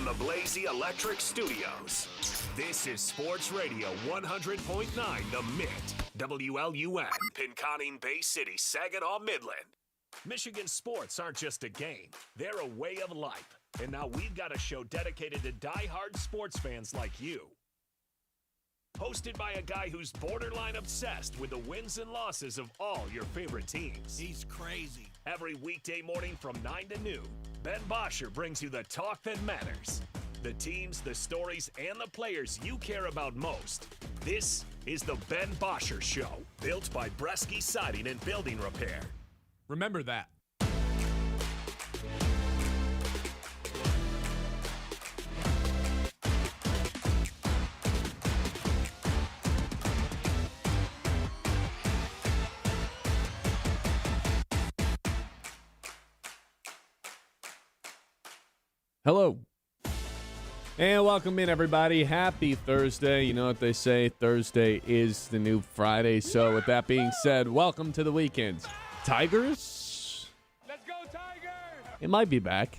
the Blazy Electric Studios, this is Sports Radio 100.9 The Mitt, WLUN, Pinconning Bay City, Saginaw, Midland. Michigan sports aren't just a game, they're a way of life. And now we've got a show dedicated to die-hard sports fans like you. Hosted by a guy who's borderline obsessed with the wins and losses of all your favorite teams. He's crazy. Every weekday morning from 9 to noon, Ben Bosscher brings you the talk that matters. The teams, the stories, and the players you care about most. This is the Ben Bosscher Show, built by Bresky Siding and Building Repair. Remember that. Hello. And welcome in, everybody. Happy Thursday. You know what they say, Thursday is the new Friday. So with that being said, welcome to the weekend. Tigers? Let's go, Tigers! It might be back.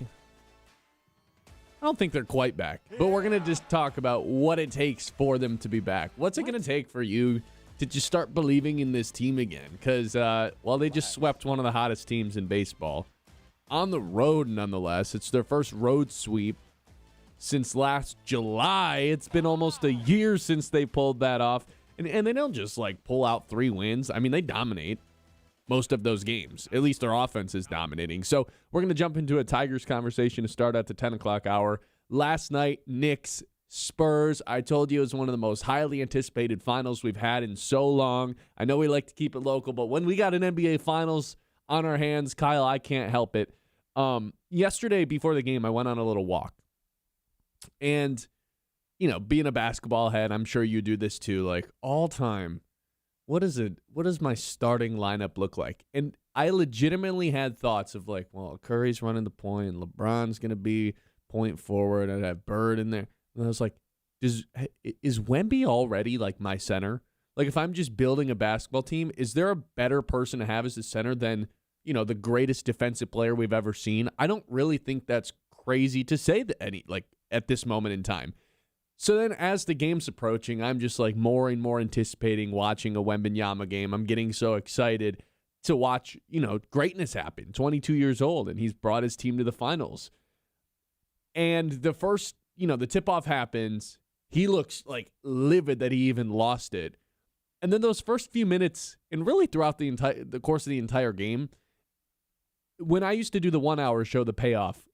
I don't think they're quite back. But we're going to just talk about what it takes for them to be back. What's it going to take for you to just start believing in this team again? Because, they just swept one of the hottest teams in baseball. On the road, nonetheless. It's their first road sweep since last July. It's been almost a year since they pulled that off. And they don't just, pull out 3 wins. I mean, they dominate most of those games. At least their offense is dominating. So we're going to jump into a Tigers conversation to start at the 10 o'clock hour. Last night, Knicks, Spurs. I told you it was one of the most highly anticipated finals we've had in so long. I know we like to keep it local, but when we got an NBA Finals on our hands, Kyle, I can't help it. Yesterday before the game, I went on a little walk. And, being a basketball head, I'm sure you do this too, all time, what does my starting lineup look like? And I legitimately had thoughts of Curry's running the point, LeBron's going to be point forward, I'd have Bird in there. And I was like, is Wemby already my center? If I'm just building a basketball team, is there a better person to have as the center than the greatest defensive player we've ever seen? I don't really think that's crazy to say that at this moment in time. So then as the game's approaching, I'm just more and more anticipating watching a Wembanyama game. I'm getting so excited to watch, greatness happen. 22 years old, and he's brought his team to the finals. And the first, the tip-off happens. He looks livid that he even lost it. And then those first few minutes, and really throughout the course of the entire game, when I used to do the 1 hour show, The Payoff,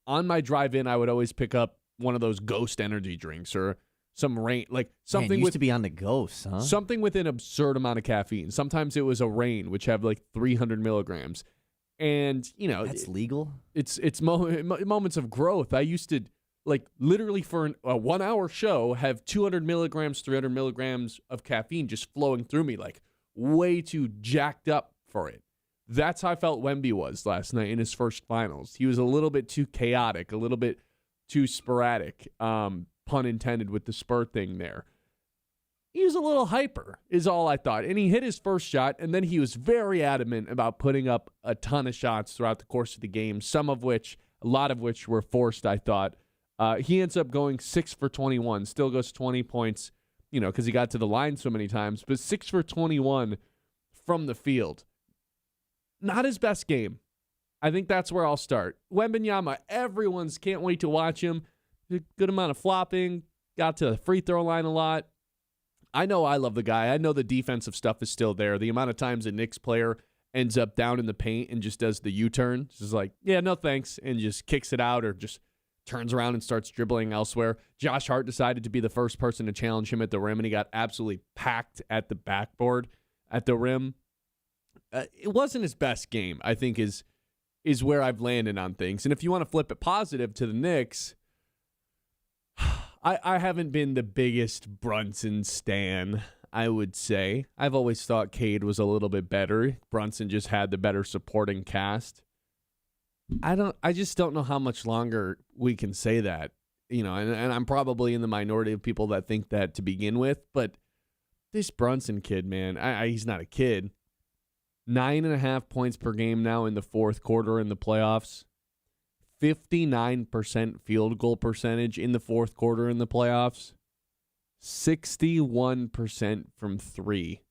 on my drive in, I would always pick up one of those Ghost energy drinks or some rain, something. Man, used to be on the Ghost, huh? Something with an absurd amount of caffeine. Sometimes it was a rain, which have 300 milligrams, and that's legal. It's moments of growth. I used to literally for a 1 hour show have 200 milligrams, 300 milligrams of caffeine just flowing through me, way too jacked up for it. That's how I felt Wemby was last night in his first finals. He was a little bit too chaotic, a little bit too sporadic, pun intended with the spur thing there. He was a little hyper, is all I thought. And he hit his first shot, and then he was very adamant about putting up a ton of shots throughout the course of the game, a lot of which were forced, I thought. He ends up going 6 for 21, still goes 20 points, because he got to the line so many times, but 6 for 21 from the field. Not his best game. I think that's where I'll start. Wembanyama, everyone's can't wait to watch him. A good amount of flopping. Got to the free throw line a lot. I know I love the guy. I know the defensive stuff is still there. The amount of times a Knicks player ends up down in the paint and just does the U-turn. Just yeah, no thanks, and just kicks it out or just turns around and starts dribbling elsewhere. Josh Hart decided to be the first person to challenge him at the rim, and he got absolutely packed at the backboard at the rim. It wasn't his best game, I think, is where I've landed on things. And if you want to flip it positive to the Knicks, I haven't been the biggest Brunson stan, I would say. I've always thought Cade was a little bit better. Brunson just had the better supporting cast. I just don't know how much longer we can say that, and I'm probably in the minority of people that think that to begin with, but this Brunson kid, man, he's not a kid. 9.5 points per game now in the fourth quarter in the playoffs. 59% field goal percentage in the fourth quarter in the playoffs, 61% from three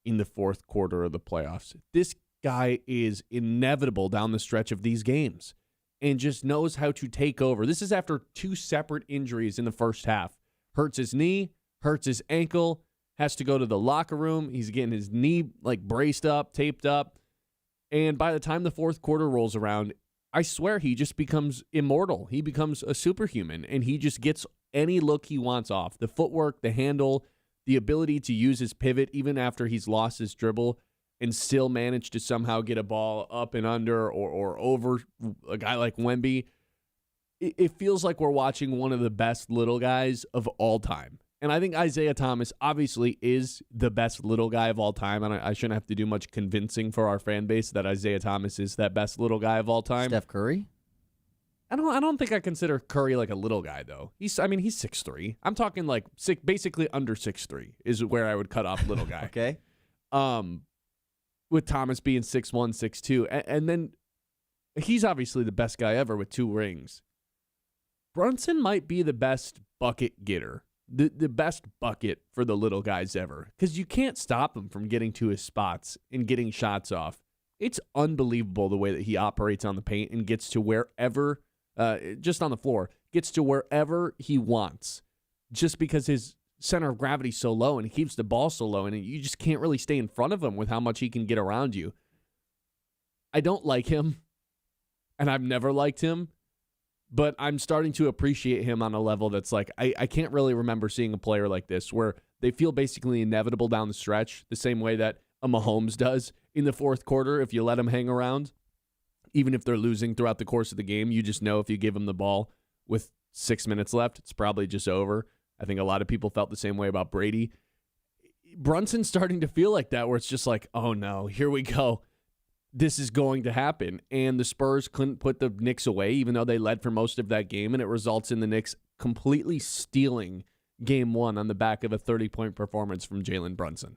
in the fourth quarter of the playoffs. This guy is inevitable down the stretch of these games and just knows how to take over. This is after 2 separate injuries in the first half. Hurts his knee, hurts his ankle, has to go to the locker room. He's getting his knee braced up, taped up. And by the time the fourth quarter rolls around, I swear he just becomes immortal. He becomes a superhuman, and he just gets any look he wants off. The footwork, the handle, the ability to use his pivot even after he's lost his dribble and still manage to somehow get a ball up and under or over a guy like Wemby. It feels like we're watching one of the best little guys of all time. And I think Isaiah Thomas obviously is the best little guy of all time. And I shouldn't have to do much convincing for our fan base that Isaiah Thomas is that best little guy of all time. Steph Curry? I don't think I consider Curry like a little guy, though. He's 6'3". I'm talking basically under 6'3" is where I would cut off little guy. Okay. With Thomas being 6'1", 6'2". And then he's obviously the best guy ever with 2 rings. Brunson might be the best bucket getter. The best bucket for the little guys ever, because you can't stop him from getting to his spots and getting shots off. It's unbelievable the way that he operates on the paint and gets to wherever, just on the floor, gets to wherever he wants, just because his center of gravity is so low and he keeps the ball so low, and you just can't really stay in front of him with how much he can get around you. I don't like him, and I've never liked him. But I'm starting to appreciate him on a level that's I can't really remember seeing a player like this where they feel basically inevitable down the stretch, the same way that a Mahomes does in the fourth quarter if you let him hang around. Even if they're losing throughout the course of the game, you just know if you give him the ball with 6 minutes left, it's probably just over. I think a lot of people felt the same way about Brady. Brunson's starting to feel like that, where it's just oh no, here we go. This is going to happen. And the Spurs couldn't put the Knicks away, even though they led for most of that game, and it results in the Knicks completely stealing game 1 on the back of a 30-point performance from Jalen Brunson.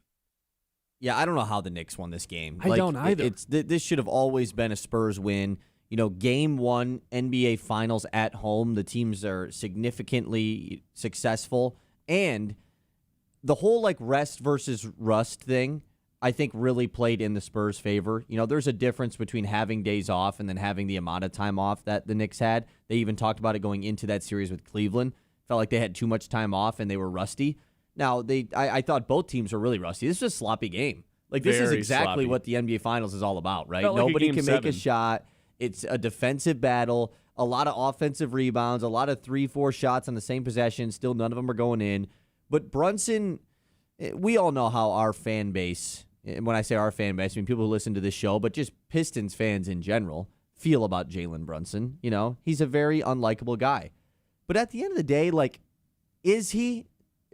Yeah, I don't know how the Knicks won this game. I don't either. This should have always been a Spurs win. Game 1, NBA Finals at home. The teams are significantly successful. And the whole rest versus rust thing, I think, really played in the Spurs' favor. There's a difference between having days off and then having the amount of time off that the Knicks had. They even talked about it going into that series with Cleveland. Felt like they had too much time off and they were rusty. Now, I thought both teams were really rusty. This is a sloppy game. This is exactly what the NBA Finals is all about, right? Nobody can make a shot. It's a defensive battle, a lot of offensive rebounds, a lot of 3-4 shots on the same possession. Still, none of them are going in. But Brunson, we all know how our fan base, and when I say our fan base, I mean people who listen to this show, but just Pistons fans in general, feel about Jalen Brunson. He's a very unlikable guy. But at the end of the day, is he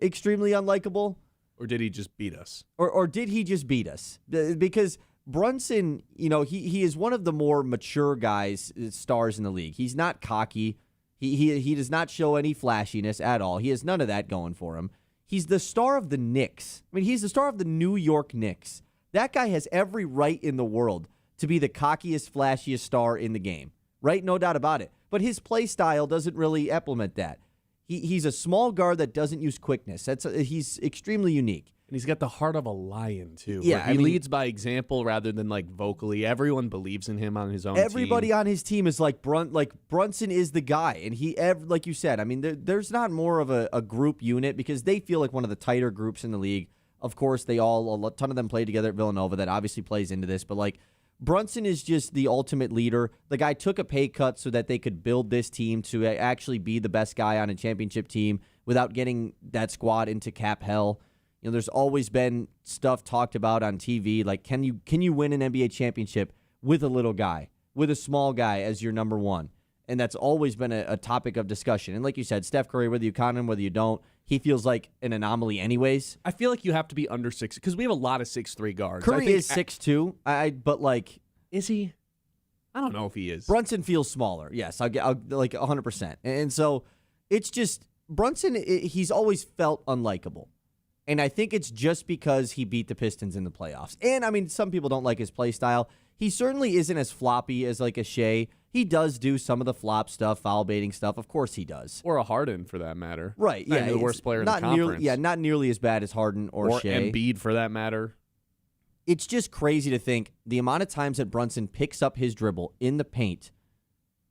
extremely unlikable? Or did he just beat us? Or did he just beat us? Because Brunson, he is one of the more mature guys, stars in the league. He's not cocky. He does not show any flashiness at all. He has none of that going for him. He's the star of the Knicks. I mean, he's the star of the New York Knicks. That guy has every right in the world to be the cockiest, flashiest star in the game, right? No doubt about it. But his play style doesn't really implement that. He's a small guard that doesn't use quickness. He's extremely unique. And he's got the heart of a lion, too. Yeah, he leads by example rather than vocally. Everyone believes in him on his own Everybody team. on his team is Brunson is the guy. And like you said, I mean, there's not more of a group unit because they feel like one of the tighter groups in the league. Of course, a ton of them play together at Villanova. That obviously plays into this. But Brunson is just the ultimate leader. The guy took a pay cut so that they could build this team to actually be the best guy on a championship team without getting that squad into cap hell. There's always been stuff talked about on TV, can you win an NBA championship with a little guy, with a small guy as your number one? And that's always been a topic of discussion. And like you said, Steph Curry, whether you count him, whether you don't, he feels like an anomaly anyways. I feel like you have to be under 6 because we have a lot of 6'3" guards. Curry is 6'2", but is he? I don't know if he is. Brunson feels smaller. Yes, I'll 100%. And so it's just Brunson. He's always felt unlikable. And I think it's just because he beat the Pistons in the playoffs. And, I mean, some people don't like his play style. He certainly isn't as floppy as, like, a Shea. He does do some of the flop stuff, foul baiting stuff. Of course he does. Or a Harden, for that matter. Right, Not yeah. even the worst player in the conference. Not nearly as bad as Harden or Shea. Embiid, for that matter. It's just crazy to think the amount of times that Brunson picks up his dribble in the paint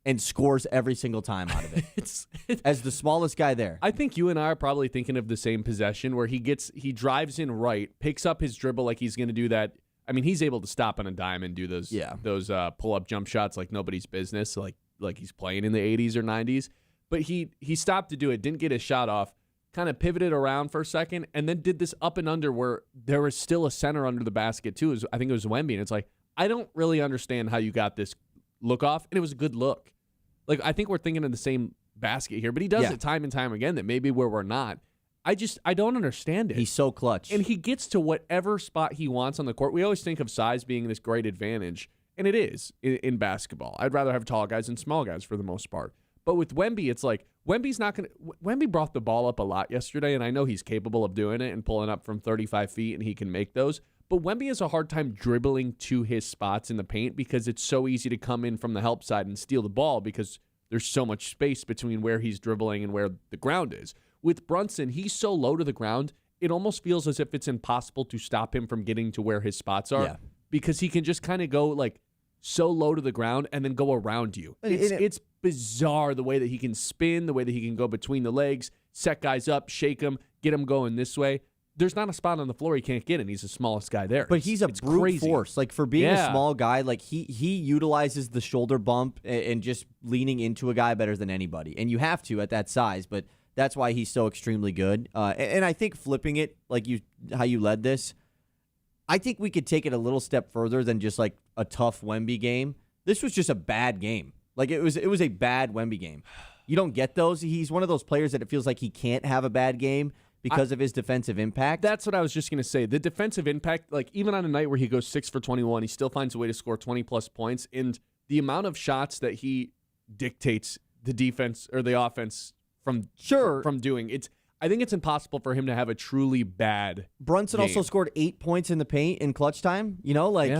and scores every single time out of it. As the smallest guy there. I think you and I are probably thinking of the same possession where he drives in right, picks up his dribble like he's going to do that. I mean, he's able to stop on a dime and do those pull-up jump shots like nobody's business, like he's playing in the 80s or 90s. But he stopped to do it, didn't get his shot off, kind of pivoted around for a second, and then did this up and under where there was still a center under the basket too. I think it was Wemby, and it's like, I don't really understand how you got this look off, and it was a good look. Like, I think we're thinking of the same basket here, but he does it time and time again that maybe where we're not. I don't understand it. He's so clutch. And he gets to whatever spot he wants on the court. We always think of size being this great advantage, and it is in basketball. I'd rather have tall guys than small guys for the most part. But with Wemby, it's like Wemby brought the ball up a lot yesterday, and I know he's capable of doing it and pulling up from 35 feet, and he can make those. But Wemby has a hard time dribbling to his spots in the paint because it's so easy to come in from the help side and steal the ball because there's so much space between where he's dribbling and where the ground is. With Brunson, he's so low to the ground, it almost feels as if it's impossible to stop him from getting to where his spots are because he can just kind of go like so low to the ground and then go around you. It's bizarre the way that he can spin, the way that he can go between the legs, set guys up, shake them, get them going this way. There's not a spot on the floor he can't get in. He's the smallest guy there. But he's a brute crazy. force. Like, for being a small guy, like, he utilizes the shoulder bump and just leaning into a guy better than anybody. And you have to at that size, but that's why he's so extremely good. And I think flipping it, like how you led this, I think we could take it a little step further than just, like, a tough Wemby game. This was just a bad game. Like, it was a bad Wemby game. You don't get those. He's one of those players that it feels like he can't have a bad game because of his defensive impact. That's what I was just going to say. The defensive impact, like even on a night where he goes 6 for 21, he still finds a way to score 20-plus points. And the amount of shots that he dictates the defense or the offense from doing, I think it's impossible for him to have a truly bad Brunson game. also scored 8 points in the paint in clutch time. You know, like,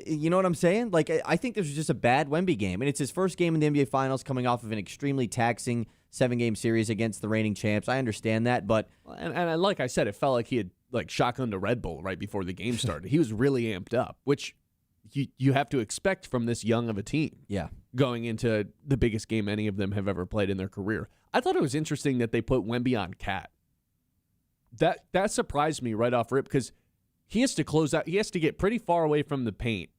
you know what I'm saying? Like, I think this was just a bad Wemby game. And it's his first game in the NBA Finals coming off of an extremely taxing 7-game series against the reigning champs. I understand that, but and like I said, it felt like he had like shotgunned a Red Bull right before the game started. He was really amped up, which you have to expect from this young of a team. Yeah, going into the biggest game any of them have ever played in their career. I thought it was interesting that they put Wemby on Cat. That surprised me right off rip because he has to close out. He has to get pretty far away from the paint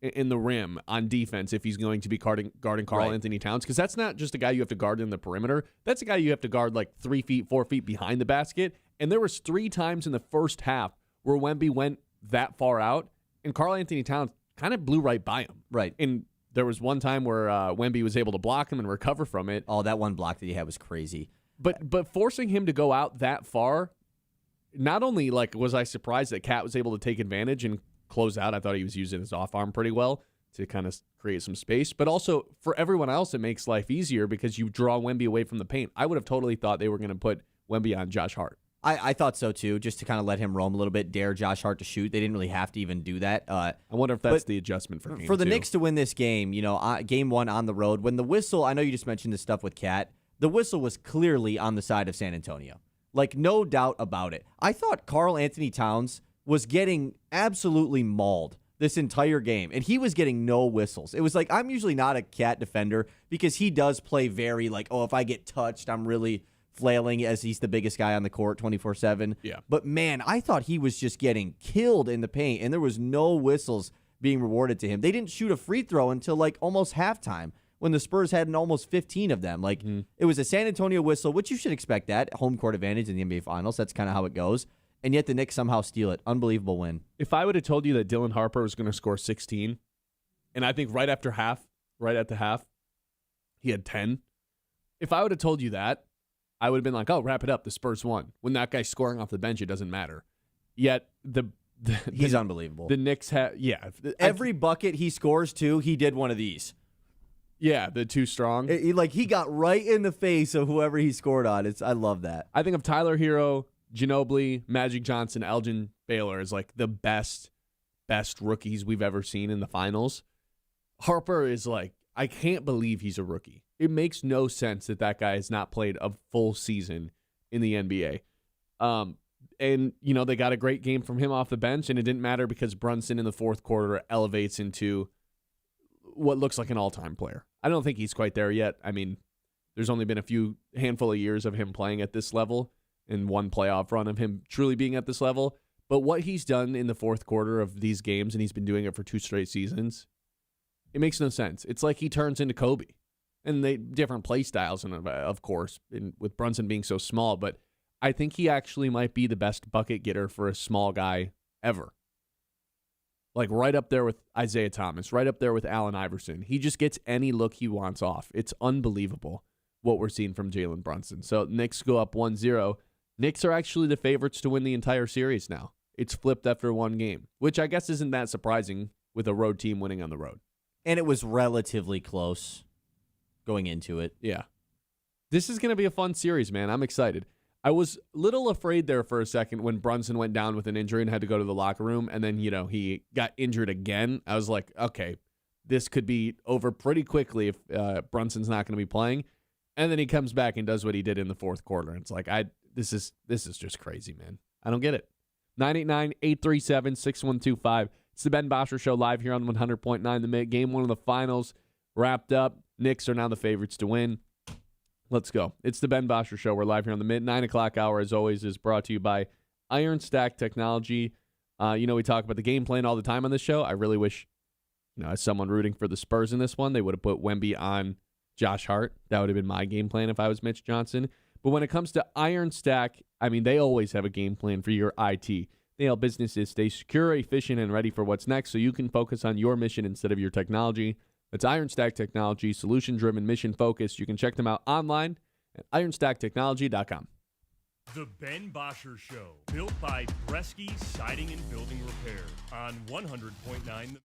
in the rim on defense if he's going to be guarding Karl Anthony Towns, because that's not just a guy you have to guard in the perimeter. That's a guy you have to guard like 3 feet, 4 feet behind the basket. And there was 3 times in the first half where Wemby went that far out, and Karl Anthony Towns kind of blew right by him. Right. And there was one time where Wemby was able to block him and recover from it. Oh, that one block that he had was crazy. But forcing him to go out that far, not only like was I surprised that Cat was able to take advantage and close out. I thought he was using his off arm pretty well to kind of create some space. But also for everyone else, it makes life easier because you draw Wemby away from the paint. I would have totally thought they were going to put Wemby on Josh Hart. I thought so too, just to kind of let him roam a little bit, dare Josh Hart to shoot. They didn't really have to even do that. I wonder if that's the adjustment for game the 2. Knicks to win this game. You know, game 1 on the road. When the whistle, I know you just mentioned this stuff with Cat. The whistle was clearly on the side of San Antonio. Like, no doubt about it. I thought Karl Anthony Towns was getting absolutely mauled this entire game, and he was getting no whistles. It was like, I'm usually not a Cat defender because he does play very like, oh, if I get touched, I'm really flailing as he's the biggest guy on the court 24/7. Yeah. But man, I thought he was just getting killed in the paint, and there was no whistles being rewarded to him. They didn't shoot a free throw until like almost halftime when the Spurs had almost 15 of them. Like, it was a San Antonio whistle, which you should expect that. Home court advantage in the NBA Finals. That's kind of how it goes. And yet the Knicks somehow steal it. Unbelievable win. If I would have told you that Dylan Harper was going to score 16, and I think right at the half, he had 10. If I would have told you that, I would have been like, oh, wrap it up. The Spurs won. When that guy's scoring off the bench, it doesn't matter. Yet he's unbelievable. The Knicks have, every bucket he scores too, he did one of these. Yeah, the too strong. He got right in the face of whoever he scored on. I love that. I think of Tyler Hero, Ginobili, Magic Johnson, Elgin Baylor is like the best rookies we've ever seen in the finals. Harper is like, I can't believe he's a rookie. It makes no sense that guy has not played a full season in the NBA. And, they got a great game from him off the bench, and it didn't matter because Brunson in the fourth quarter elevates into what looks like an all-time player. I don't think he's quite there yet. I mean, there's only been a handful of years of him playing at this level and one playoff run of him truly being at this level. But what he's done in the fourth quarter of these games, and he's been doing it for 2 straight seasons, it makes no sense. It's like he turns into Kobe. And they different play styles, and of course, with Brunson being so small, but I think he actually might be the best bucket getter for a small guy ever. Like right up there with Isaiah Thomas, right up there with Allen Iverson. He just gets any look he wants off. It's unbelievable what we're seeing from Jalen Brunson. So Knicks go up 1-0. Knicks are actually the favorites to win the entire series now. It's flipped after one game, which I guess isn't that surprising with a road team winning on the road. And it was relatively close going into it. Yeah. This is going to be a fun series, man. I'm excited. I was a little afraid there for a second when Brunson went down with an injury and had to go to the locker room, and then, he got injured again. I was like, okay, this could be over pretty quickly if Brunson's not going to be playing. And then he comes back and does what he did in the fourth quarter. It's like, this is just crazy, man. I don't get it. 989-837-6125. It's the Ben Bosscher Show live here on 100.9 The Mid. Game 1 of the finals wrapped up. Knicks are now the favorites to win. Let's go. It's the Ben Bosscher Show. We're live here on the mid 9 o'clock hour, as always, is brought to you by Iron Stack Technology. We talk about the game plan all the time on this show. I really wish, as someone rooting for the Spurs in this one, they would have put Wemby on Josh Hart. That would have been my game plan if I was Mitch Johnson. But when it comes to Iron Stack, they always have a game plan for your IT. They help businesses stay secure, efficient, and ready for what's next so you can focus on your mission instead of your technology. It's Iron Stack Technology, solution-driven, mission-focused. You can check them out online at ironstacktechnology.com. The Ben Bosscher Show, built by Bresky Siding and Building Repair on 100.9.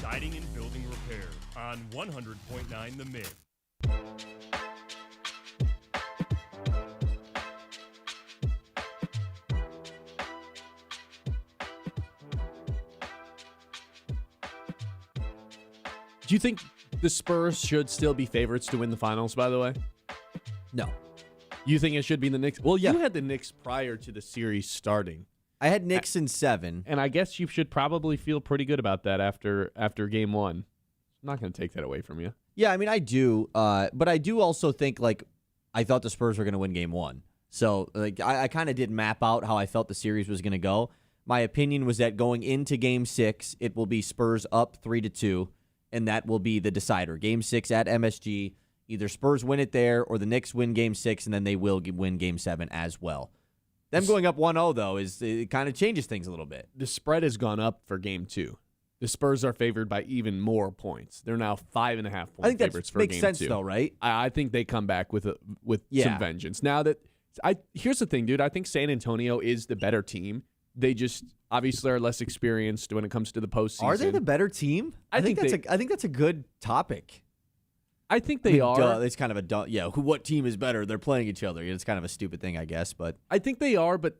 Siding and Building Repair on 100.9 The Mid. Do you think the Spurs should still be favorites to win the finals, by the way? No. You think it should be the Knicks? Well, Yeah. you had the Knicks prior to the series starting. I had Knicks in 7. And I guess you should probably feel pretty good about that after game one. I'm not going to take that away from you. Yeah, I mean, I do. But I do also think, like, I thought the Spurs were going to win game 1. So, like, I kind of did map out how I felt the series was going to go. My opinion was that going into game 6, it will be Spurs up 3-2, and that will be the decider. Game 6 at MSG. Either Spurs win it there or the Knicks win game 6, and then they will win game 7 as well. Them going up 1-0, though, it kind of changes things a little bit. The spread has gone up for game 2. The Spurs are favored by even more points. They're now 5.5 point favorites for game 2. Makes sense, though, right? I think they come back with some vengeance. Now that here's the thing, dude. I think San Antonio is the better team. They just obviously are less experienced when it comes to the postseason. Are they the better team? I think that's a good topic. I think they are. Duh, it's kind of a what team is better? They're playing each other. It's kind of a stupid thing, I guess, but I think they are. But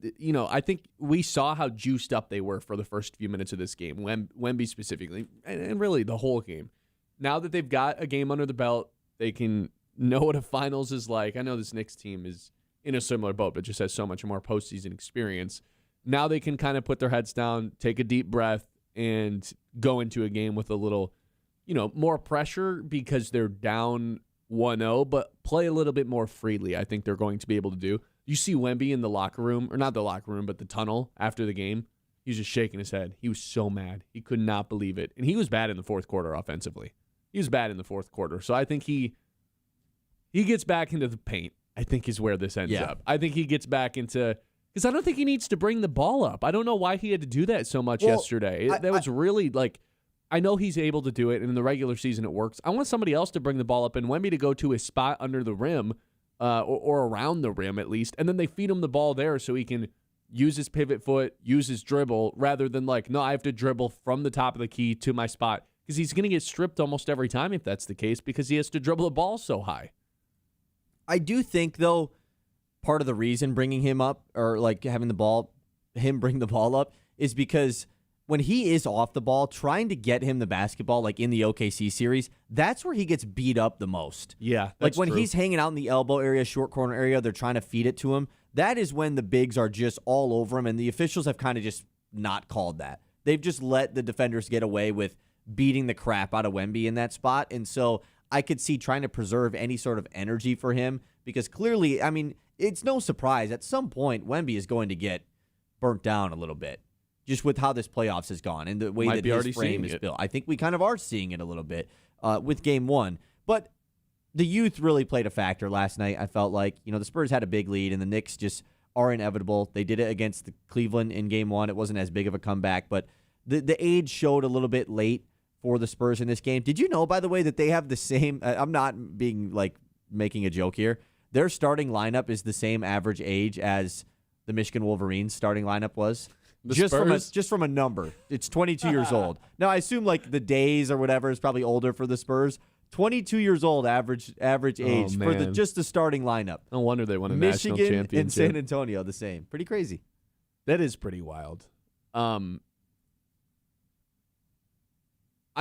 I think we saw how juiced up they were for the first few minutes of this game. Wemby specifically, and really the whole game. Now that they've got a game under the belt, they can know what a finals is like. I know this Knicks team is in a similar boat, but just has so much more postseason experience. Now they can kind of put their heads down, take a deep breath, and go into a game with a little, more pressure because they're down 1-0, but play a little bit more freely. I think they're going to be able to do. You see Wemby in the locker room, or not the locker room, but the tunnel after the game. He was just shaking his head. He was so mad. He could not believe it. And he was bad in the fourth quarter offensively. He was bad in the fourth quarter. So I think he gets back into the paint, I think is where this ends up. I think he gets back into... Because I don't think he needs to bring the ball up. I don't know why he had to do that so much yesterday. That was really like... I know he's able to do it, and in the regular season it works. I want somebody else to bring the ball up and Wemby to go to his spot under the rim, or around the rim at least, and then they feed him the ball there so he can use his pivot foot, use his dribble, rather than no, I have to dribble from the top of the key to my spot, because he's going to get stripped almost every time if that's the case, because he has to dribble the ball so high. I do think, though, part of the reason bringing him up, or having him bring the ball up, is because when he is off the ball, trying to get him the basketball, like in the OKC series, that's where he gets beat up the most. Yeah, that's when he's hanging out in the elbow area, short corner area, they're trying to feed it to him. That is when the bigs are just all over him, and the officials have kind of just not called that. They've just let the defenders get away with beating the crap out of Wemby in that spot, and so I could see trying to preserve any sort of energy for him, because clearly, I mean, it's no surprise at some point Wemby is going to get burnt down a little bit, just with how this playoffs has gone and the way that his frame is built. I think we kind of are seeing it a little bit with game 1. But the youth really played a factor last night. I felt like, the Spurs had a big lead and the Knicks just are inevitable. They did it against the Cleveland in game 1. It wasn't as big of a comeback, but the age showed a little bit late for the Spurs in this game. Did you know, by the way, that they have the same, I'm not being making a joke here, their starting lineup is the same average age as the Michigan Wolverines starting lineup was? Just from a number. It's 22 years old. Now, I assume the days or whatever is probably older for the Spurs. 22 years old average age for just the starting lineup. No wonder they won a national championship. Michigan and San Antonio the same. Pretty crazy. That is pretty wild. I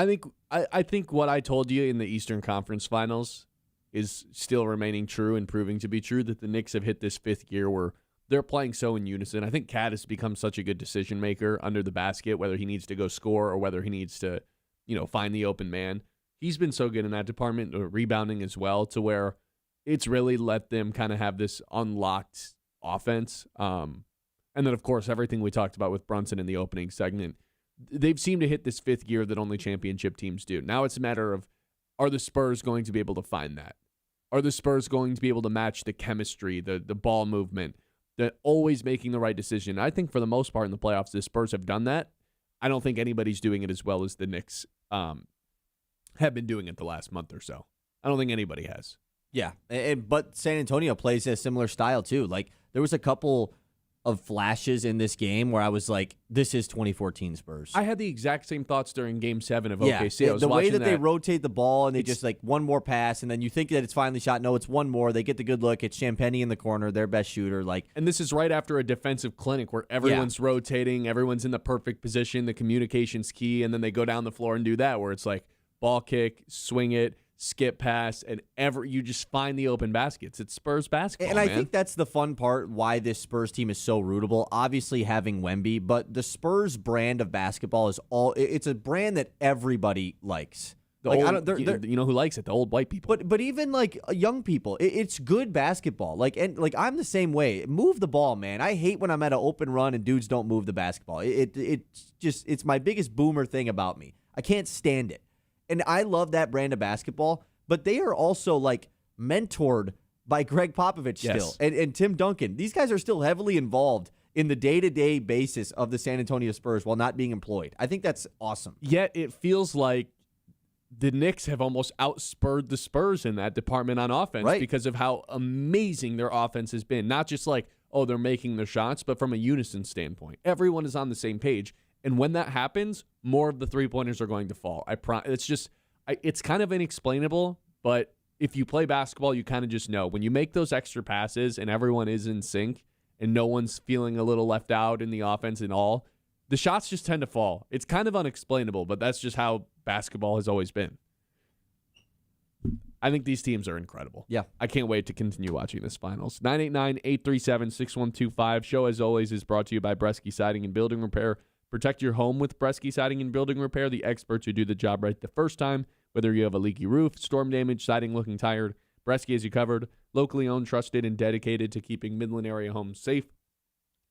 think what I told you in the Eastern Conference Finals is still remaining true and proving to be true, that the Knicks have hit this fifth gear where they're playing so in unison. I think Cat has become such a good decision maker under the basket, whether he needs to go score or whether he needs to, find the open man. He's been so good in that department, rebounding as well, to where it's really let them kind of have this unlocked offense. And then, of course, everything we talked about with Brunson in the opening segment, they've seemed to hit this fifth gear that only championship teams do. Now it's a matter of, are the Spurs going to be able to find that? Are the Spurs going to be able to match the chemistry, the ball movement, the always making the right decision? I think for the most part in the playoffs, the Spurs have done that. I don't think anybody's doing it as well as the Knicks have been doing it the last month or so. I don't think anybody has. Yeah, but San Antonio plays a similar style too. There was a couple of flashes in this game where I was like, this is 2014 Spurs. I had the exact same thoughts during Game 7 of OKC. I was the way watching that they rotate the ball and they just like one more pass, and then you think that it's finally shot. No, it's one more. They get the good look. It's Champagny in the corner, their best shooter. And this is right after a defensive clinic where everyone's rotating, everyone's in the perfect position, the communication's key, and then they go down the floor and do that where it's like ball kick, swing it, skip pass, and you just find the open baskets. It's Spurs basketball, and I think that's the fun part why this Spurs team is so rootable. Obviously having Wemby, but the Spurs brand of basketball is it's a brand that everybody likes. You know who likes it? The old white people. But even like young people, it's good basketball. I'm the same way. Move the ball, man. I hate when I'm at an open run and dudes don't move the basketball. It's my biggest boomer thing about me. I can't stand it. And I love that brand of basketball, but they are also like mentored by Greg Popovich still and Tim Duncan. These guys are still heavily involved in the day-to-day basis of the San Antonio Spurs while not being employed. I think that's awesome. Yet it feels like the Knicks have almost outspurred the Spurs in that department on offense because of how amazing their offense has been. Not just like, oh, they're making their shots, but from a unison standpoint. Everyone is on the same page. And when that happens, more of the three-pointers are going to fall. It's kind of inexplainable, but if you play basketball, you kind of just know. When you make those extra passes and everyone is in sync and no one's feeling a little left out in the offense and all, the shots just tend to fall. It's kind of unexplainable, but that's just how basketball has always been. I think these teams are incredible. Yeah. I can't wait to continue watching this finals. 989-837-6125. Show, as always, is brought to you by Bresky Siding and Building Repair. Protect your home with Bresky Siding and Building Repair, the experts who do the job right the first time. Whether you have a leaky roof, storm damage, siding looking tired, Bresky has you covered. Locally owned, trusted, and dedicated to keeping Midland area homes safe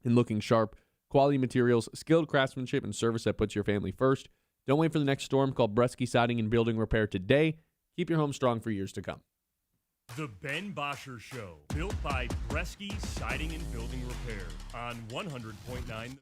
and looking sharp. Quality materials, skilled craftsmanship, and service that puts your family first. Don't wait for the next storm. Call Bresky Siding and Building Repair today. Keep your home strong for years to come. The Ben Bosscher Show, built by Bresky Siding and Building Repair on 100.9.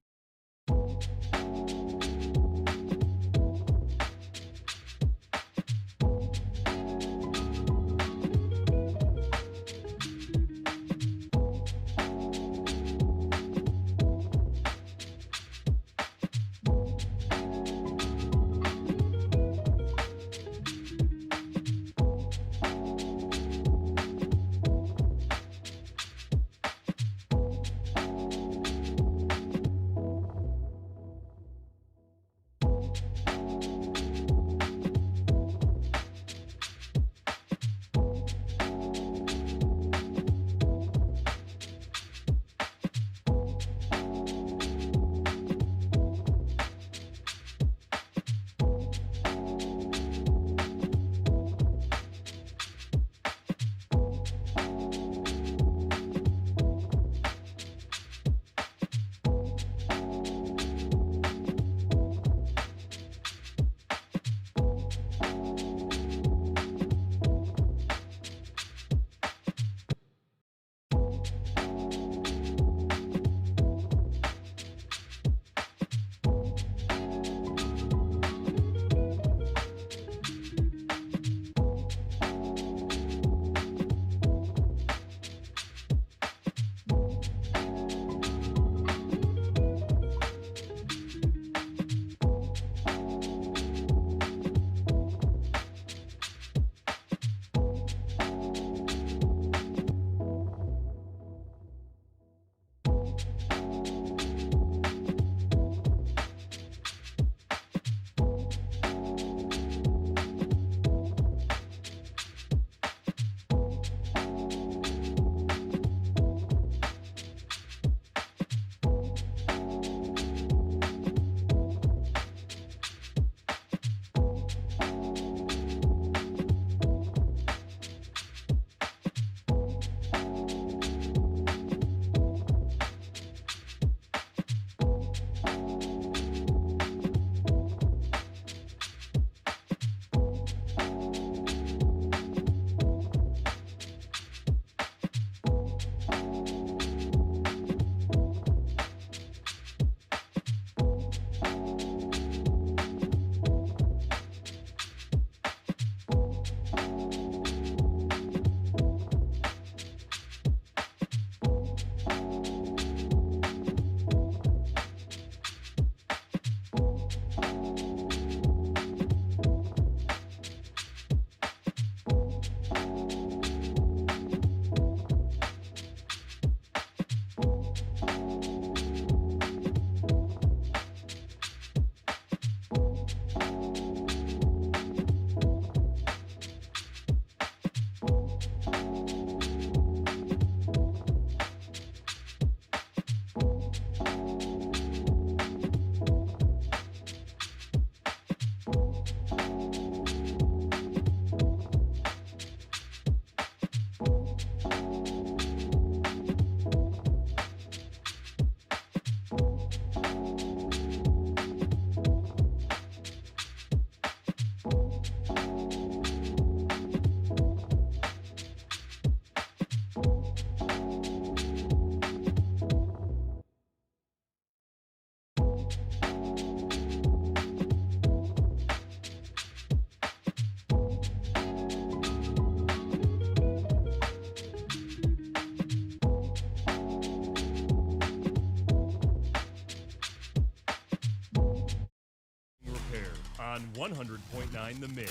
on 100.9 The Mid.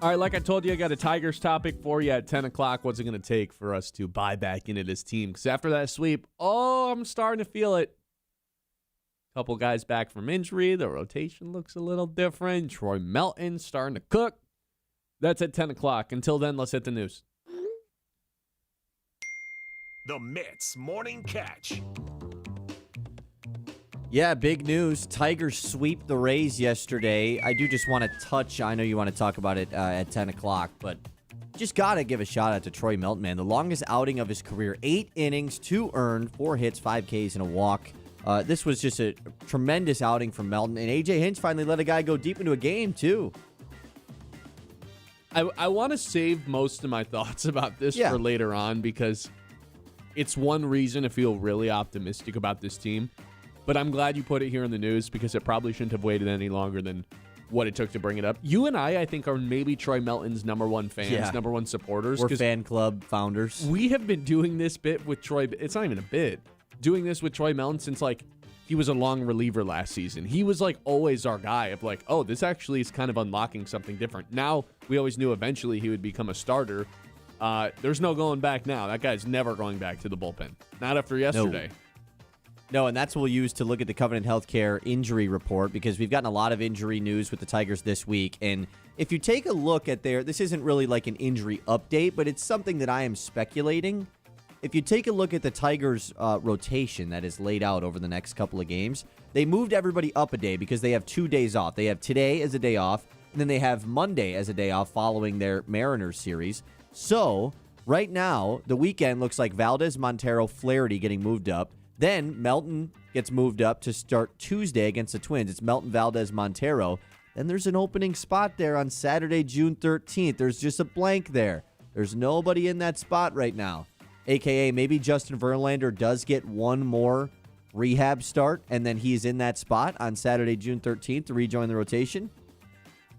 All right, like I told you, I got a Tigers topic for you at 10 o'clock. What's it going to take for us to buy back into this team? Because after that sweep, I'm starting to feel it. Couple guys back from injury. The rotation looks a little different. Troy Melton starting to cook. That's at 10 o'clock. Until then, let's hit the news. The Mets Morning Catch. Yeah, big news. Tigers sweep the Rays yesterday. I do just want to touch, I know you want to talk about it at 10 o'clock, but just got to give a shout out to Troy Melton, man. The longest outing of his career. 8 innings, 2 earned, 4 hits, 5 Ks, and a walk. This was just a tremendous outing from Melton. And A.J. Hinch finally let a guy go deep into a game, too. I want to save most of my thoughts about this for later on because it's one reason to feel really optimistic about this team. But I'm glad you put it here in the news because it probably shouldn't have waited any longer than what it took to bring it up. You and I think, are maybe Troy Melton's number one fans, number one supporters. We're fan club founders. We have been doing this bit with Troy. It's not even a bit. Doing this with Troy Melton since, he was a long reliever last season. He was, always our guy of, this actually is kind of unlocking something different. Now, we always knew eventually he would become a starter. There's no going back now. That guy's never going back to the bullpen. Not after yesterday. No, and that's what we'll use to look at the Covenant Healthcare injury report because we've gotten a lot of injury news with the Tigers this week. And if you take a look at this isn't really like an injury update, but it's something that I am speculating. If you take a look at the Tigers' rotation that is laid out over the next couple of games, they moved everybody up a day because they have 2 days off. They have today as a day off, and then they have Monday as a day off following their Mariners series. So, right now, the weekend looks like Valdez, Montero, Flaherty getting moved up. Then Melton gets moved up to start Tuesday against the Twins. It's Melton, Valdez, Montero. Then there's an opening spot there on Saturday, June 13th. There's just a blank there. There's nobody in that spot right now. AKA maybe Justin Verlander does get one more rehab start, and then he's in that spot on Saturday, June 13th to rejoin the rotation.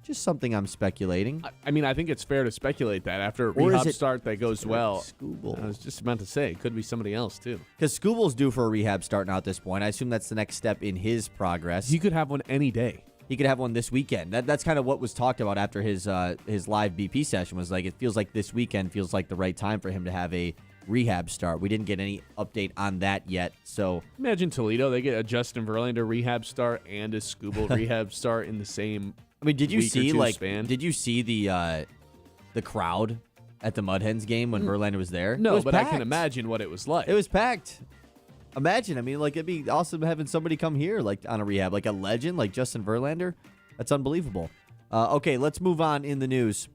Just something I'm speculating. I mean, I think it's fair to speculate that after a rehab start that goes well. Skubal. I was just about to say, it could be somebody else, too. Because Skubal's due for a rehab start now at this point. I assume that's the next step in his progress. He could have one any day. He could have one this weekend. That's kind of what was talked about after his live BP session was it feels like this weekend feels like the right time for him to have a rehab start. We didn't get any update on that yet. So imagine Toledo. They get a Justin Verlander rehab start and a Skubal rehab start in the same did you see span. Did you see the crowd at the Mud Hens game when Verlander was there? No, but packed. I can imagine what it was like. It was packed. Imagine, it'd be awesome having somebody come here on a rehab, like a legend like Justin Verlander. That's unbelievable. Okay, let's move on in the news.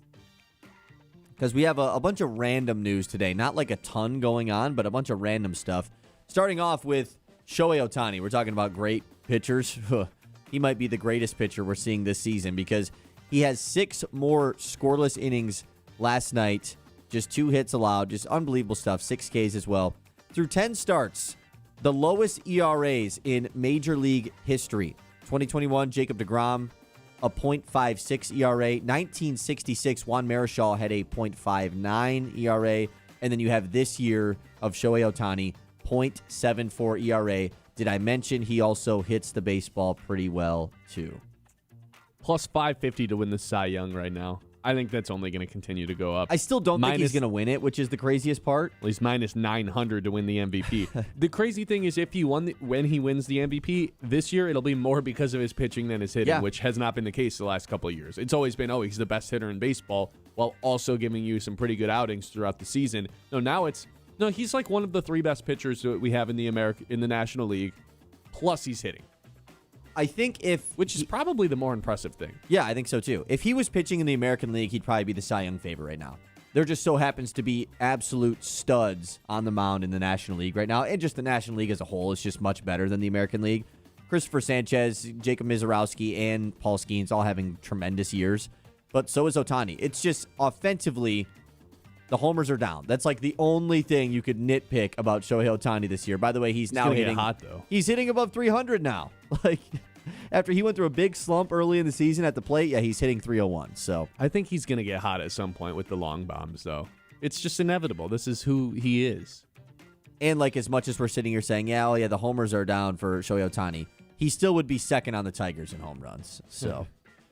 Because we have a bunch of random news today. Not like a ton going on, but a bunch of random stuff. Starting off with Shohei Ohtani. We're talking about great pitchers. He might be the greatest pitcher we're seeing this season because he has 6 more scoreless innings last night. Just 2 hits allowed. Just unbelievable stuff. 6 Ks as well. Through 10 starts, the lowest ERAs in Major League history. 2021, Jacob deGrom, a .56 ERA. 1966, Juan Marichal had a .59 ERA. And then you have this year of Shohei Ohtani, .74 ERA. Did I mention he also hits the baseball pretty well, too? Plus 550 to win the Cy Young right now. I think that's only going to continue to go up. I still don't think he's going to win it, which is the craziest part. Well, he's minus 900 to win the MVP. The crazy thing is if he when he wins the MVP this year, it'll be more because of his pitching than his hitting, which has not been the case the last couple of years. It's always been, he's the best hitter in baseball while also giving you some pretty good outings throughout the season. No, he's like one of the 3 best pitchers that we have in the National League, plus he's hitting. I think which is probably the more impressive thing. Yeah, I think so too. If he was pitching in the American League, he'd probably be the Cy Young favorite right now. There just so happens to be absolute studs on the mound in the National League right now, and just the National League as a whole is just much better than the American League. Christopher Sanchez, Jacob Mizorowski, and Paul Skeens all having tremendous years, but so is Ohtani. It's just offensively, the homers are down. That's like the only thing you could nitpick about Shohei Ohtani this year. By the way, he's now hitting hot though. He's hitting above 300 now. After he went through a big slump early in the season at the plate, he's hitting 301. So I think he's going to get hot at some point with the long bombs, though. It's just inevitable. This is who he is. And like as much as we're sitting here saying, the homers are down for Shohei Ohtani, he still would be second on the Tigers in home runs. So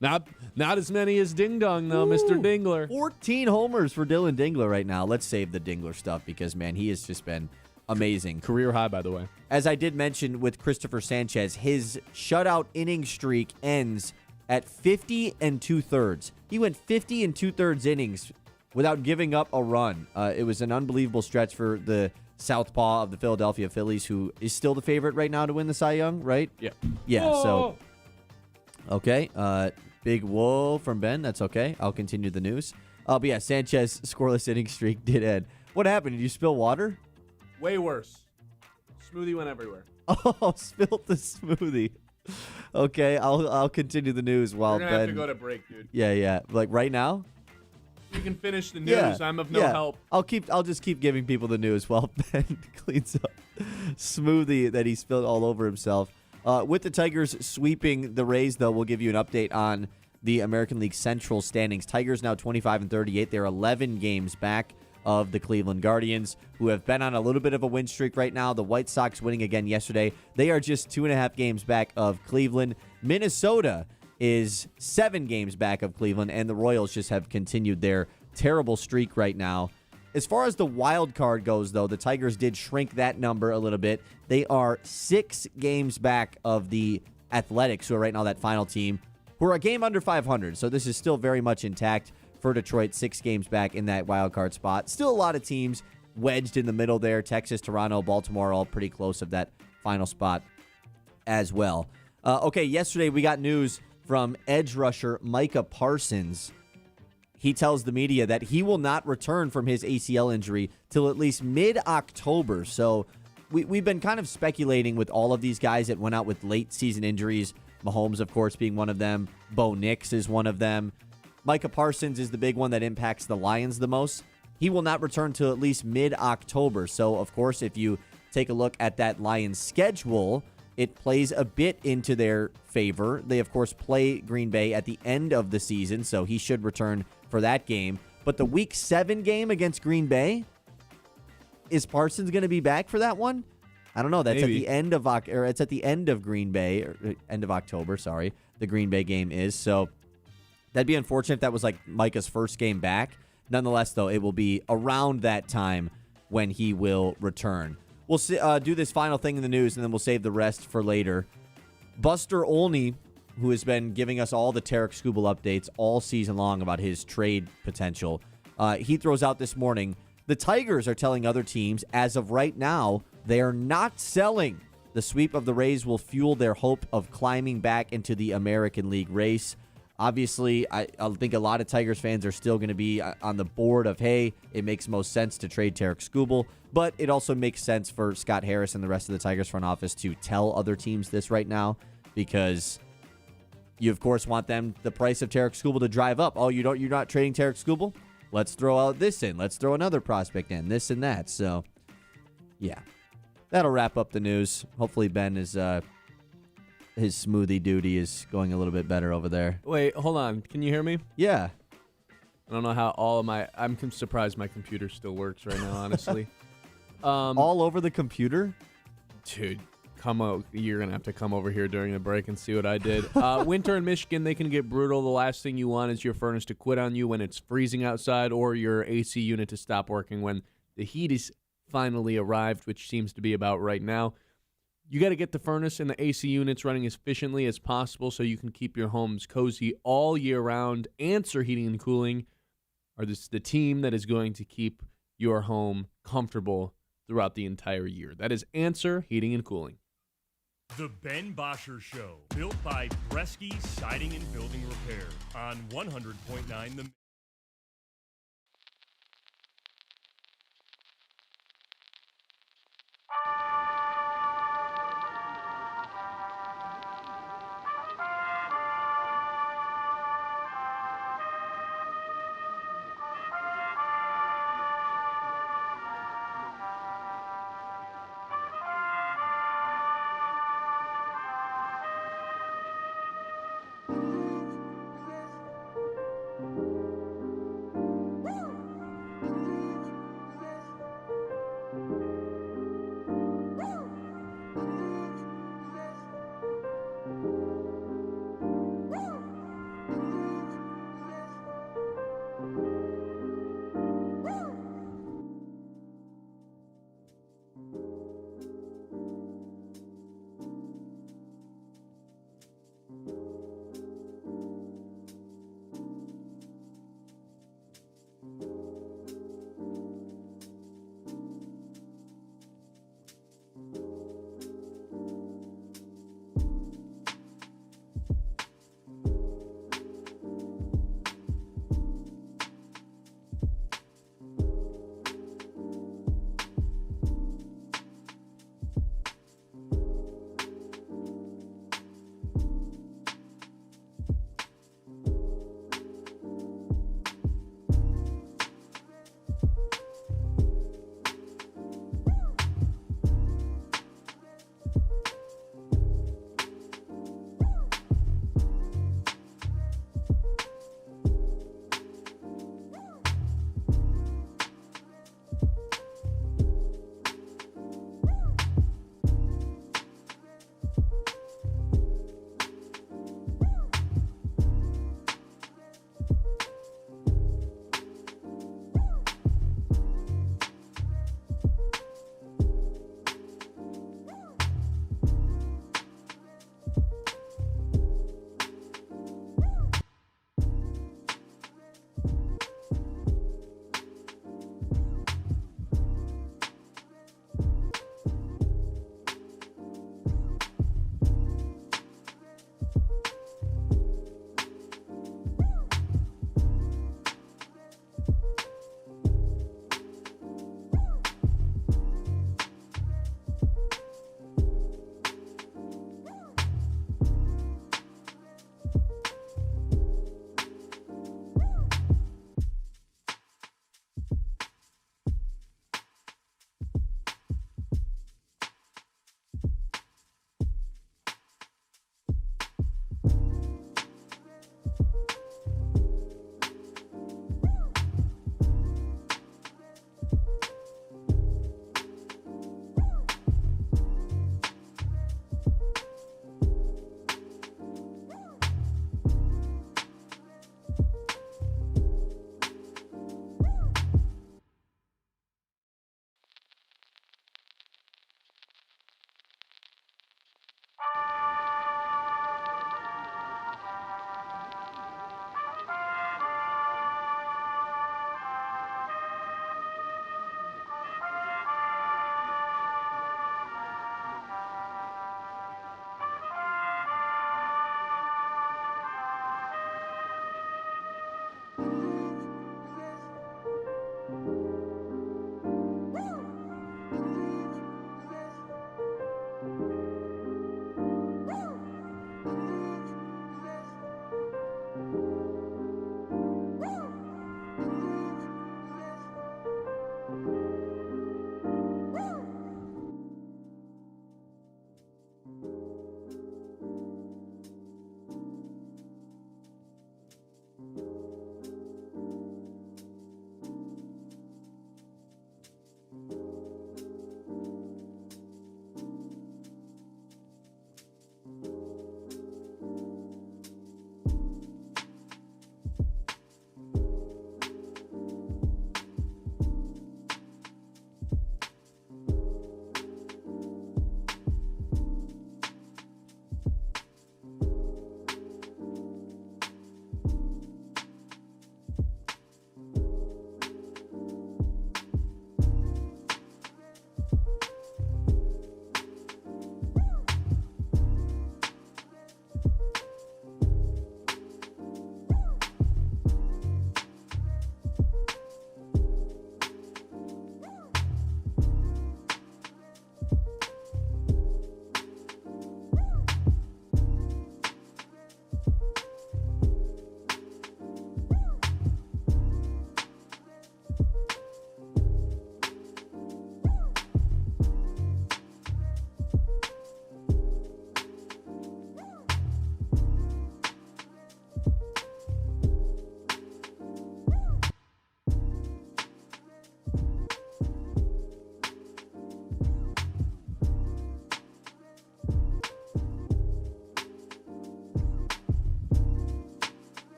not as many as Ding Dong though, Mr. Dingler. 14 homers for Dylan Dingler right now. Let's save the Dingler stuff because man, he has just been amazing. Career high, by the way. As I did mention with Christopher Sanchez, his shutout inning streak ends at 50 2/3. He went 50 2/3 innings without giving up a run. It was an unbelievable stretch for the southpaw of the Philadelphia Phillies, who is still the favorite right now to win the Cy Young, right? Yeah. Yeah, Whoa. so. Okay. Big whoa from Ben. That's okay. I'll continue the news. But yeah, Sanchez scoreless inning streak did end. What happened? Did you spill water? Way worse. Smoothie went everywhere. Oh, spilled the smoothie. Okay, I'll continue the news while We're gonna have to Ben. go to break, dude. Yeah. Like right now? You can finish the news. I'm of no help. I'll just keep giving people the news while Ben cleans up smoothie that he spilled all over himself. With the Tigers sweeping the Rays, though, we'll give you an update on the American League Central standings. Tigers now 25-38. They're 11 games back of the Cleveland Guardians, who have been on a little bit of a win streak right now. The White Sox winning again yesterday. They are just 2.5 games back of Cleveland. Minnesota is 7 games back of Cleveland, and the Royals just have continued their terrible streak right now. As far as the wild card goes, though, the Tigers did shrink that number a little bit. They are 6 games back of the Athletics, who are right now that final team, who are a game under 500. So this is still very much intact for Detroit, 6 games back in that wild card spot. Still a lot of teams wedged in the middle there. Texas, Toronto, Baltimore, all pretty close of that final spot as well. Okay, yesterday we got news from edge rusher Micah Parsons. He tells the media that he will not return from his ACL injury till at least mid-October. So we've been kind of speculating with all of these guys that went out with late season injuries. Mahomes, of course, being one of them. Bo Nix is one of them. Micah Parsons is the big one that impacts the Lions the most. He will not return till at least mid-October. So, of course, if you take a look at that Lions schedule, it plays a bit into their favor. They, of course, play Green Bay at the end of the season, so he should return for that game. But the Week 7 game against Green Bay, is Parsons going to be back for that one? I don't know. That's Maybe. at the end of it's at the end of Green Bay, or end of October. Sorry, the Green Bay game is. So that'd be unfortunate if that was like Micah's first game back. Nonetheless, though, it will be around that time when he will return. We'll do this final thing in the news, and then we'll save the rest for later. Buster Olney, who has been giving us all the Tarek Skubal updates all season long about his trade potential, he throws out this morning, the Tigers are telling other teams, as of right now, they are not selling. The sweep of the Rays will fuel their hope of climbing back into the American League race. Obviously, I think a lot of Tigers fans are still going to be on the board of, hey, it makes most sense to trade Tarek Skubal, but it also makes sense for Scott Harris and the rest of the Tigers front office to tell other teams this right now, because you, of course, want the price of Tarek Skubal to drive up. Oh, you're not trading Tarek Skubal? Let's throw out this in. Let's throw another prospect in, this and that. So, yeah, that'll wrap up the news. Hopefully, Ben is his smoothie duty is going a little bit better over there. Wait, hold on. Can you hear me? Yeah. I don't know how I'm surprised my computer still works right now, honestly. All over the computer? Dude, you're going to have to come over here during the break and see what I did. Winter in Michigan, they can get brutal. The last thing you want is your furnace to quit on you when it's freezing outside, or your AC unit to stop working when the heat is finally arrived, which seems to be about right now. You got to get the furnace and the AC units running as efficiently as possible so you can keep your homes cozy all year round. Answer Heating and Cooling are the team that is going to keep your home comfortable throughout the entire year. That is Answer Heating and Cooling. The Ben Bosscher Show, built by Bresky Siding and Building Repair on 100.9 The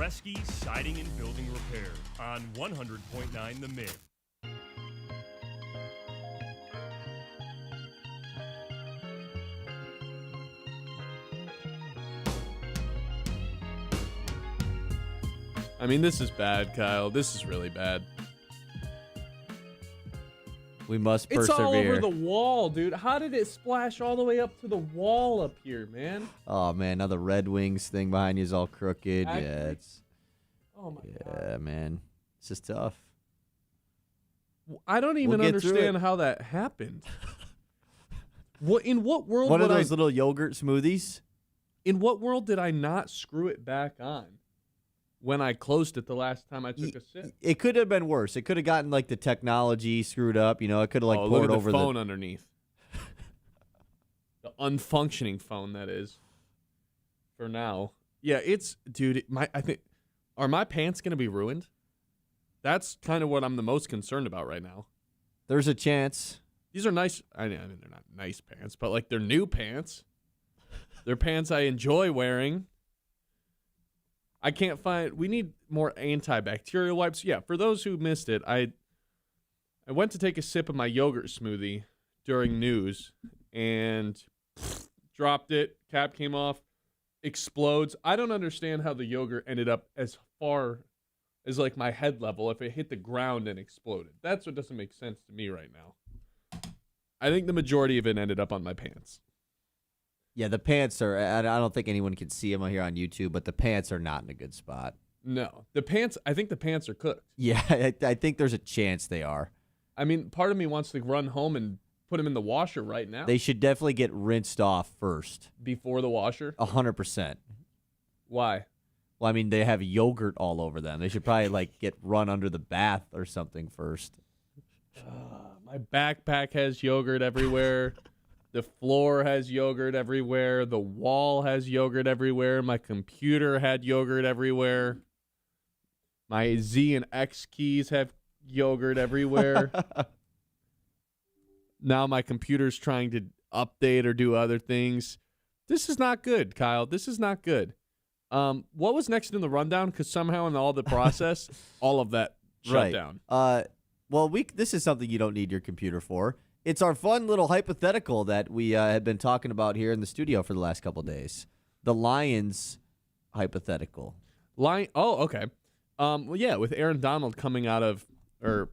Bresky Siding and Building Repair on 100.9 The Myth. I mean, this is bad, Kyle. This is really bad. We must It's persevere. all over the wall, dude. How did it splash all the way up to the wall up here, man? Oh, man. Now the Red Wings thing behind you is all crooked. Accurate. Yeah, it's... Oh, my Yeah, God. man. This is tough. I don't even We'll get through understand it. how that happened. In what world One of would those I... little yogurt smoothies? In what world did I not screw it back on when I closed it the last time I took a sip? It could have been worse. It could have gotten, like, the technology screwed up. You know, it could have, like, Oh, poured look at over the phone underneath. The unfunctioning phone, that is. For now. Yeah, it's... Dude, are my pants going to be ruined? That's kind of what I'm the most concerned about right now. There's a chance. These are nice. I mean, they're not nice pants, but like they're new pants. They're pants I enjoy wearing. I can't find. We need more antibacterial wipes. Yeah, for those who missed it, I went to take a sip of my yogurt smoothie during news and dropped it. Cap came off. Explodes. I don't understand how the yogurt ended up as far as like my head level if it hit the ground and exploded. That's what doesn't make sense to me right now. I think the majority of it ended up on my pants. Yeah, the pants are... I don't think anyone can see them here on YouTube, but the pants are not in a good spot. No. I think the pants are cooked. Yeah, I think there's a chance they are. I mean, part of me wants to run home and put them in the washer right now. They should definitely get rinsed off first. Before the washer? 100%. Why? Well, I mean, they have yogurt all over them. They should probably, like, get run under the bath or something first. My backpack has yogurt everywhere. The floor has yogurt everywhere. The wall has yogurt everywhere. My computer had yogurt everywhere. My Z and X keys have yogurt everywhere. Now my computer's trying to update or do other things. This is not good, Kyle. This is not good. What was next in the rundown? Because somehow in all the process, all of that shut down. Well, this is something you don't need your computer for. It's our fun little hypothetical that we have been talking about here in the studio for the last couple of days. The Lions hypothetical. Oh, okay. Well, yeah, with Aaron Donald coming out of, or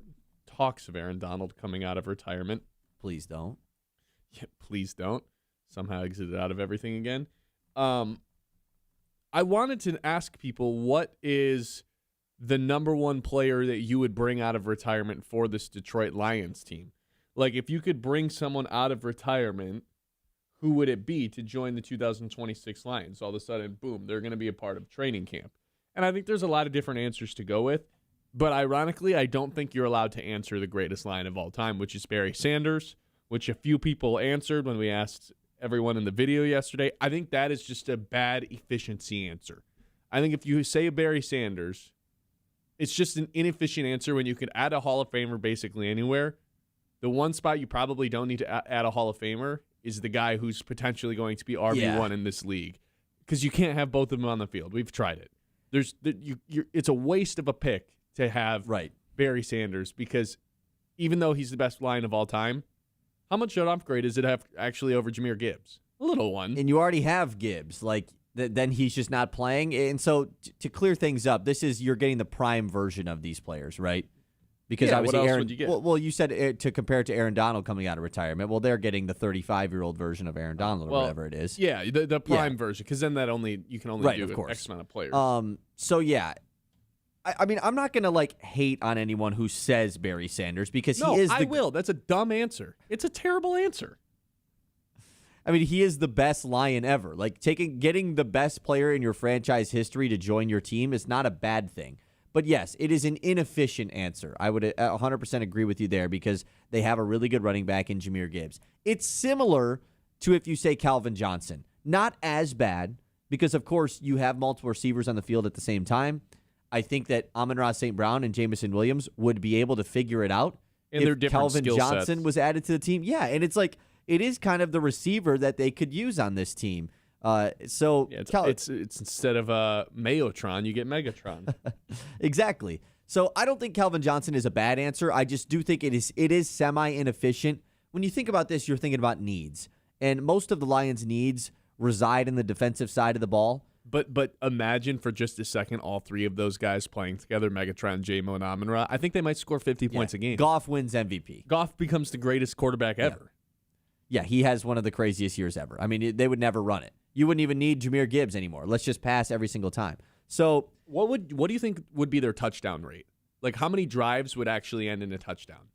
talks of Aaron Donald coming out of retirement. Please don't. Yeah, please don't. Somehow exited out of everything again. I wanted to ask people, what is the number one player that you would bring out of retirement for this Detroit Lions team? Like, if you could bring someone out of retirement, who would it be to join the 2026 Lions? All of a sudden, boom, they're going to be a part of training camp. And I think there's a lot of different answers to go with. But ironically, I don't think you're allowed to answer the greatest line of all time, which is Barry Sanders, which a few people answered when we asked everyone in the video yesterday. I think that is just a bad efficiency answer. I think if you say Barry Sanders, it's just an inefficient answer when you could add a Hall of Famer basically anywhere. The one spot you probably don't need to add a Hall of Famer is the guy who's potentially going to be RB1 in this league, because you can't have both of them on the field. We've tried it. It's a waste of a pick to have Barry Sanders, because even though he's the best line of all time, how much of an upgrade does it have actually over Jahmyr Gibbs? A little one. And you already have Gibbs. Like, then he's just not playing. And so to clear things up, you're getting the prime version of these players, right? Because obviously what else Aaron, would you get? Well, you said to compare it to Aaron Donald coming out of retirement. Well, they're getting the 35-year-old version of Aaron Donald or whatever it is. Yeah, the prime version, because then you can only do of course. X amount of players. So yeah, I mean, I'm not gonna hate on anyone who says Barry Sanders, because he is. I will. That's a dumb answer. It's a terrible answer. I mean, he is the best Lion ever. Like, getting the best player in your franchise history to join your team is not a bad thing. But yes, it is an inefficient answer. I would 100% agree with you there, because they have a really good running back in Jahmyr Gibbs. It's similar to if you say Calvin Johnson. Not as bad, because, of course, you have multiple receivers on the field at the same time. I think that Amon-Ra St. Brown and Jamison Williams would be able to figure it out And they're if different Calvin skill Johnson sets. was added to the team. Yeah, and it's like, it is kind of the receiver that they could use on this team. So Yeah, it's instead of Mayotron, you get Megatron. Exactly. So I don't think Calvin Johnson is a bad answer. I just do think it is semi-inefficient. When you think about this, you're thinking about needs. And most of the Lions' needs reside in the defensive side of the ball. But imagine for just a second all three of those guys playing together, Megatron, J-Mo, and Amon-Ra. I think they might score 50 points a game. Goff wins MVP. Goff becomes the greatest quarterback ever. Yeah, he has one of the craziest years ever. I mean, they would never run it. You wouldn't even need Jahmyr Gibbs anymore. Let's just pass every single time. So what do you think would be their touchdown rate? Like how many drives would actually end in a touchdown?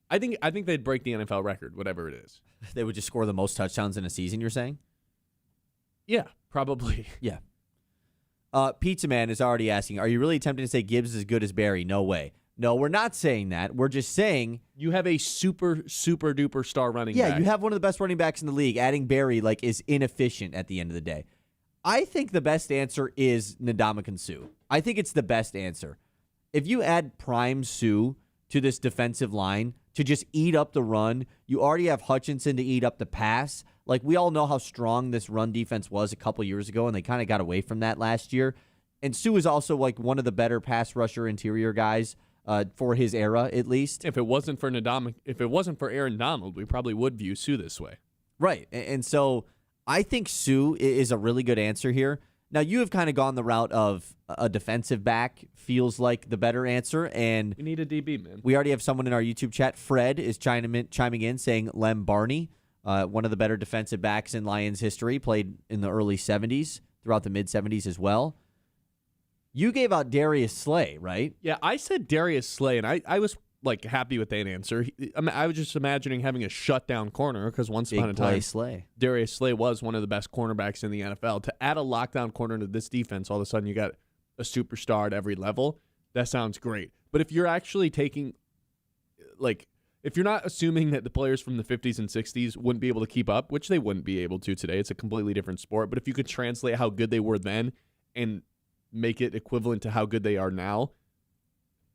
I think they'd break the NFL record, whatever it is. They would just score the most touchdowns in a season, you're saying? Yeah, probably. Yeah. Pizza Man is already asking, are you really attempting to say Gibbs is as good as Barry? No way. No, we're not saying that. We're just saying you have a super, super duper star running back. Yeah, you have one of the best running backs in the league. Adding Barry is inefficient at the end of the day. I think the best answer is Ndamukong Suh. I think it's the best answer. If you add prime Suh to this defensive line to just eat up the run, you already have Hutchinson to eat up the pass. Like, we all know how strong this run defense was a couple years ago, and they kind of got away from that last year. And Suh is also one of the better pass rusher interior guys for his era, at least. If it wasn't for Aaron Donald, we probably would view Suh this way. Right. And so I think Suh is a really good answer here. Now, you have kind of gone the route of a defensive back feels like the better answer. And we need a DB, man. We already have someone in our YouTube chat. Fred is chiming in saying Lem Barney, one of the better defensive backs in Lions history, played in the early 70s, throughout the mid-70s as well. You gave out Darius Slay, right? Yeah, I said Darius Slay, and I was happy with that answer. I was just imagining having a shutdown corner because once upon a time, Darius Slay was one of the best cornerbacks in the NFL. To add a lockdown corner to this defense, all of a sudden you got a superstar at every level. That sounds great. But if you're actually taking, if you're not assuming that the players from the 50s and 60s wouldn't be able to keep up, which they wouldn't be able to today, it's a completely different sport. But if you could translate how good they were then and make it equivalent to how good they are now,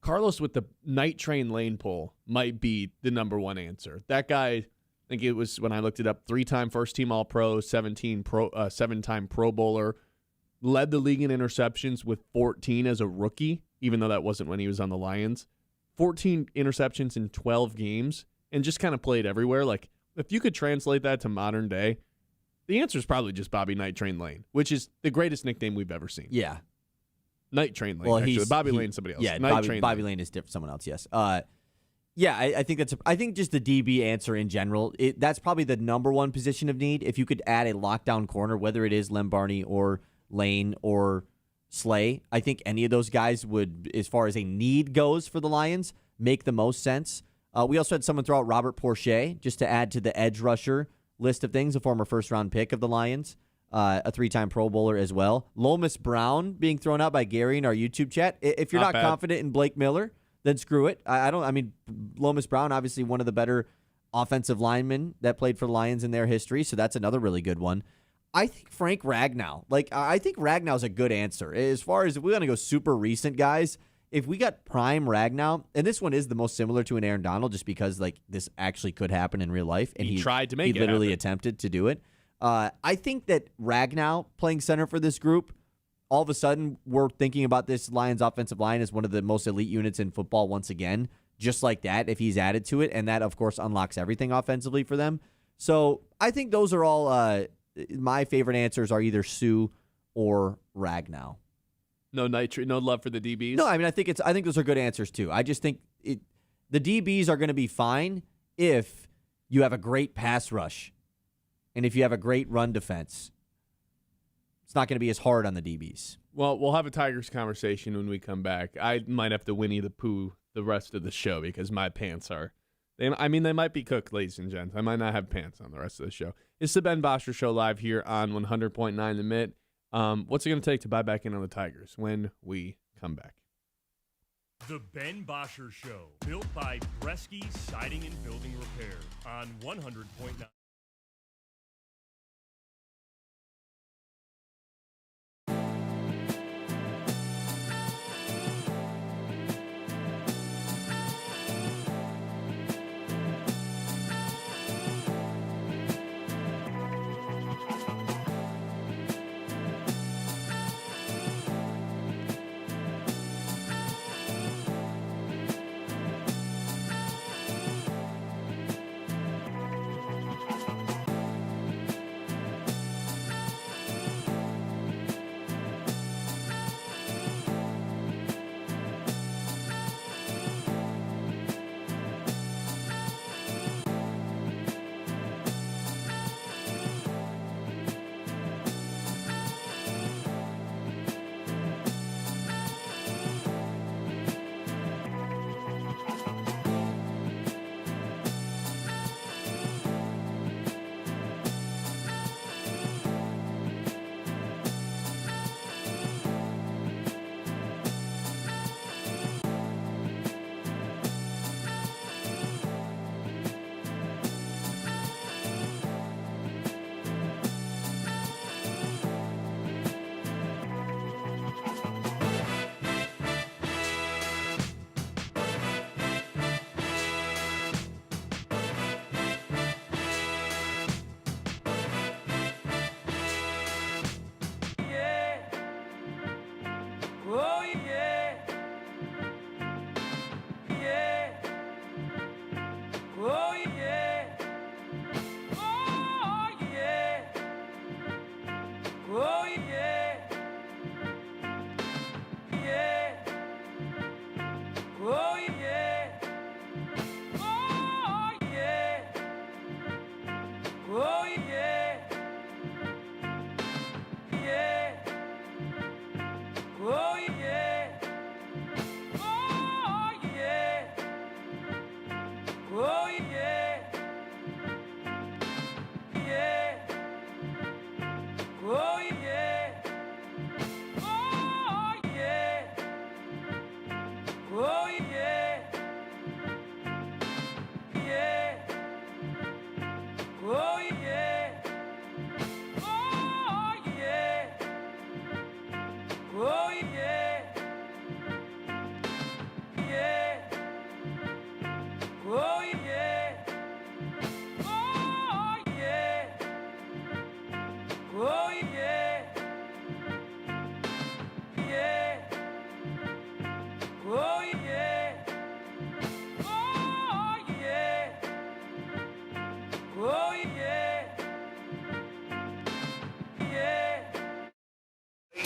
Carlos with the night train lane pull might be the number one answer. That guy, I think it was when I looked it up, 3-time first-team All-Pro, 7-time Pro Bowler, led the league in interceptions with 14 as a rookie, even though that wasn't when he was on the Lions. 14 interceptions in 12 games, and just kind of played everywhere. If you could translate that to modern day, the answer is probably just Bobby Night Train Lane, which is the greatest nickname we've ever seen. Yeah. Night Train Lane, actually. Bobby Lane's somebody else. Yeah, Bobby Lane is different. Someone else, yes. Yeah, I think I think just the DB answer in general, that's probably the number one position of need. If you could add a lockdown corner, whether it is Lem Barney or Lane or Slay, I think any of those guys would, as far as a need goes for the Lions, make the most sense. We also had someone throw out Robert Porcher just to add to the edge rusher list of things, a former first-round pick of the Lions. A 3-time Pro Bowler as well. Lomas Brown being thrown out by Gary in our YouTube chat. If you're not confident in Blake Miller, then screw it. Lomas Brown, obviously one of the better offensive linemen that played for the Lions in their history, so that's another really good one. I think Frank Ragnow. I think Ragnow's a good answer. As far as if we want to go super recent guys, if we got prime Ragnow, and this one is the most similar to an Aaron Donald just because this actually could happen in real life, and he tried to make it literally happen. Attempted to do it. I think that Ragnow playing center for this group, all of a sudden we're thinking about this Lions offensive line as one of the most elite units in football once again, just like that, if he's added to it. And that, of course, unlocks everything offensively for them. So I think those are all my favorite answers are either Suh or Ragnow. No love for the DBs? No, I think those are good answers too. I just think the DBs are going to be fine if you have a great pass rush. And if you have a great run defense, it's not going to be as hard on the DBs. Well, we'll have a Tigers conversation when we come back. I might have to Winnie the Pooh the rest of the show because my pants are... They might be cooked, ladies and gents. I might not have pants on the rest of the show. It's the Ben Bosscher Show live here on 100.9 The Mitt. What's it going to take to buy back in on the Tigers when we come back? The Ben Bosscher Show, built by Bresky Siding and Building Repair on 100.9.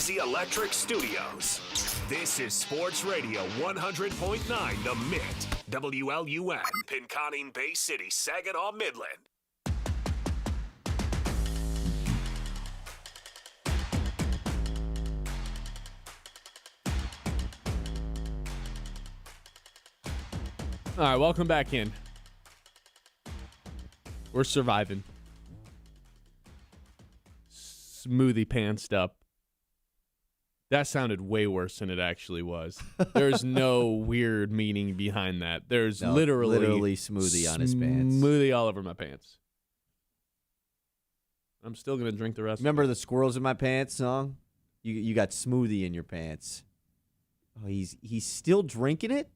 Easy Electric Studios. This is Sports Radio 100.9 The Mid. WLUN, Pinconning Bay City, Saginaw, Midland. All right, welcome back in. We're surviving. Smoothie pantsed up. That sounded way worse than it actually was. There's no weird meaning behind that. There's literally smoothie on his pants. Smoothie all over my pants. I'm still going to drink the rest Remember of it. the Squirrels in My Pants song? You got smoothie in your pants. Oh, he's still drinking it?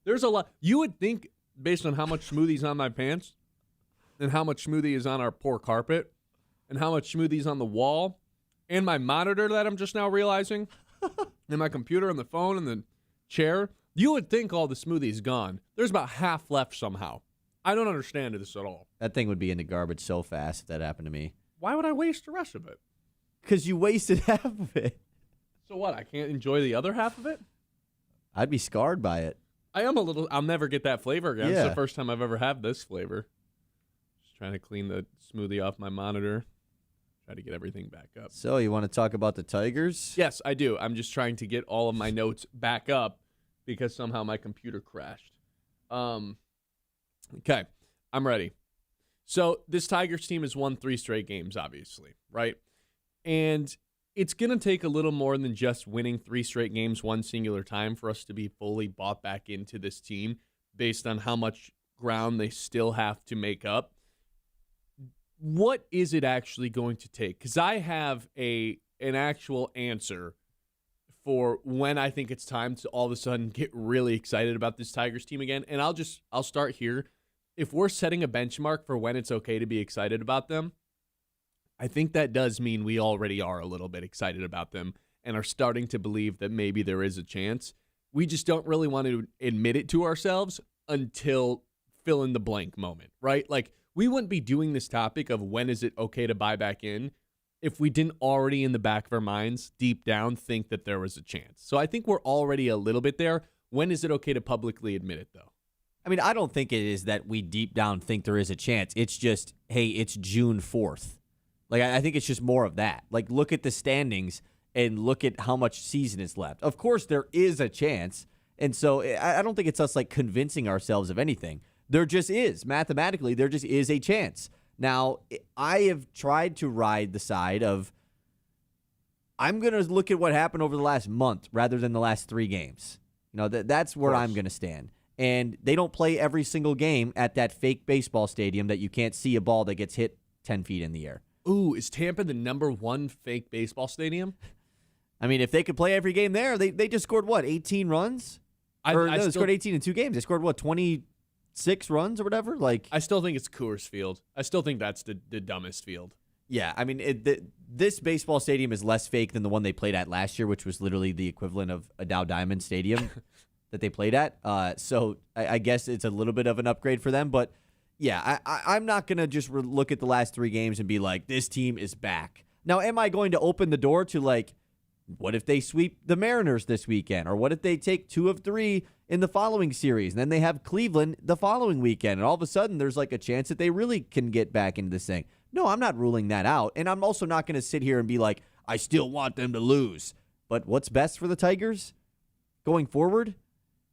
There's a lot. You would think, based on how much smoothie's on my pants and how much smoothie is on our poor carpet and how much smoothie's on the wall and my monitor that I'm just now realizing and my computer and the phone and the chair, you would think all the smoothie's gone. There's about half left somehow. I don't understand this at all. That thing would be in the garbage so fast if that happened to me. Why would I waste the rest of it? Because you wasted half of it. So what, I can't enjoy the other half of it? I'd be scarred by it. I am a little. I'll never get that flavor again. Yeah. It's the first time I've ever had this flavor. Just trying to clean the smoothie off my monitor. Try to get everything back up. So you want to talk about the Tigers? Yes, I do. I'm just trying to get all of my notes back up because somehow my computer crashed. Okay, I'm ready. So this Tigers team has won 3 straight games, obviously, right? And it's going to take a little more than just winning 3 straight games one singular time for us to be fully bought back into this team based on how much ground they still have to make up. What is it actually going to take? Because I have an actual answer for when I think it's time to all of a sudden get really excited about this Tigers team again. And I'll start here. If we're setting a benchmark for when it's okay to be excited about them, I think that does mean we already are a little bit excited about them and are starting to believe that maybe there is a chance. We just don't really want to admit it to ourselves until fill in the blank moment, right? Like, we wouldn't be doing this topic of when is it okay to buy back in if we didn't already in the back of our minds, deep down, think that there was a chance. So I think we're already a little bit there. When is it okay to publicly admit it, though? I mean, I don't think it is that we deep down think there is a chance. It's just, hey, it's June 4th. Like, I think it's just more of that. Like, look at the standings and look at how much season is left. Of course, there is a chance. And so I don't think it's us, like, convincing ourselves of anything. There just is. Mathematically, there just is a chance. Now, I have tried to ride the side of I'm going to look at what happened over the last month rather than the last 3 games. You know, that's where I'm going to stand. And they don't play every single game at that fake baseball stadium that you can't see a ball that gets hit 10 feet in the air. Ooh, is Tampa the #1 fake baseball stadium? I mean, if they could play every game there, they just scored, 18 runs? They scored 18 in 2 games. They scored, 26 runs or whatever? Like, I still think it's Coors Field. I still think that's the dumbest field. Yeah, I mean, this baseball stadium is less fake than the one they played at last year, which was literally the equivalent of a Dow Diamond Stadium that they played at. So I guess it's a little bit of an upgrade for them, but yeah, I'm not going to just look at the last 3 games and be like, this team is back. Now, am I going to open the door to, like, what if they sweep the Mariners this weekend? Or what if they take 2 of 3 in the following series? And then they have Cleveland the following weekend. And all of a sudden, there's like a chance that they really can get back into this thing. No, I'm not ruling that out. And I'm also not going to sit here and be like, I still want them to lose. But what's best for the Tigers going forward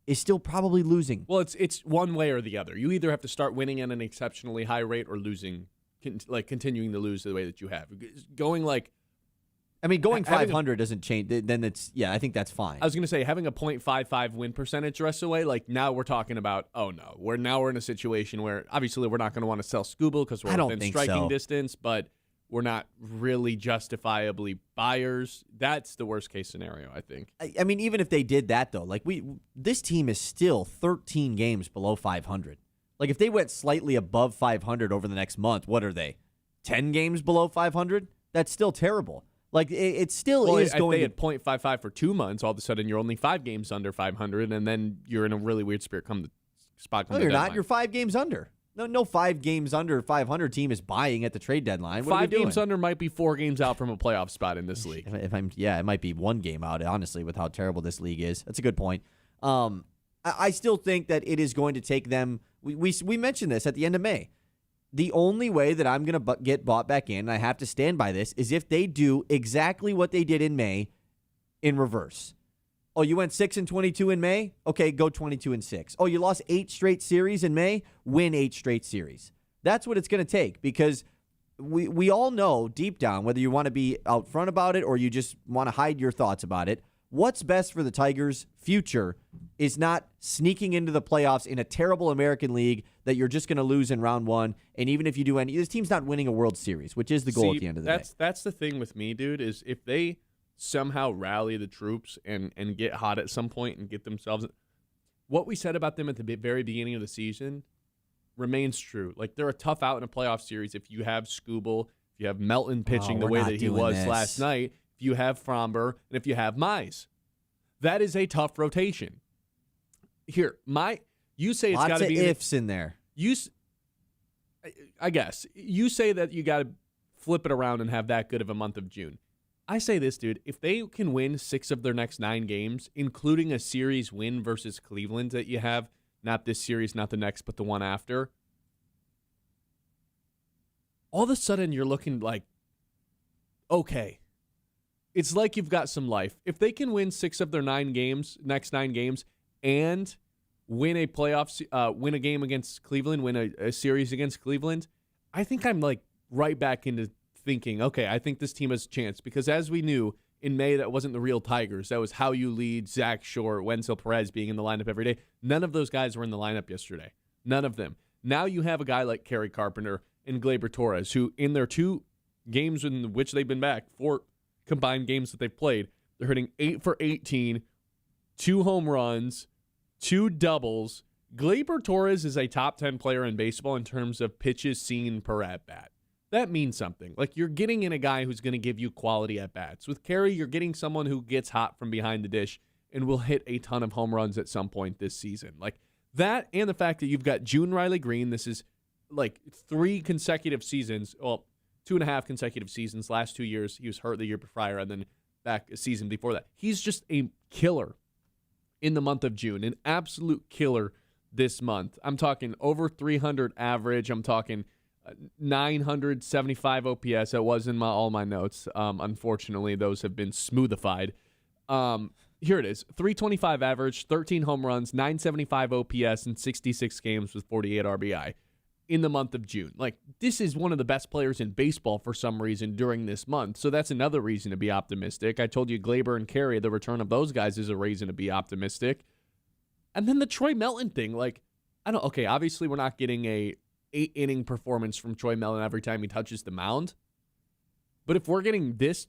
is still probably losing. Well, it's one way or the other. You either have to start winning at an exceptionally high rate or losing, continuing to lose the way that you have. Going 500 doesn't change. Then I think that's fine. I was going to say, having a .55 win percentage rest away, like, now we're talking about, oh no, we're in a situation where obviously we're not going to want to sell Scooble because we're within striking distance, but we're not really justifiably buyers. That's the worst case scenario, I think. I mean, even if they did that though, like this team is still 13 games below 500. Like, if they went slightly above 500 over the next month, what are they? 10 games below 500? That's still terrible. Like, it still is going. If they had .55 for 2 months, all of a sudden you're only 5 games under 500, and then you're in a really weird spot. No, you're not. You're 5 games under. No 5 games under 500 team is buying at the trade deadline. What 5 games under might be 4 games out from a playoff spot in this league. It might be 1 game out, honestly, with how terrible this league is. That's a good point. I still think that it is going to take them. We mentioned this at the end of May. The only way that I'm going to get bought back in, and I have to stand by this, is if they do exactly what they did in May in reverse. Oh, you went 6-22 in May? Okay, go 22-6. Oh, you lost 8 straight series in May? Win 8 straight series. That's what it's going to take, because we all know deep down, whether you want to be out front about it or you just want to hide your thoughts about it, what's best for the Tigers' future is not sneaking into the playoffs in a terrible American League that you're just going to lose in round 1. And even if you do this team's not winning a World Series, which is the goal at the end of the day. That's the thing with me, dude, is if they somehow rally the troops and get hot at some point and get themselves. What we said about them at the very beginning of the season remains true. Like, they're a tough out in a playoff series if you have Skubal, if you have Melton pitching the way that he was last night, if you have Fromber, and if you have Mize. That is a tough rotation. Here, you say it's got to be lots of ifs in there. I guess you say that you got to flip it around and have that good of a month of June. I say this, dude, if they can win 6 of their next 9 games, including a series win versus Cleveland that you have, not this series, not the next, but the one after, all of a sudden you're looking like, okay, it's like you've got some life. If they can win 6 of their next 9 games, and win a win a game against Cleveland, win a series against Cleveland, I think I'm like right back into thinking, okay, I think this team has a chance, because as we knew in May, that wasn't the real Tigers. That was how you lead, Zach Short, Wenzel Perez being in the lineup every day. None of those guys were in the lineup yesterday. None of them. Now you have a guy like Kerry Carpenter and Gleyber Torres, who in their 2 games in which they've been back, 4 combined games that they've played, they're hitting 8 for 18, 2 home runs, 2 doubles. Gleyber Torres is a top 10 player in baseball in terms of pitches seen per at-bat. That means something. Like, you're getting in a guy who's going to give you quality at-bats. With Kerry, you're getting someone who gets hot from behind the dish and will hit a ton of home runs at some point this season. Like, that and the fact that you've got June Riley Green. This is like 3 consecutive seasons. Well, 2.5 consecutive seasons. Last 2 years, he was hurt the year prior and then back a season before that. He's just a killer in the month of June. An absolute killer this month. I'm talking over 300 average. I'm talking 975 OPS. That was in all my notes. Unfortunately, those have been smoothified. Here it is. 325 average, 13 home runs, 975 OPS, and 66 games with 48 RBI in the month of June. Like, this is one of the best players in baseball for some reason during this month. So that's another reason to be optimistic. I told you Gleyber and Kerry, the return of those guys is a reason to be optimistic. And then the Troy Melton thing, like, obviously we're not getting a 8-inning performance from Troy Melton every time he touches the mound. But if we're getting this,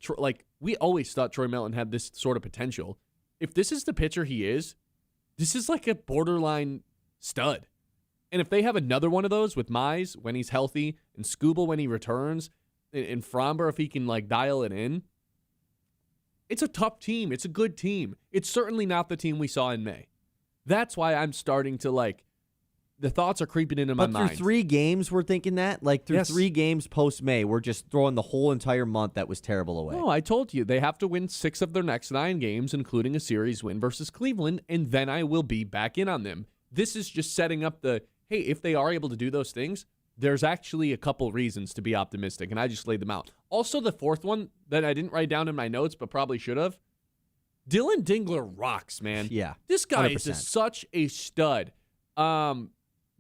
we always thought Troy Melton had this sort of potential. If this is the pitcher he is, this is like a borderline stud. And if they have another one of those with Mize when he's healthy, and Skubal when he returns, and Fromber if he can like dial it in, it's a tough team. It's a good team. It's certainly not the team we saw in May. That's why I'm starting to the thoughts are creeping into my mind. But through 3 games, we're thinking that? Like, through 3 games post-May, we're just throwing the whole entire month that was terrible away. No, I told you. They have to win 6 of their next 9 games, including a series win versus Cleveland, and then I will be back in on them. This is just setting up hey, if they are able to do those things, there's actually a couple reasons to be optimistic, and I just laid them out. Also, the 4th one that I didn't write down in my notes, but probably should have, Dylan Dingler rocks, man. Yeah. This guy 100%. is such a stud.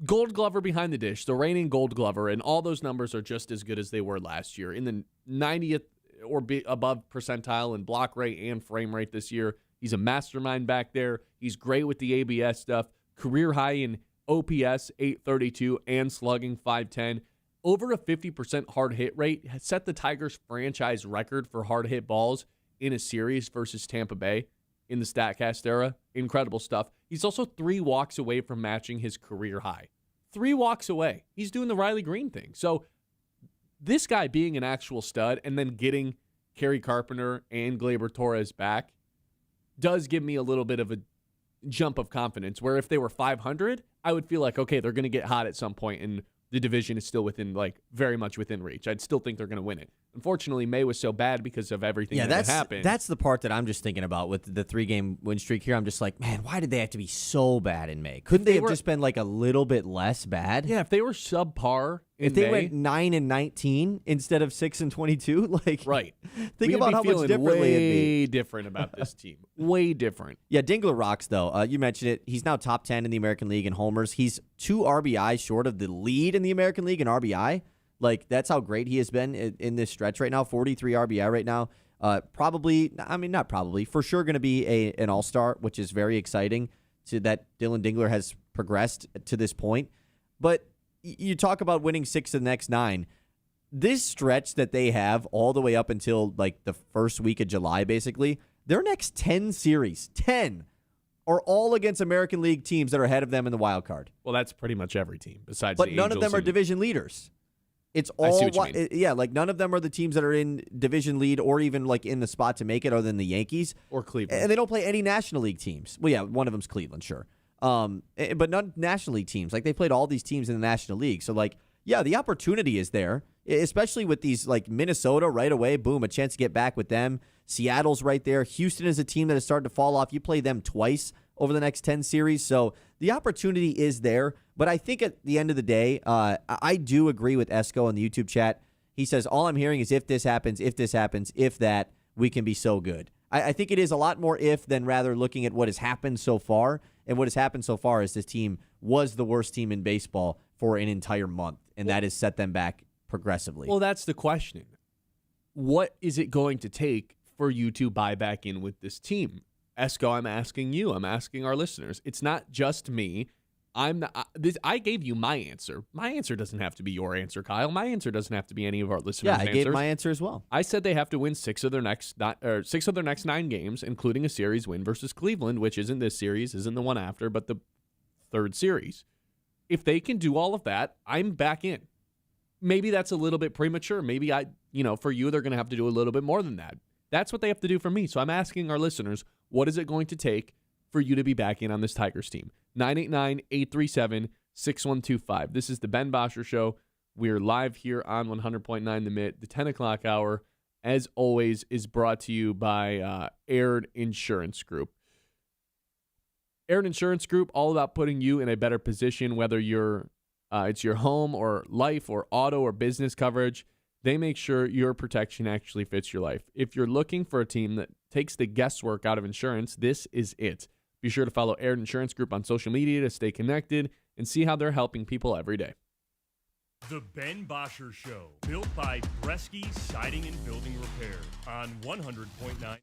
Gold Glover behind the dish, the reigning Gold Glover, and all those numbers are just as good as they were last year. In the 90th or above percentile in block rate and frame rate this year. He's a mastermind back there. He's great with the ABS stuff. Career high in OPS, 832, and slugging, 510. Over a 50% hard hit rate. Has set the Tigers' franchise record for hard hit balls in a series versus Tampa Bay in the StatCast era. Incredible stuff. He's also 3 walks away from matching his career high. 3 walks away. He's doing the Riley Green thing. So this guy being an actual stud and then getting Kerry Carpenter and Gleyber Torres back does give me a little bit of a jump of confidence, where if they were 500, I would feel like, okay, they're going to get hot at some point and the division is still within, very much within reach. I'd still think they're going to win it. Unfortunately, May was so bad because of everything that happened. That's the part that I'm just thinking about with the 3-game win streak here. I'm just like, man, why did they have to be so bad in May? Couldn't they have just been a little bit less bad? Yeah, if they were subpar if they went 9-19 instead of 6-22, right. Think about how much differently it'd be. Way different about this team. Way different. Yeah, Dingler rocks though. You mentioned it. He's now top 10 in the American League in homers. He's 2 RBI short of the lead in the American League in RBI. That's how great he has been in this stretch right now. 43 RBI right now. For sure going to be an all-star, which is very exciting that Dylan Dingler has progressed to this point. But you talk about winning 6 of the next 9. This stretch that they have all the way up until the first week of July, basically, their next 10 series, 10, are all against American League teams that are ahead of them in the wild card. Well, that's pretty much every team besides but the none Angels of them are division leaders. It's all, I see what you mean. Yeah, none of them are the teams that are in division lead or even in the spot to make it, other than the Yankees or Cleveland. And they don't play any National League teams. Well, yeah, one of them's Cleveland, sure, but none National League teams. They played all these teams in the National League, so yeah, the opportunity is there, especially with these Minnesota right away. Boom, a chance to get back with them. Seattle's right there. Houston is a team that has started to fall off. You play them twice over the next 10 series, so the opportunity is there. But I think at the end of the day, I do agree with Esco in the YouTube chat. He says, all I'm hearing is if this happens, if that, we can be so good. I think it is a lot more if than rather looking at what has happened so far. And what has happened so far is this team was the worst team in baseball for an entire month, and that has set them back progressively. Well, that's the question. What is it going to take for you to buy back in with this team? Esco, I'm asking you. I'm asking our listeners. It's not just me. I gave you my answer. My answer doesn't have to be your answer, Kyle. My answer doesn't have to be any of our listeners' answers. Yeah, I gave my answer as well. I said they have to win 6 of their next 9 games, including a series win versus Cleveland, which isn't this series, isn't the one after, but the third series. If they can do all of that, I'm back in. Maybe that's a little bit premature. Maybe for you, they're going to have to do a little bit more than that. That's what they have to do for me. So I'm asking our listeners, what is it going to take for you to be back in on this Tigers team? 989-837-6125. This is the Ben Bosscher Show. We're live here on 100.9 The Mitt. The 10 o'clock hour, as always, is brought to you by Aired Insurance Group. Aired Insurance Group, all about putting you in a better position, whether it's your home or life or auto or business coverage. They make sure your protection actually fits your life. If you're looking for a team that takes the guesswork out of insurance, this is it. Be sure to follow Aired Insurance Group on social media to stay connected and see how they're helping people every day. The Ben Bosscher Show, built by Bresky Siding and Building Repair on 100.9.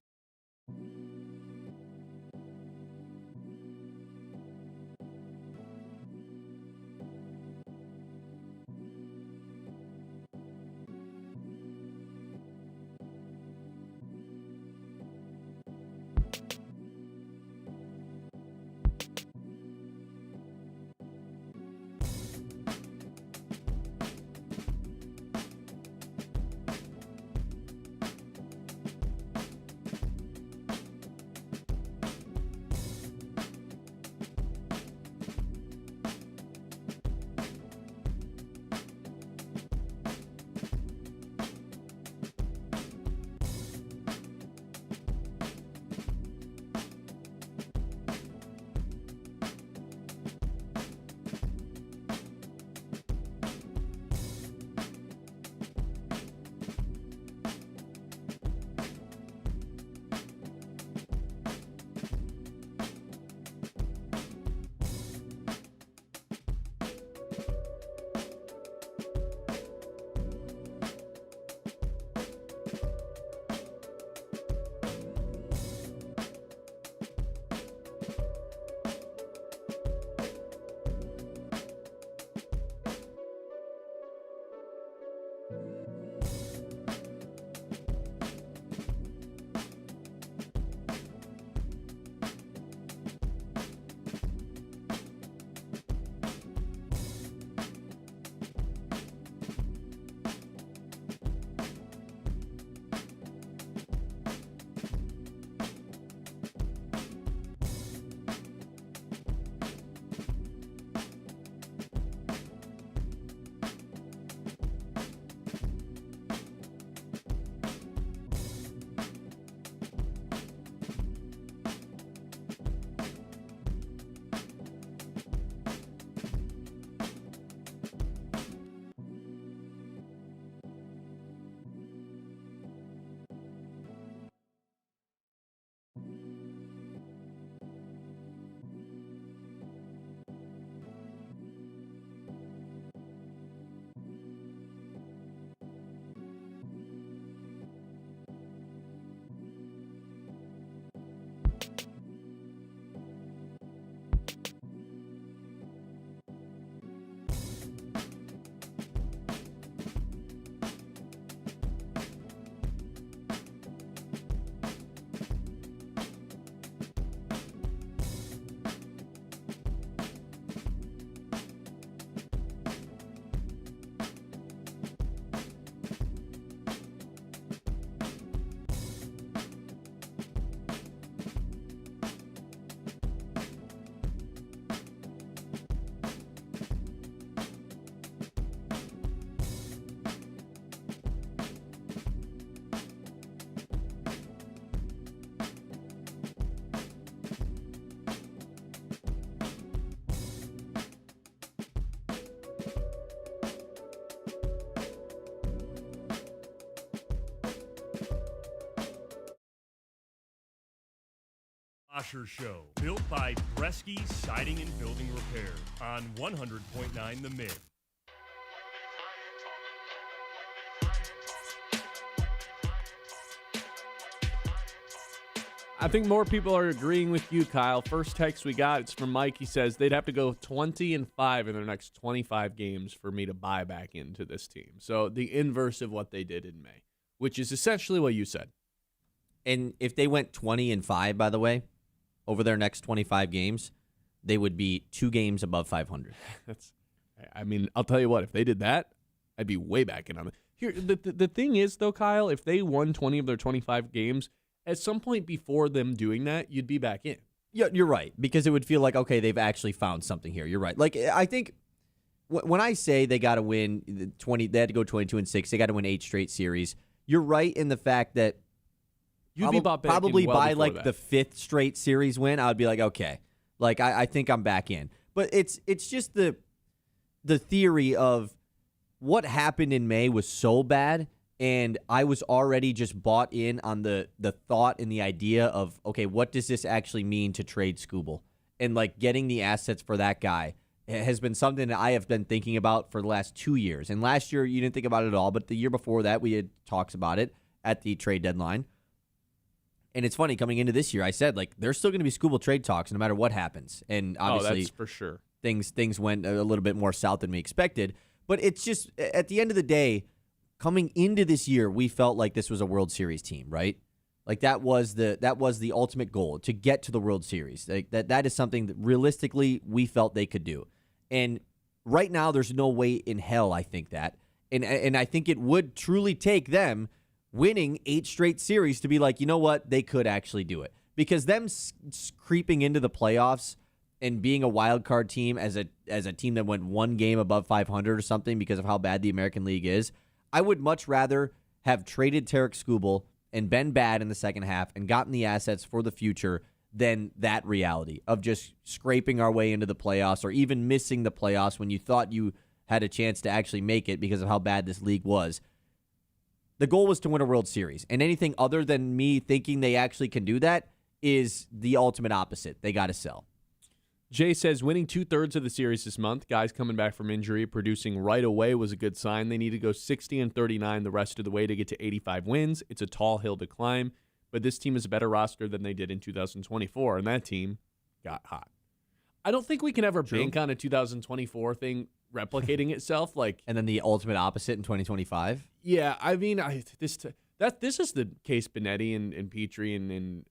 Bosscher Show, built by Bresky Siding and Building Repair on 100.9 The Mid. I think more people are agreeing with you, Kyle. First text we got, it's from Mike. He says they'd have to go 20-5 in their next 25 games for me to buy back into this team. So the inverse of what they did in May, which is essentially what you said. And if they went 20-5, by the way, over their next 25 games, they would be 2 games above 500. I'll tell you what, if they did that, I'd be way back in on it. Here, the thing is, though, Kyle, if they won 20 of their 25 games, at some point before them doing that, you'd be back in. Yeah, you're right, because it would feel like, okay, they've actually found something here. You're right. Like, I think when I say they got to win 20, they had to go 22-6, they got to win 8 straight series, you're right in the fact that You'd be bought back probably in well by before like that. the 5th straight series win, I would be like, okay, like I think I'm back in. But it's just the theory of what happened in May was so bad, and I was already just bought in on the thought and the idea of, okay, what does this actually mean to trade Skubal? And like getting the assets for that guy has been something that I have been thinking about for the last 2 years. And last year you didn't think about it at all, but the year before that we had talks about it at the trade deadline. And it's funny, coming into this year, I said, like, there's still going to be Skubal trade talks no matter what happens. And obviously, that's for sure. Things went a little bit more south than we expected. But it's just, at the end of the day, coming into this year, we felt like this was a World Series team, right? Like, that was the ultimate goal, to get to the World Series. Like, that is something that realistically we felt they could do. And right now, there's no way in hell I think that. And I think it would truly take them winning 8 straight series to be like, you know what, they could actually do it. Because them creeping into the playoffs and being a wild card team as a team that went 1 game above 500 or something because of how bad the American League is, I would much rather have traded Tarek Skubal and been bad in the second half and gotten the assets for the future than that reality of just scraping our way into the playoffs or even missing the playoffs when you thought you had a chance to actually make it because of how bad this league was. The goal was to win a World Series, and anything other than me thinking they actually can do that is the ultimate opposite. They got to sell. Jay says winning 2/3 of the series this month, guys coming back from injury, producing right away was a good sign. They need to go 60-39 the rest of the way to get to 85 wins. It's a tall hill to climb, but this team is a better roster than they did in 2024, and that team got hot. I don't think we can ever bank on a 2024 thing replicating itself, like, and then the ultimate opposite in 2025. Yeah, I mean, this is the case Benetti and Petrie and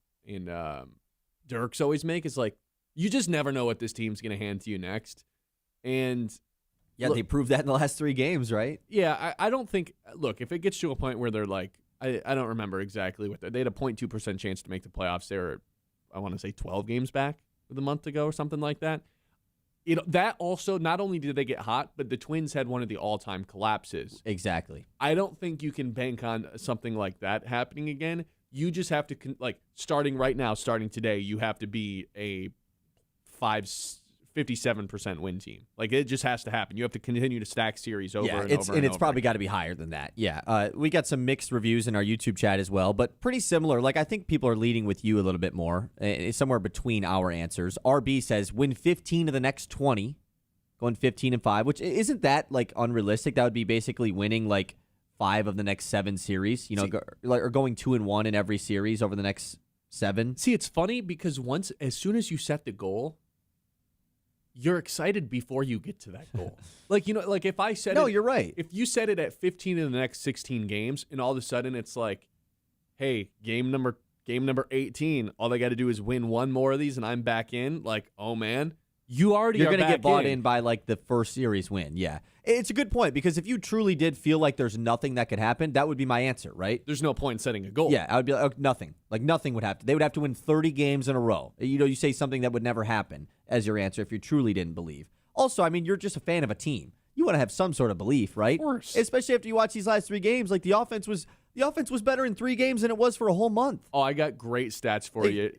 Dirks always make, is like, you just never know what this team's going to hand to you next. And yeah, they proved that in the last 3 games, right? Yeah, I don't think, look, if it gets to a point where they're like, I don't remember exactly what they had a 0.2% chance to make the playoffs. They were, I want to say 12 games back with a month ago or something like that. That also, not only did they get hot, but the Twins had one of the all-time collapses. Exactly. I don't think you can bank on something like that happening again. You just have to, starting right now, starting today, you have to be a 57% win team. Like, it just has to happen. You have to continue to stack series over and over. And it's probably got to be higher than that. Yeah. We got some mixed reviews in our YouTube chat as well, but pretty similar. Like, I think people are leading with you a little bit more, somewhere between our answers. RB says win 15 of the next 20, going 15-5, which isn't that like unrealistic. That would be basically winning like 5 of the next 7 series, or going 2-1 in every series over the next 7. See, it's funny because as soon as you set the goal, you're excited before you get to that goal. If I said No, you're right. If you set it at 15 in the next 16 games, and all of a sudden it's like, hey, game number 18, all they got to do is win 1 more of these, and I'm back in. Like, oh man, you're going to get bought in by like the first series win. Yeah, it's a good point, because if you truly did feel like there's nothing that could happen, that would be my answer, right? There's no point in setting a goal. Yeah, I would be like, nothing. Like, nothing would happen. They would have to win 30 games in a row. You say something that would never happen as your answer if you truly didn't believe. Also, I mean, you're just a fan of a team. You want to have some sort of belief, right? Of course. Especially after you watch these last 3 games. Like, the offense was better in 3 games than it was for a whole month. Oh, I got great stats for you.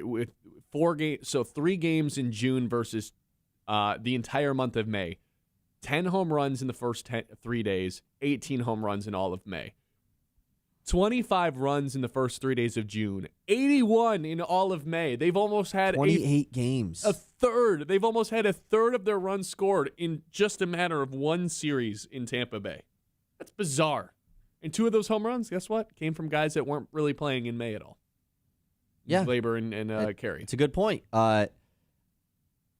With 4 games, so 3 games in June versus the entire month of May. 10 home runs in the first 3 days, 18 home runs in all of May. 25 runs in the first 3 days of June, 81 in all of May. They've almost had 28 games. A third. They've almost had a third of their runs scored in just a matter of one series in Tampa Bay. That's bizarre. And 2 of those home runs, guess what? Came from guys that weren't really playing in May at all. Yeah. Glaber and Carey. It's a good point.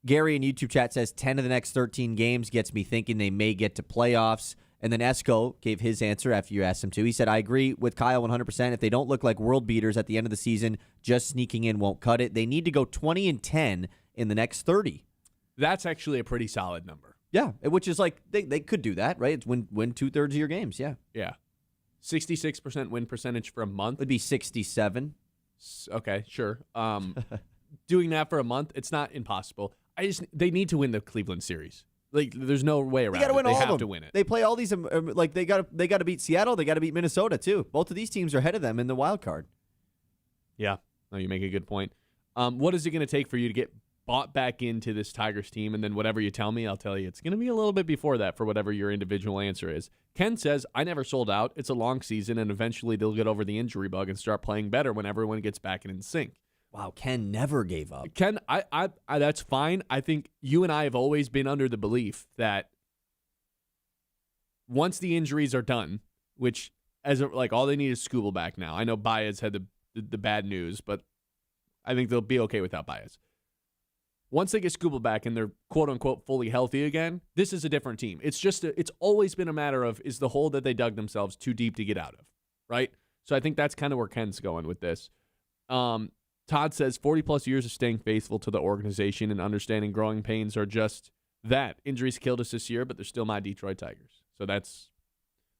Gary in YouTube chat says 10 of the next 13 games gets me thinking they may get to playoffs. And then Esco gave his answer after you asked him to. He said, I agree with Kyle 100%. If they don't look like world beaters at the end of the season, just sneaking in won't cut it. They need to go 20-10 in the next 30. That's actually a pretty solid number. Yeah, which is like they could do that, right? It's win 2/3 of your games, yeah. Yeah. 66% win percentage for a month. Would be 67. Okay, sure. Doing that for a month, it's not impossible. They need to win the Cleveland series. Like, there's no way around it. They have to win it. They play all these. Like they got to beat Seattle. They got to beat Minnesota too. Both of these teams are ahead of them in the wild card. Yeah, no, you make a good point. What is it going to take for you to get bought back into this Tigers team? And then whatever you tell me, I'll tell you. It's going to be a little bit before that for whatever your individual answer is. Ken says, I never sold out. It's a long season, and eventually they'll get over the injury bug and start playing better when everyone gets back in sync. Wow, Ken never gave up. Ken, I that's fine. I think you and I have always been under the belief that once the injuries are done, which all they need is Skubal back now. I know Baez had the bad news, but I think they'll be okay without Baez. Once they get Skubal back and they're quote unquote fully healthy again, this is a different team. It's just it's always been a matter of, is the hole that they dug themselves too deep to get out of, right? So I think that's kind of where Ken's going with this. Todd says 40-plus years of staying faithful to the organization and understanding growing pains are just that. Injuries killed us this year, but they're still my Detroit Tigers. So that's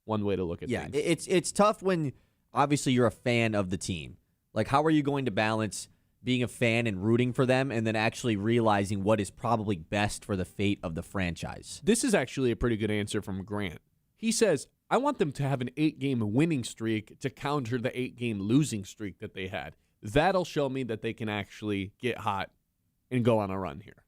one way to look at things. Yeah, it's tough when, obviously, you're a fan of the team. Like, how are you going to balance being a fan and rooting for them and then actually realizing what is probably best for the fate of the franchise? This is actually a pretty good answer from Grant. He says, I want them to have an 8-game winning streak to counter the 8-game losing streak that they had. That'll show me that they can actually get hot and go on a run here.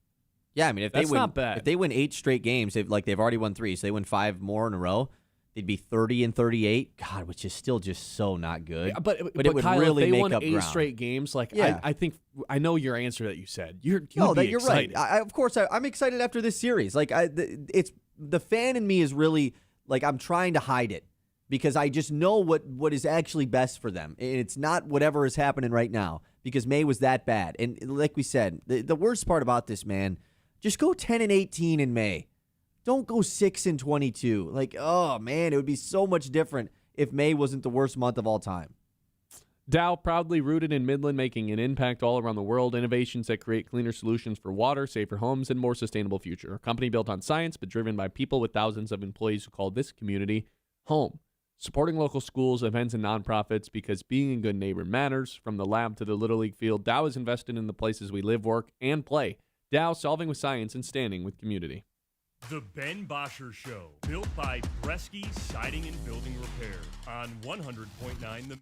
Yeah, I mean, if That's not bad. If they win 8 straight games, they've already won 3, so they win 5 more in a row, they'd be 30-38. God, which is still just so not good. Yeah, but it would Kyle, really if they make won up 8 ground. straight games, Yeah. I think I know your answer that you said. You're right. excited. Of course, I'm excited after this series. Like, it's the fan in me is really like I'm trying to hide it because I just know what is actually best for them, and it's not whatever is happening right now. Because May was that bad. And like we said, the worst part about this, man, just go 10-18 in May. Don't go 6-22. Like, oh, man, it would be so much different if May wasn't the worst month of all time. Dow, proudly rooted in Midland, making an impact all around the world. Innovations that create cleaner solutions for water, safer homes, and more sustainable future. A company built on science, but driven by people with thousands of employees who call this community home. Supporting local schools, events, and nonprofits because being a good neighbor matters. From the lab to the Little League field, Dow is invested in the places we live, work, and play. Dow, solving with science and standing with community. The Ben Bosscher Show, built by Bresky Siding and Building Repair on 100.9 The...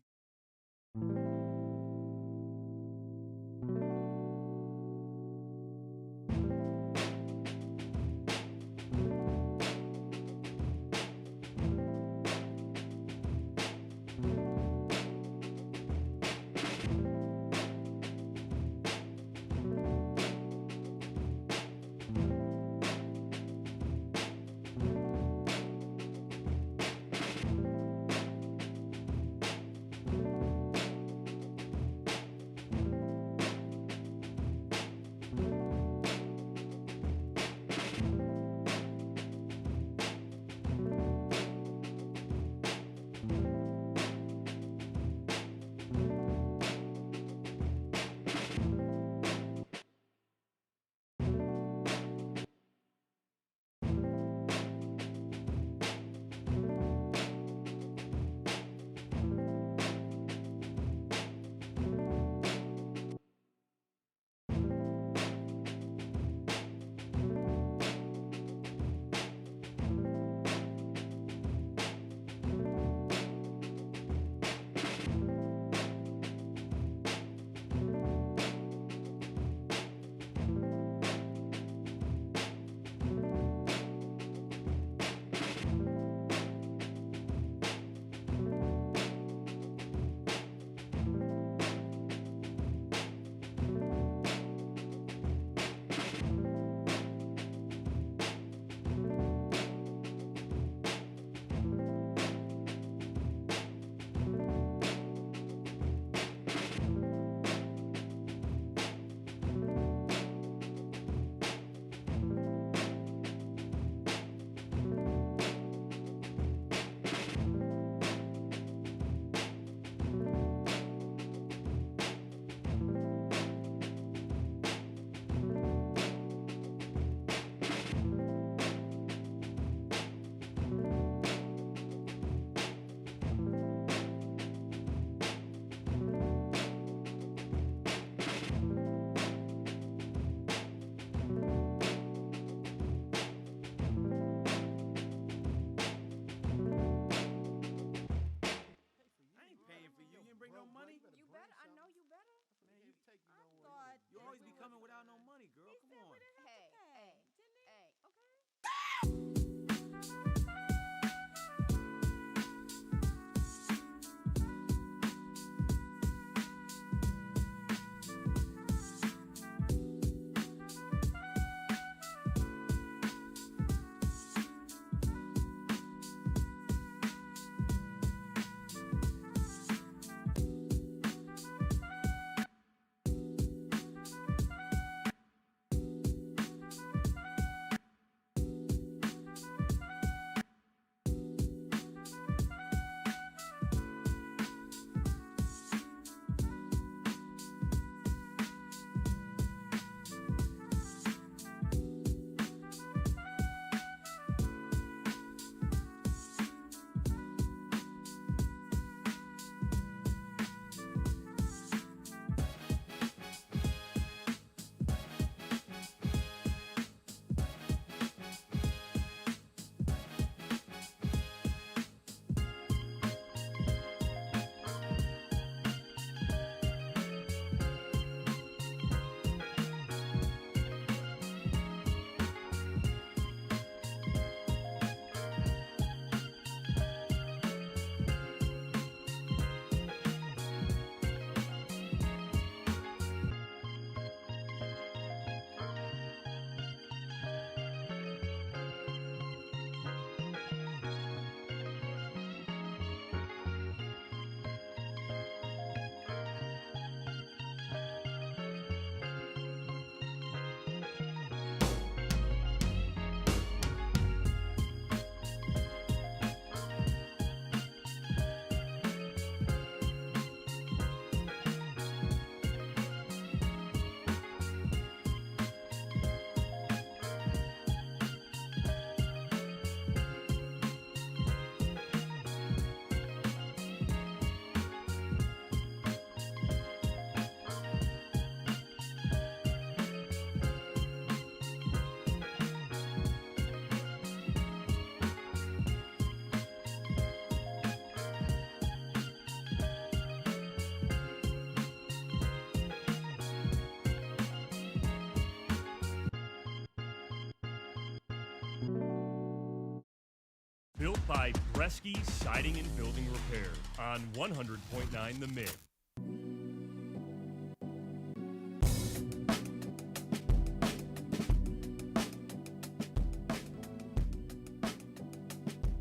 Built by Bresky Siding and Building Repair on 100.9 The Mid.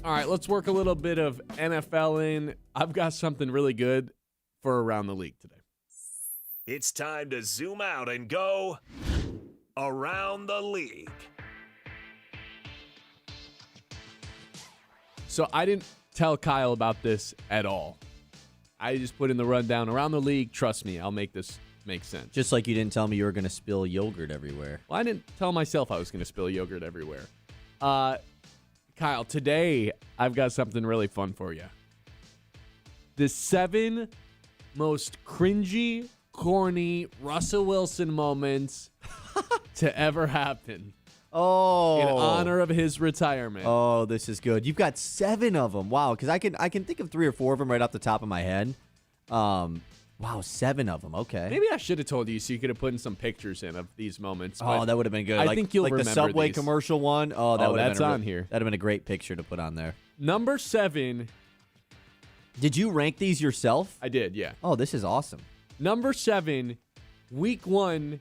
All right, let's work a little bit of NFL in. I've got something really good for around the league today. It's time to zoom out and go around the league. So I didn't tell Kyle about this at all. I just put in the rundown around the league. Trust me, I'll make this make sense. Just like you didn't tell me you were going to spill yogurt everywhere. Well, I didn't tell myself I was going to spill yogurt everywhere. Kyle, today I've got something really fun for you. The 7 most cringy, corny Russell Wilson moments to ever happen Oh. in honor of his retirement. Oh, this is good. You've got 7 of them. Wow, because I can think of 3 or 4 of them right off the top of my head. Wow, 7 of them. Okay. Maybe I should have told you so you could have put in some pictures in of these moments. Oh, that would have been good. I think you'll like remember the Subway these. commercial one. Oh, that would have that's been on here. That'd have been a great picture to put on there. Number 7. Did you rank these yourself? I did, yeah. Oh, this is awesome. Number 7, week 1,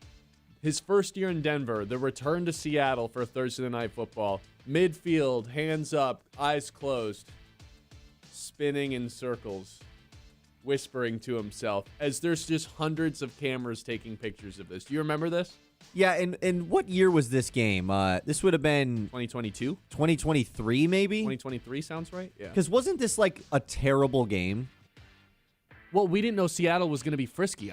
his first year in Denver, the return to Seattle for Thursday Night Football. Midfield, hands up, eyes closed, spinning in circles, whispering to himself as there's just hundreds of cameras taking pictures of this. Do you remember this? Yeah, and what year was this game? This would have been 2022? 2023, maybe? 2023 sounds right? Yeah. Because wasn't this like a terrible game? Well, we didn't know Seattle was going to be frisky.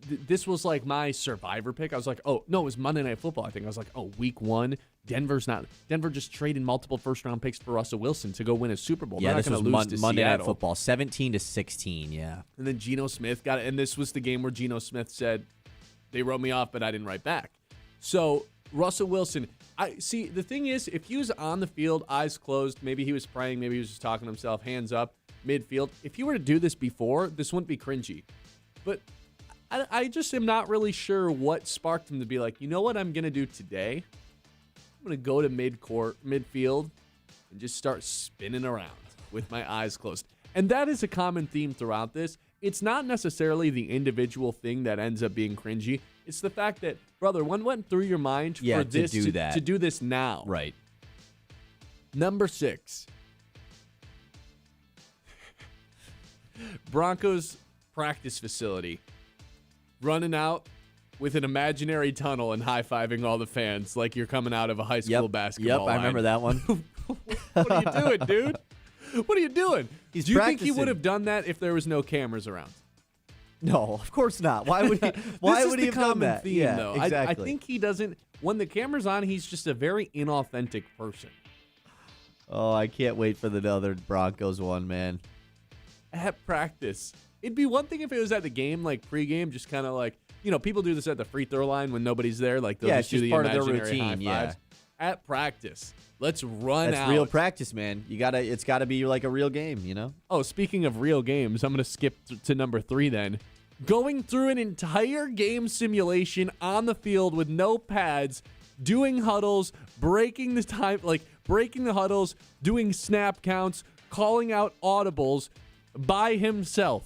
This was like my survivor pick. I was like, oh, no, it was Monday Night Football, I think. I was like, oh, week 1, Denver just traded multiple first-round picks for Russell Wilson to go win a Super Bowl. Yeah, They're this not was gonna lose to Monday Seattle. Night Football, 17-16, yeah. And then Geno Smith got it. And this was the game where Geno Smith said, they wrote me off, but I didn't write back. So Russell Wilson, the thing is, if he was on the field, eyes closed, maybe he was praying, maybe he was just talking to himself, hands up, midfield. If he were to do this before, this wouldn't be cringy. But I just am not really sure what sparked him to be like, you know what I'm going to do today? I'm going to go to midfield, and just start spinning around with my eyes closed. And that is a common theme throughout this. It's not necessarily the individual thing that ends up being cringy. It's the fact that, brother, what went through your mind for this to do this now? Right. Number 6. Broncos practice facility. Running out with an imaginary tunnel and high-fiving all the fans like you're coming out of a high school basketball line. I remember that one. What are you doing, dude? What are you doing? Do you think he practicing. would have done that if there was no cameras around? No, of course not. Why would he? Why This would is he the have done common that? theme, Yeah, though. exactly. I think he doesn't. When the camera's on, he's just a very inauthentic person. Oh, I can't wait for the other Broncos one, man. At practice, it'd be one thing if it was at the game, like pregame, just kind of like, people do this at the free throw line when nobody's there, like they'll Yeah, just it's do just the part of their imaginary routine, high fives. At practice, let's run That's out. real practice, man. It's gotta be like a real game, you know? Oh, speaking of real games, I'm going to skip to number 3 then. Going through an entire game simulation on the field with no pads, doing huddles, breaking the huddles, doing snap counts, calling out audibles by himself.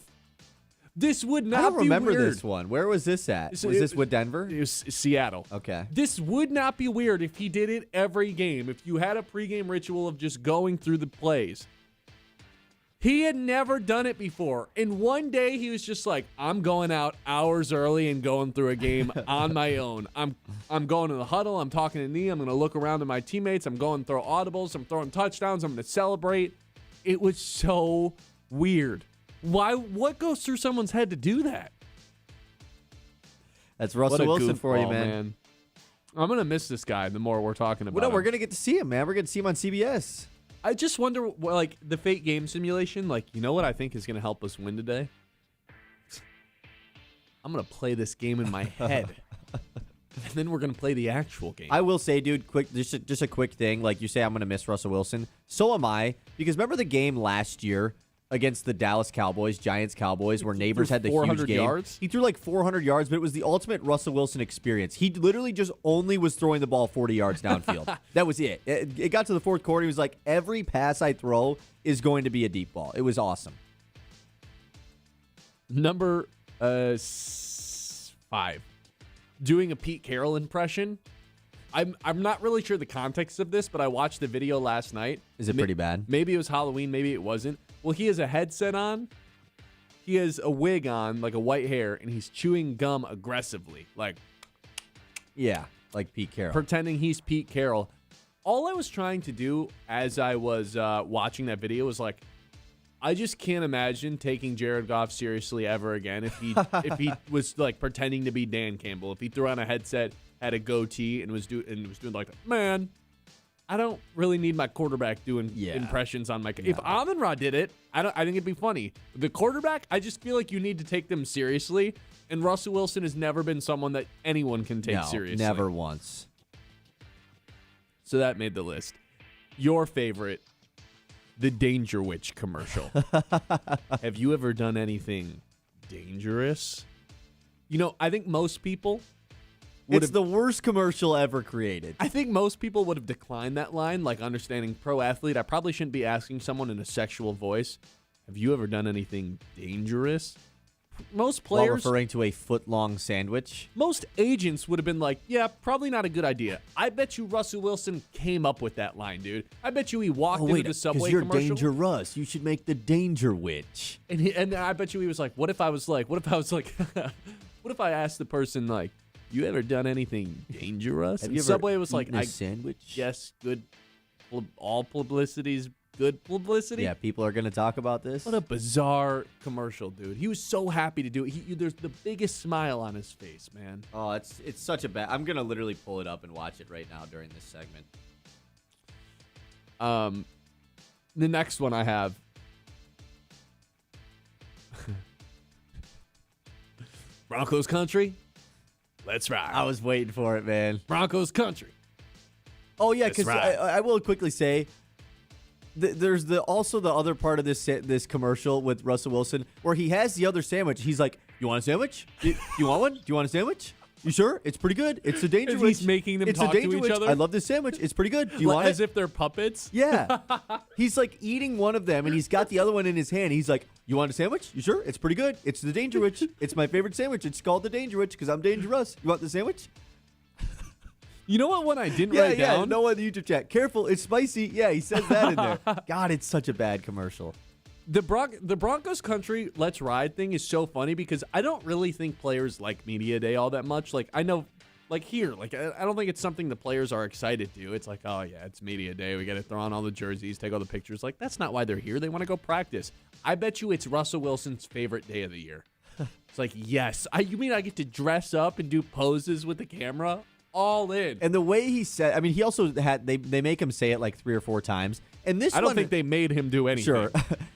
This would not be I don't remember weird. this one. Where was this at? So Was this with Denver? It was Seattle. Okay. This would not be weird if he did it every game, if you had a pregame ritual of just going through the plays. He had never done it before. And one day he was just like, I'm going out hours early and going through a game on my own. I'm going to the huddle. I'm talking to Nee. I'm going to look around at my teammates. I'm going to throw audibles. I'm throwing touchdowns. I'm going to celebrate. It was so weird. Why? What goes through someone's head to do that? That's What Russell a Wilson for you, goofball, man. I'm going to miss this guy the more we're talking about Well, no, him. we're going to get to see him, man. We're going to see him on CBS. I just wonder, like, the fake game simulation, like, you know what I think is going to help us win today? I'm going to play this game in my head. And then we're going to play the actual game. I will say, dude, just a quick thing. Like you say, I'm going to miss Russell Wilson. So am I. Because remember the game last year against the Dallas Cowboys, Giants-Cowboys, where neighbors had the huge 400 game. yards? He threw like 400 yards, but it was the ultimate Russell Wilson experience. He literally just only was throwing the ball 40 yards downfield. That was it. It got to the fourth quarter. He was like, every pass I throw is going to be a deep ball. It was awesome. Number 5. Doing a Pete Carroll impression. I'm not really sure the context of this, but I watched the video last night. Is it pretty bad? Maybe it was Halloween, maybe it wasn't. Well, he has a headset on. He has a wig on, like a white hair, and he's chewing gum aggressively, like Pete Carroll. pretending he's Pete Carroll. All I was trying to do as I was watching that video was like, I just can't imagine taking Jared Goff seriously ever again if he was like pretending to be Dan Campbell. If he threw on a headset, had a goatee, and was doing like, man, I don't really need my quarterback doing impressions on my. No. If Amon-Ra did it, I think it'd be funny. The quarterback, I just feel like you need to take them seriously, and Russell Wilson has never been someone that anyone can take seriously. Never once. So that made the list. Your favorite, the Danger Witch commercial. Have you ever done anything dangerous? You know, I think most people. It's the worst commercial ever created. I think most people would have declined that line, like understanding pro athlete. I probably shouldn't be asking someone in a sexual voice, have you ever done anything dangerous? Most players. While referring to a foot-long sandwich. Most agents would have been like, yeah, probably not a good idea. I bet you Russell Wilson came up with that line, dude. I bet you he walked into the Subway you're commercial. dangerous. You should make the Danger Witch. And I bet you he was like, what if I asked the person, like, you ever done anything dangerous? Have And you ever Subway was like, eaten a sandwich? Yes, good. All publicity's good publicity. Yeah, people are going to talk about this. What a bizarre commercial, dude. He was so happy to do it. There's the biggest smile on his face, man. Oh, it's such a bad. I'm going to literally pull it up and watch it right now during this segment. The next one I have. Broncos country. Let's ride. I was waiting for it, man. Broncos country. Oh, yeah, because That's right. I will quickly say, there's also the other part of this commercial with Russell Wilson where he has the other sandwich. He's like, you want a sandwich? You want one? Do you want a sandwich? You sure? It's pretty good. It's a Danger Witch. He's making them it's talk a Danger to each Witch. other. I love this sandwich. It's pretty good. Do you want As it? if they're puppets? Yeah. He's like eating one of them, and he's got the other one in his hand. He's like, you want a sandwich? You sure? It's pretty good. It's the Danger Witch. It's my favorite sandwich. It's called the Danger Witch because I'm dangerous. You want the sandwich? You know what one I didn't write down? Yeah, no one in the YouTube chat. Careful, it's spicy. Yeah, he says that in there. God, it's such a bad commercial. The Broncos country Let's Ride thing is so funny because I don't really think players like Media Day all that much. Like, I know, like here, like I don't think it's something the players are excited to. It's like, oh yeah, it's Media Day. We got to throw on all the jerseys, take all the pictures. Like, that's not why they're here. They want to go practice. I bet you it's Russell Wilson's favorite day of the year. It's like, yes. You mean I get to dress up and do poses with the camera? All in. And the way he said, I mean, he also had, they make him say it like 3 or 4 times. And this I don't think they made him do anything. Sure.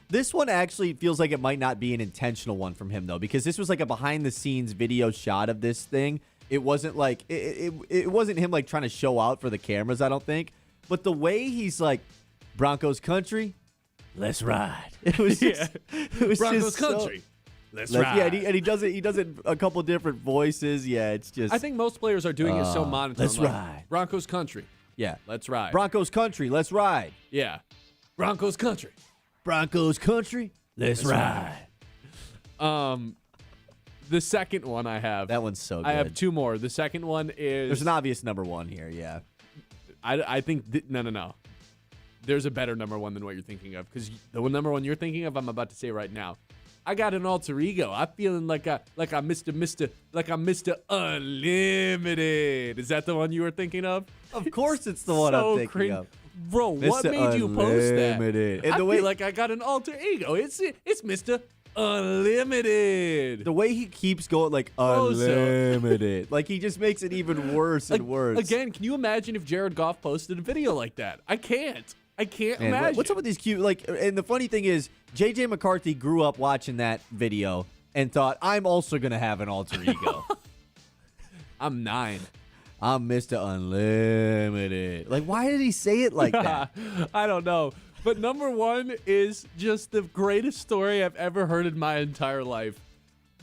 This one actually feels like it might not be an intentional one from him, though, because this was like a behind-the-scenes video shot of this thing. It wasn't like, it wasn't him like trying to show out for the cameras, I don't think. But the way he's like, Broncos country, let's ride. It was just, it was Broncos just country. Let's ride. Yeah, and he does it a couple different voices. Yeah, it's just. I think most players are doing it so monotone. Let's like, ride. Broncos country. Yeah. Let's ride. Broncos country, let's ride. Yeah. Broncos country. Broncos country, let's ride. The second one I have. That one's so good. I have 2 more. The second one is. There's an obvious number 1 here, yeah. I think. No. There's a better number 1 than what you're thinking of because the number 1 you're thinking of, I'm about to say right now. I got an alter ego. I'm feeling like I'm Mr. Unlimited. Is that the one you were thinking of? Of course it's the one I'm thinking of. Bro, what Mr. made you post that? Unlimited. And I the feel way like I got an alter ego. It's Mr. Unlimited. The way he keeps going like unlimited. Like he just makes it even worse and worse. Again, can you imagine if Jared Goff posted a video like that? I can't. Man, imagine. what's up with these cute and the funny thing is JJ McCarthy grew up watching that video and thought, I'm also gonna have an alter ego. I'm 9. I'm Mr. Unlimited. Like, why did he say it like that? I don't know. But number one is just the greatest story I've ever heard in my entire life.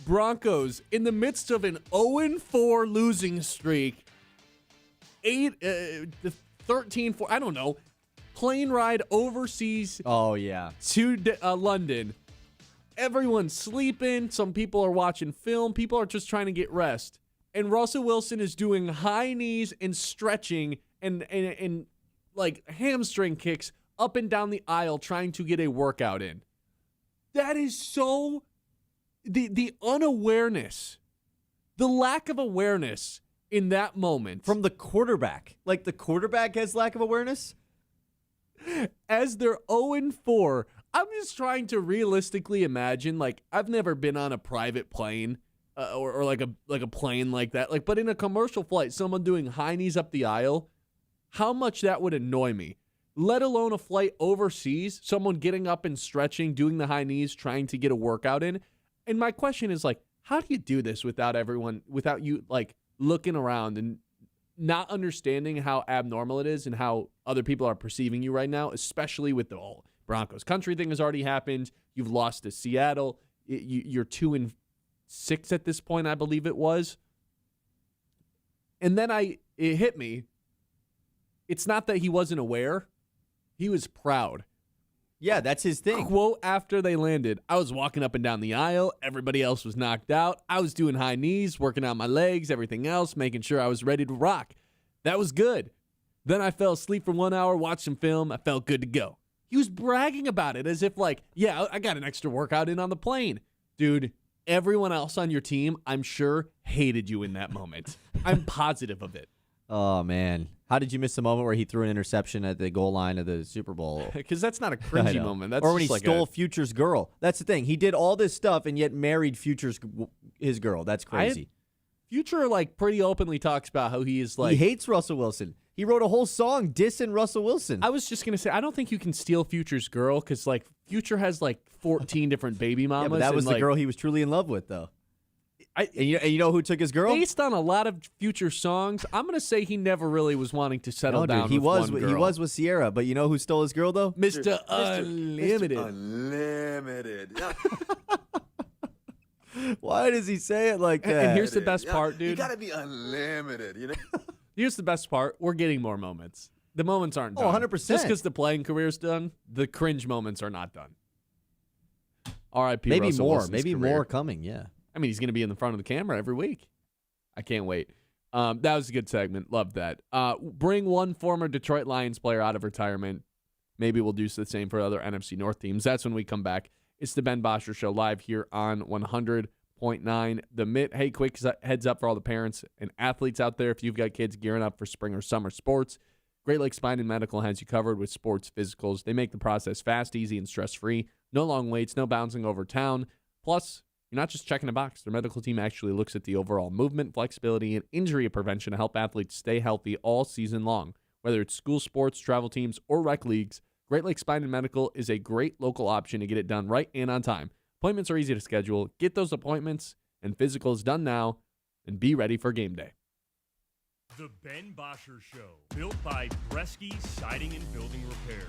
Broncos, in the midst of an 0-4 losing streak, 13-4, I don't know, plane ride overseas Oh, yeah. to London. Everyone's sleeping. Some people are watching film. People are just trying to get rest. And Russell Wilson is doing high knees and stretching and like hamstring kicks up and down the aisle trying to get a workout in. That is so... The unawareness, the lack of awareness in that moment. From the quarterback. Like, the quarterback has lack of awareness? As they're 0-4, I'm just trying to realistically imagine, like, I've never been on a private plane or like a plane like that. Like, but in a commercial flight, someone doing high knees up the aisle, how much that would annoy me. Let alone a flight overseas, someone getting up and stretching, doing the high knees, trying to get a workout in. And my question is, like, how do you do this without you, like, looking around and not understanding how abnormal it is and how other people are perceiving you right now, especially with the whole Broncos country thing has already happened. You've lost to Seattle. You're 2-6 at this point, I believe it was. And then it hit me. It's not that he wasn't aware. He was proud. Yeah, that's his thing. Quote after they landed, I was walking up and down the aisle. Everybody else was knocked out. I was doing high knees, working out my legs, everything else, making sure I was ready to rock. That was good. Then I fell asleep for 1 hour, watched some film. I felt good to go. He was bragging about it as if like, yeah, I got an extra workout in on the plane. Dude, everyone else on your team, I'm sure, hated you in that moment. I'm positive of it. Oh, man. How did you miss the moment where he threw an interception at the goal line of the Super Bowl? Because that's not a cringy moment. That's or when he just like stole Future's girl. That's the thing. He did all this stuff and yet married his girl. That's crazy. Future like pretty openly talks about how he is like... He hates Russell Wilson. He wrote a whole song dissing Russell Wilson. I was just going to say, I don't think you can steal Future's girl because like Future has like 14 different baby mamas. Yeah, but that was the girl he was truly in love with, though. And you know who took his girl? Based on a lot of Future songs, I'm going to say he never really was wanting to settle down he with was one girl. He was with Sierra, but you know who stole his girl, though? Mr. Unlimited. Mr. Unlimited. Why does he say it like that? And here's the best part, dude. You got to be unlimited, you know? Here's the best part. We're getting more moments. The moments aren't done. 100%. Just because the playing career's done, the cringe moments are not done. R.I.P. Maybe Russell more. Wilson's Maybe career. more coming, yeah. I mean, he's going to be in the front of the camera every week. I can't wait. That was a good segment. Loved that. Bring one former Detroit Lions player out of retirement. Maybe we'll do the same for other NFC North teams. That's when we come back. It's the Ben Bosscher Show live here on 100.9 The Mitt. Hey, quick heads up for all the parents and athletes out there. If you've got kids gearing up for spring or summer sports, Great Lakes Spine and Medical has you covered with sports physicals. They make the process fast, easy, and stress-free. No long waits, no bouncing over town. Plus, you're not just checking a box. Their medical team actually looks at the overall movement, flexibility, and injury prevention to help athletes stay healthy all season long. Whether it's school sports, travel teams, or rec leagues, Great Lakes Spine and Medical is a great local option to get it done right and on time. Appointments are easy to schedule. Get those appointments and physicals done now and be ready for game day. The Ben Bosscher Show, built by Bresky Siding and Building Repair.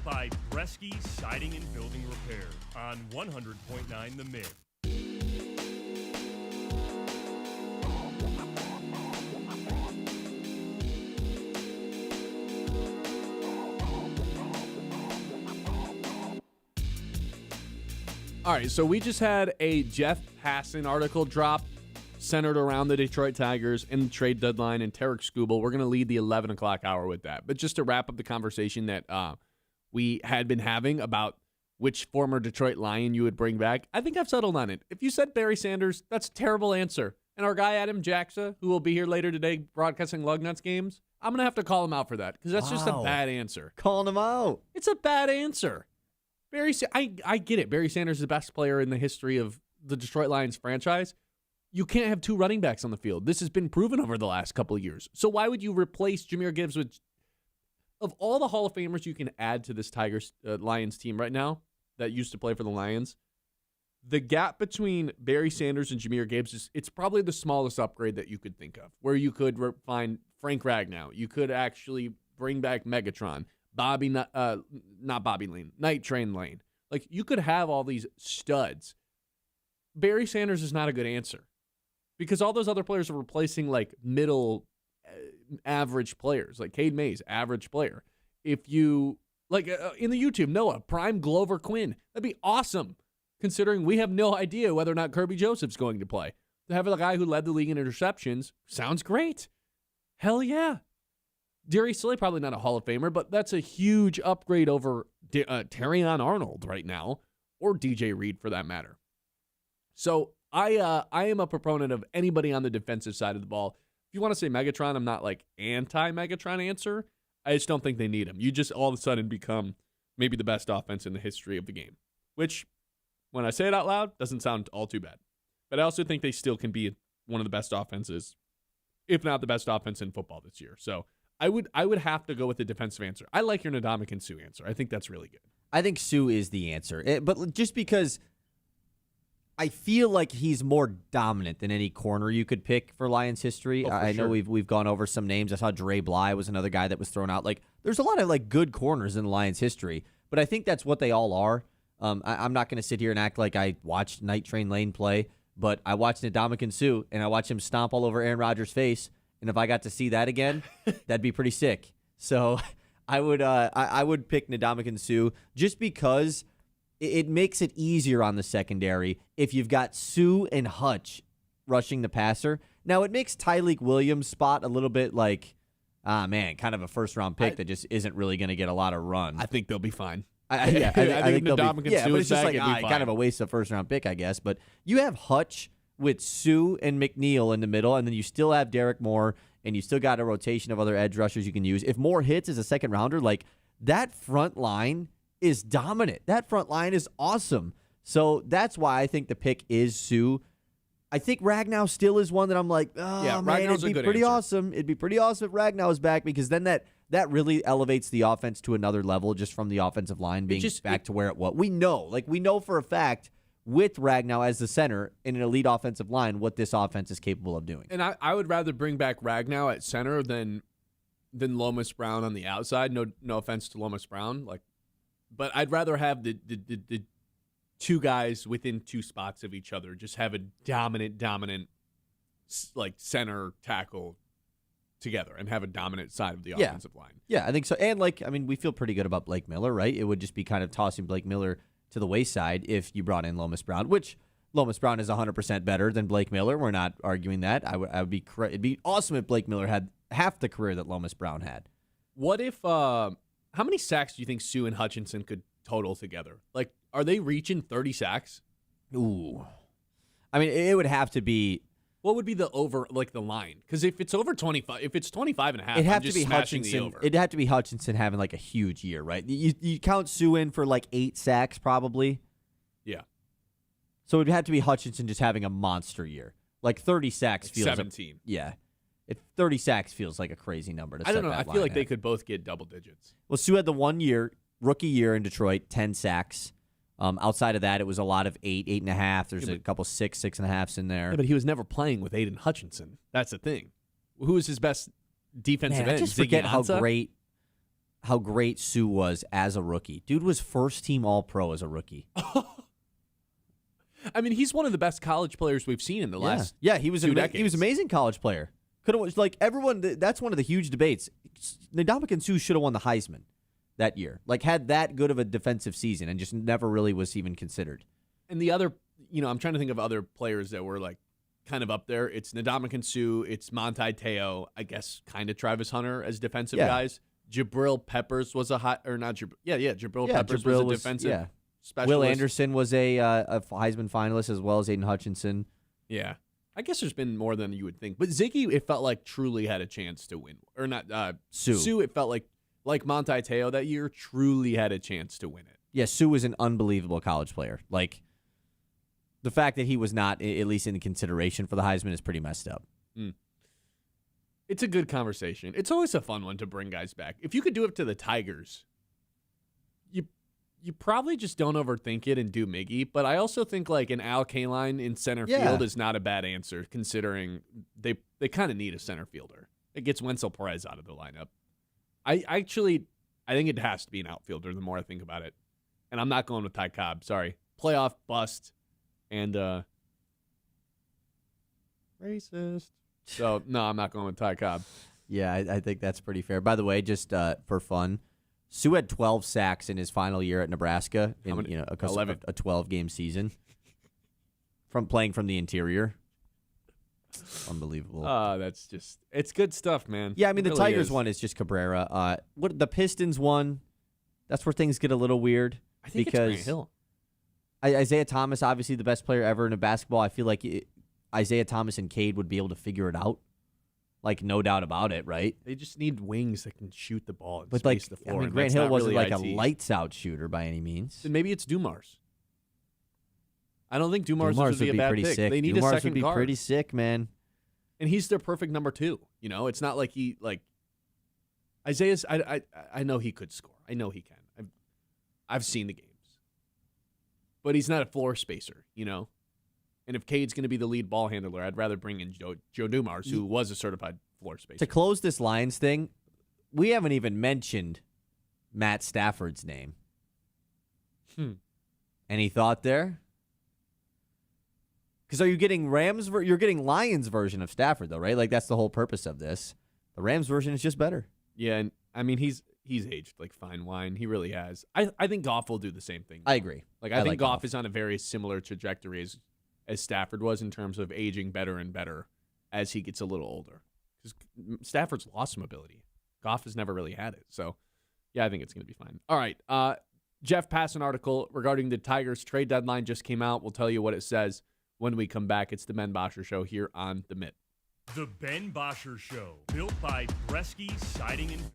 built by Bresky Siding and Building Repair on 100.9 The Mid. All right, so we just had a Jeff Passan article drop centered around the Detroit Tigers and the trade deadline and Tarek Skubal. We're going to lead the 11 o'clock hour with that. But just to wrap up the conversation that we had been having about which former Detroit Lion you would bring back, I think I've settled on it. If you said Barry Sanders, that's a terrible answer. And our guy Adam Jacksa, who will be here later today broadcasting Lugnuts games, I'm going to have to call him out for that because that's just a bad answer. Calling him out. It's a bad answer. I get it. Barry Sanders is the best player in the history of the Detroit Lions franchise. You can't have two running backs on the field. This has been proven over the last couple of years. So why would you replace Jahmyr Gibbs with, of all the Hall of Famers you can add to this Lions team right now that used to play for the Lions, the gap between Barry Sanders and Jahmyr Gibbs it's probably the smallest upgrade that you could think of, where you could find Frank Ragnow. You could actually bring back Megatron. Not Bobby Lane, Night Train Lane. Like, you could have all these studs. Barry Sanders is not a good answer because all those other players are replacing, like, middle average players, like Cade Mays, average player. If you, like, in the YouTube, Noah, prime Glover Quinn, that'd be awesome, considering we have no idea whether or not Kirby Joseph's going to play. To have a guy who led the league in interceptions sounds great. Hell yeah. Darius Slay, probably not a Hall of Famer, but that's a huge upgrade over Terrion Arnold right now, or DJ Reed for that matter. So I am a proponent of anybody on the defensive side of the ball. If you want to say Megatron, I'm not like anti-Megatron answer. I just don't think they need him. You just all of a sudden become maybe the best offense in the history of the game, which, when I say it out loud, doesn't sound all too bad. But I also think they still can be one of the best offenses, if not the best offense in football this year. So I would have to go with the defensive answer. I like your Ndamukong Suh answer. I think that's really good. I think Suh is the answer. But just because I feel like he's more dominant than any corner you could pick for Lions history. I know we've gone over some names. I saw Dre Bly was another guy that was thrown out. Like, there's a lot of like good corners in the Lions history, but I think that's what they all are. I'm not going to sit here and act like I watched Night Train Lane play, but I watched Ndamukong Suh and I watched him stomp all over Aaron Rodgers' face. And if I got to see that again, that'd be pretty sick. So I would pick Ndamukong Suh just because it makes it easier on the secondary if you've got Suh and Hutch rushing the passer. Now, it makes Tyleik Williams' spot a little bit like, kind of a first-round pick that just isn't really going to get a lot of run. I think they'll be fine. I think Ndamukong Suh but it's just like kind kind of a waste of first-round pick, I guess. But you have Hutch with Suh and McNeil in the middle, and then you still have Derek Moore, and you still got a rotation of other edge rushers you can use. If Moore hits as a second-rounder, like, that front line is dominant. That front line is awesome. So that's why I think the pick is Suh. I think Ragnow still is one that I'm like, Ragnow's it'd be pretty awesome. It'd be pretty awesome if Ragnow is back, because then that really elevates the offense to another level just from the offensive line being back to where it was. We know for a fact with Ragnow as the center in an elite offensive line what this offense is capable of doing. And I would rather bring back Ragnow at center than Lomas Brown on the outside. No offense to Lomas Brown, but I'd rather have the two guys within two spots of each other just have a dominant like center tackle together and have a dominant side of the offensive line. Yeah, I think so. And we feel pretty good about Blake Miller, right? It would just be kind of tossing Blake Miller to the wayside if you brought in Lomas Brown, which Lomas Brown is 100% better than Blake Miller. We're not arguing that. It'd be awesome if Blake Miller had half the career that Lomas Brown had. What if how many sacks do you think Suh and Hutchinson could total together? Like, are they reaching 30 sacks? Ooh. It would have to be. What would be the over, like the line? Because if it's over 25, if it's 25 and a half, it'd have I'm just to be smashing Hutchinson. the over. It'd have to be Hutchinson having like a huge year, right? You count Suh in for like 8 sacks probably. Yeah. So it'd have to be Hutchinson just having a monster year. Like 30 sacks feels 17. Yeah. 30 sacks feels like a crazy number to set I don't know. that I feel like line they at. could both get double digits. Well, Suh had the 1 year, rookie year in Detroit, 10 sacks. Outside of that, it was a lot of 8, 8.5. There's a couple 6, 6.5s in there. Yeah, but he was never playing with Aiden Hutchinson. That's the thing. Who was his best defensive end? I just Ziggy forget how Ansah? great. how great Sue was as a rookie. Dude was first-team All-Pro as a rookie. I mean, he's one of the best college players we've seen in the last. Yeah, he was two he was decades. an amazing college player. Could have like everyone. That's one of the huge debates. Ndamukong Suh should have won the Heisman that year. Like had that good of a defensive season, and just never really was even considered. And the other, I'm trying to think of other players that were like kind of up there. It's Ndamukong Suh, it's Manti Te'o, I guess, kind of Travis Hunter as defensive guys. Jabril Peppers was a hot, or not Jabril. Jabril Peppers was a defensive specialist. Will Anderson was a Heisman finalist as well as Aiden Hutchinson. Yeah. I guess there's been more than you would think. But Ziggy, it felt like truly had a chance to win. Or not, Sue, it felt like Manti Te'o that year truly had a chance to win it. Yeah, Sue was an unbelievable college player. Like, the fact that he was not, at least in consideration for the Heisman, is pretty messed up. It's a good conversation. It's always a fun one to bring guys back. If you could do it to the Tigers, you probably just don't overthink it and do Miggy. But I also think like an Al Kaline in center field is not a bad answer, considering they kind of need a center fielder. It gets Wenzel Perez out of the lineup. I think it has to be an outfielder the more I think about it. And I'm not going with Ty Cobb. Sorry. Playoff bust and racist. So, no, I'm not going with Ty Cobb. Yeah, I think that's pretty fair. By the way, just for fun, Sue had 12 sacks in his final year at Nebraska in a 12-game season from playing from the interior. Unbelievable. It's good stuff, man. Yeah, I mean, It the really Tigers is. one is just Cabrera. What the Pistons one, that's where things get a little weird. I think because it's Grant Hill. Isaiah Thomas, obviously the best player ever in basketball. I feel like Isaiah Thomas and Cade would be able to figure it out. Like, no doubt about it, right? They just need wings that can shoot the ball and But, space the floor. I mean, and Grant that's Hill not wasn't really like IT. a lights-out shooter by any means. Then maybe it's Dumars. I don't think Dumars, Dumars would be a bad pretty pick. sick. They need Dumars a second would be guard. pretty sick, man. And he's their perfect number 2. It's not like Isaiah's. I know he could score. I know he can. I've seen the games, but he's not a floor spacer. And if Cade's going to be the lead ball handler, I'd rather bring in Joe Dumars, who was a certified floor spacer. To close this Lions thing, we haven't even mentioned Matt Stafford's name. Any thought there? Because are you getting you're getting Lions version of Stafford though, right? Like that's the whole purpose of this. The Rams version is just better. Yeah, and I mean he's aged like fine wine. He really has. I think Goff will do the same thing. I agree. I think Goff is on a very similar trajectory as Stafford was in terms of aging better and better as he gets a little older. Because Stafford's lost some ability. Goff has never really had it. So, yeah, I think it's going to be fine. All right. Jeff passed an article regarding the Tigers trade deadline just came out. We'll tell you what it says when we come back. It's the Ben Bosscher Show here on The Mitt. The Ben Bosscher Show, built by Bresky Siding and...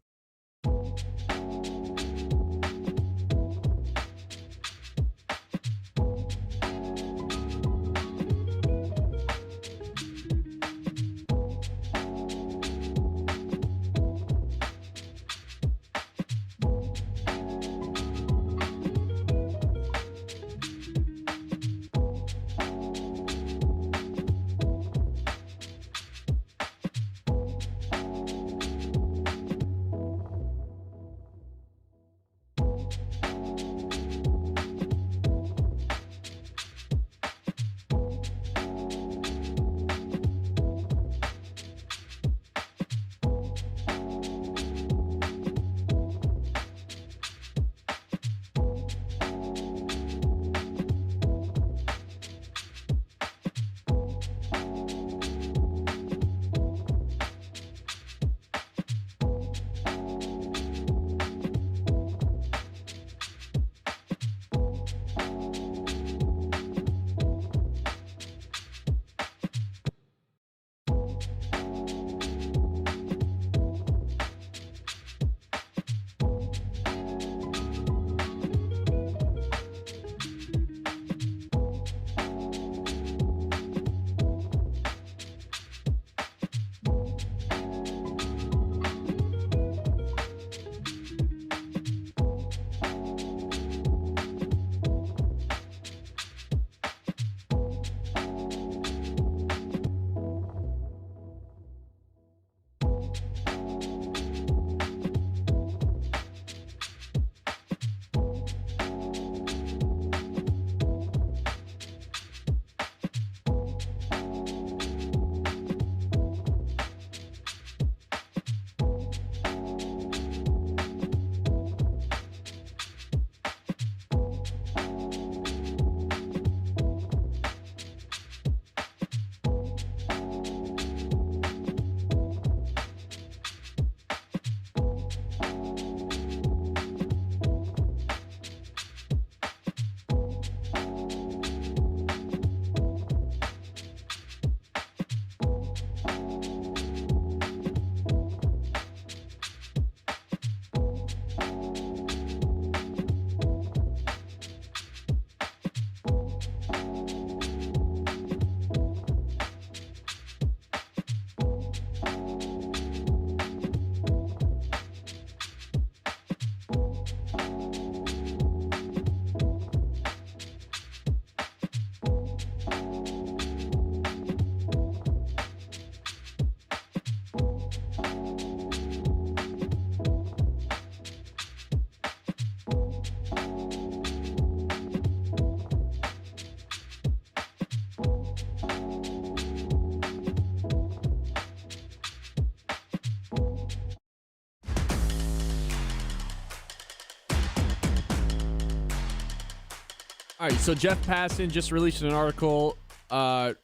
All right, so Jeff Passan just released an article. I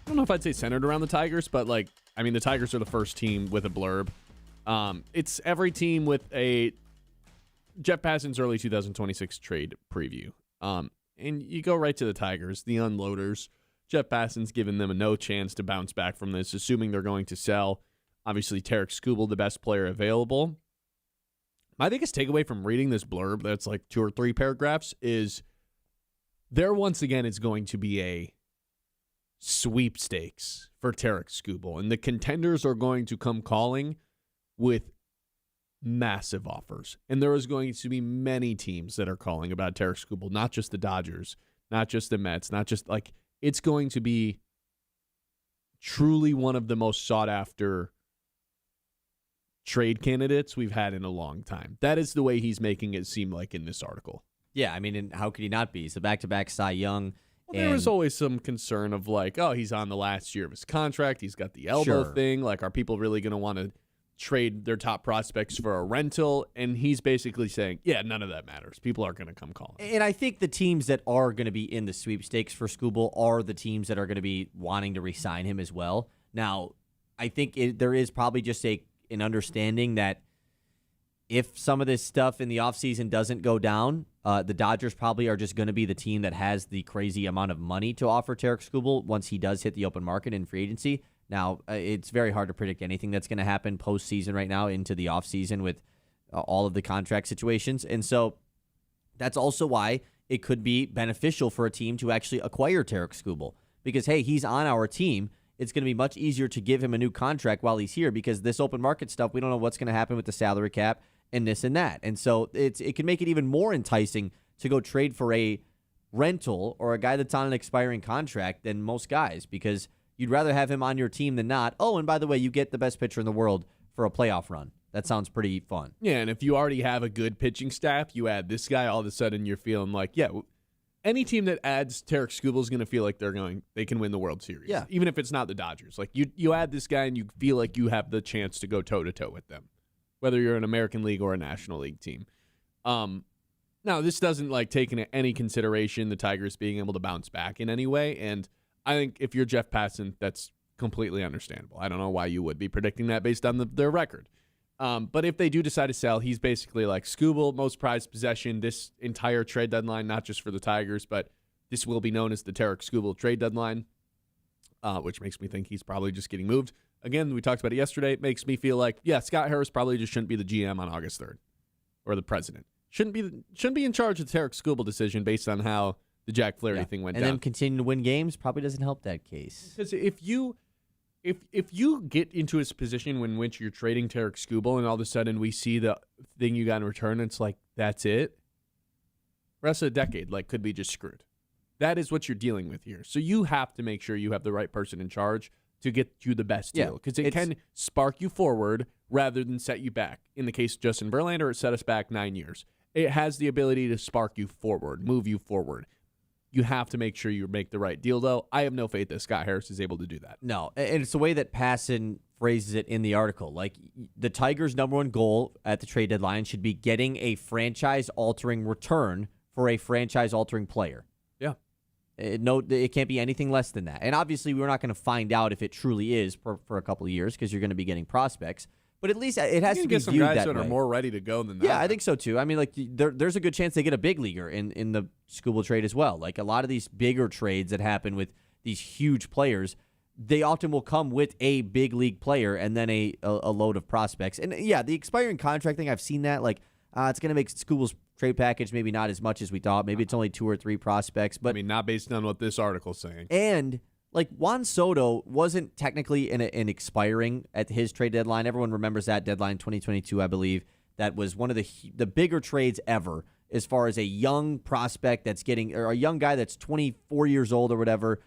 don't know if I'd say centered around the Tigers, but the Tigers are the first team with a blurb. It's every team with a Jeff Passan's early 2026 trade preview. And you go right to the Tigers, the unloaders. Jeff Passan's given them no chance to bounce back from this, assuming they're going to sell. Obviously, Tarek Skubal, the best player available. My biggest takeaway from reading this blurb, that's like 2 or 3 paragraphs, is there once again is going to be a sweepstakes for Tarek Skubal, and the contenders are going to come calling with massive offers. And there is going to be many teams that are calling about Tarek Skubal, not just the Dodgers, not just the Mets, not just it's going to be truly one of the most sought after trade candidates we've had in a long time. That is the way he's making it seem like in this article. Yeah, and how could he not be? He's a back-to-back Cy Young. Well, there was always some concern of he's on the last year of his contract. He's got the elbow thing. Are people really going to want to trade their top prospects for a rental? And he's basically saying, yeah, none of that matters. People are going to come calling. And I think the teams that are going to be in the sweepstakes for Skubal are the teams that are going to be wanting to re-sign him as well. Now, I think there is probably just an understanding that if some of this stuff in the offseason doesn't go down, the Dodgers probably are just going to be the team that has the crazy amount of money to offer Tarek Skubal once he does hit the open market in free agency. Now, it's very hard to predict anything that's going to happen postseason right now into the offseason with all of the contract situations. And so that's also why it could be beneficial for a team to actually acquire Tarek Skubal. Because, hey, he's on our team. It's going to be much easier to give him a new contract while he's here because this open market stuff, we don't know what's going to happen with the salary cap and this and that. And so it can make it even more enticing to go trade for a rental or a guy that's on an expiring contract than most guys because you'd rather have him on your team than not. Oh, and by the way, you get the best pitcher in the world for a playoff run. That sounds pretty fun. Yeah, and if you already have a good pitching staff, you add this guy, all of a sudden you're feeling any team that adds Tarek Skubal is going to feel like they can win the World Series. Yeah. Even if it's not the Dodgers. You add this guy and you feel like you have the chance to go toe-to-toe with them, whether you're an American League or a National League team. Now, this doesn't take into any consideration the Tigers being able to bounce back in any way, and I think if you're Jeff Passan, that's completely understandable. I don't know why you would be predicting that based on their record. But if they do decide to sell, he's basically Skubal, most prized possession, this entire trade deadline, not just for the Tigers, but this will be known as the Tarek Skubal trade deadline, which makes me think he's probably just getting moved. Again, we talked about it yesterday. It makes me feel Scott Harris probably just shouldn't be the GM on August 3rd or the president. Shouldn't be in charge of the Tarek Skubal decision based on how the Jack Flaherty thing went down. And then continue to win games probably doesn't help that case. Because if you get into a position in which you're trading Tarek Skubal and all of a sudden we see the thing you got in return, it's that's it. Rest of the decade could be just screwed. That is what you're dealing with here. So you have to make sure you have the right person in charge to get you the best deal. Because it can spark you forward rather than set you back. In the case of Justin Verlander, it set us back 9 years. It has the ability to spark you forward, move you forward. You have to make sure you make the right deal, though. I have no faith that Scott Harris is able to do that. No, and it's the way that Passan phrases it in the article. The Tigers' number one goal at the trade deadline should be getting a franchise-altering return for a franchise-altering player. Yeah. It can't be anything less than that. And obviously, we're not going to find out if it truly is for a couple of years because you're going to be getting prospects. But at least it has to be viewed that way. You get some guys that are more ready to go than that. Yeah, I think so too. There's a good chance they get a big leaguer in the Skubal trade as well. A lot of these bigger trades that happen with these huge players, they often will come with a big league player and then a load of prospects. And yeah, the expiring contract thing, I've seen that. It's going to make Skubal's trade package maybe not as much as we thought. Maybe it's only 2 or 3 prospects. But not based on what this article's saying. And Juan Soto wasn't technically an expiring at his trade deadline. Everyone remembers that deadline, 2022, I believe. That was one of the bigger trades ever as far as a young prospect or a young guy that's 24 years old or whatever.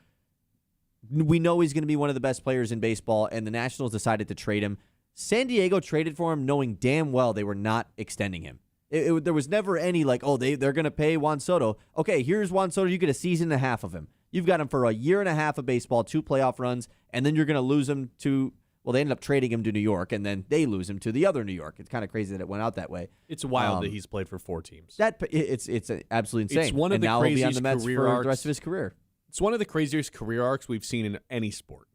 We know he's going to be one of the best players in baseball, and the Nationals decided to trade him. San Diego traded for him knowing damn well they were not extending him. There was never any they're going to pay Juan Soto. Okay, here's Juan Soto. You get a season and a half of him. You've got him for a year and a half of baseball, 2 playoff runs, and then you're going to lose him to, Well, they ended up trading him to New York, and then they lose him to the other New York. It's kind of crazy that it went out that way. It's wild that he's played for 4 teams. It's absolutely insane. It's one of and the now he'll be on craziest the Mets career for arcs. the rest of his career. It's one of the craziest career arcs we've seen in any sport.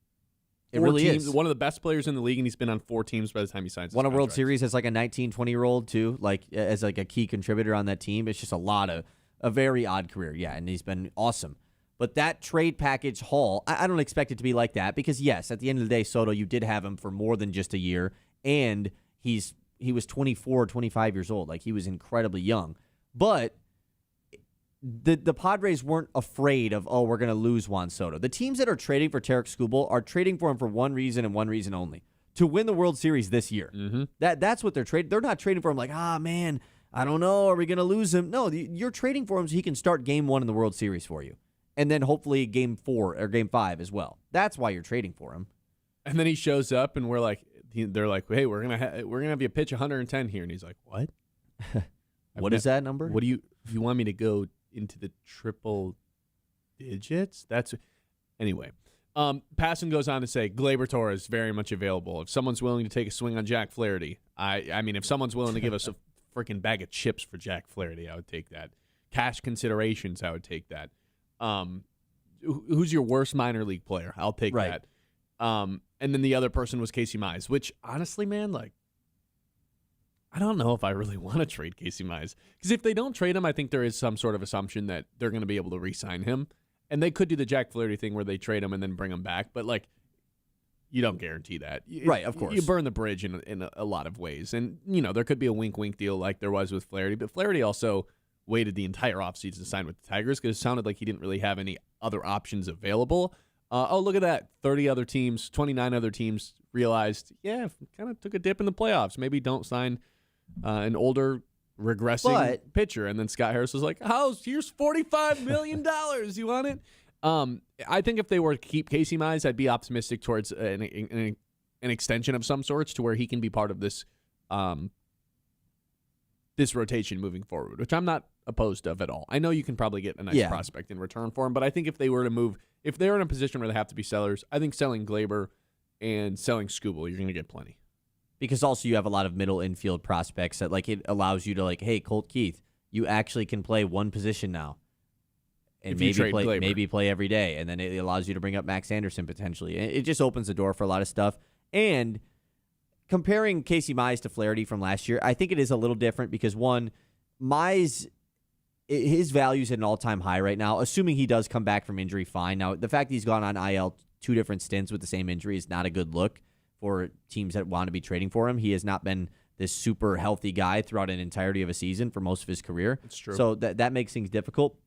It 4 really teams, is. One of the best players in the league, and he's been on 4 teams by the time he signs his Won a World contract. Series as like a 19, 20-year-old too, like as like a key contributor on that team. It's just a very odd career, yeah, and he's been awesome. But that trade package haul, I don't expect it to be like that because, yes, at the end of the day, Soto, you did have him for more than just a year, and he was 24 or 25 years old. Like, he was incredibly young. But the Padres weren't afraid of, we're going to lose Juan Soto. The teams that are trading for Tarek Skubal are trading for him for one reason and one reason only, to win the World Series this year. Mm-hmm. That's what they're trading. They're not trading for him like, man, I don't know, are we going to lose him? No, you're trading for him so he can start Game 1 in the World Series for you. And then hopefully Game 4 or Game 5 as well. That's why you're trading for him. And then he shows up, and they're like, hey, we're gonna have you pitch 110 here, and he's like, what? What is that number? What do you want me to go into the triple digits? Anyway. Passan goes on to say Gleyber Torres very much available. If someone's willing to take a swing on Jack Flaherty, I mean, if someone's willing to give us a freaking bag of chips for Jack Flaherty, I would take that. Cash considerations, I would take that. Who's your worst minor league player? I'll take that. And then the other person was Casey Mize, which honestly, man, like, I don't know if I really want to trade Casey Mize. Because if they don't trade him, I think there is some sort of assumption that they're going to be able to re-sign him. And they could do the Jack Flaherty thing where they trade him and then bring him back. But, like, you don't guarantee that. Right, of course. You burn the bridge in a lot of ways. And, there could be a wink-wink deal like there was with Flaherty. But Flaherty also waited the entire offseason to sign with the Tigers because it sounded like he didn't really have any other options available. Look at that. 30 other teams, 29 other teams realized, kind of took a dip in the playoffs. Maybe don't sign an older, regressing pitcher. And then Scott Harris was like, here's $45 million. You want it? I think if they were to keep Casey Mize, I'd be optimistic towards an extension of some sorts to where he can be part of this this rotation moving forward, which I'm not opposed of at all. I know you can probably get a nice prospect in return for him, but I think if they're in a position where they have to be sellers, I think selling Gleyber and selling Skubal, you're going to get plenty. Because also you have a lot of middle infield prospects that, like, it allows you to, like, hey, Colt Keith, you actually can play one position now. And maybe play every day. And then it allows you to bring up Max Anderson potentially. It just opens the door for a lot of stuff. And comparing Casey Mize to Flaherty from last year, I think it is a little different because, one, Mize, his value's at an all-time high right now, assuming he does come back from injury fine. Now, the fact that he's gone on IL 2 different stints with the same injury is not a good look for teams that want to be trading for him. He has not been this super healthy guy throughout an entirety of a season for most of his career. It's true. So that makes things difficult.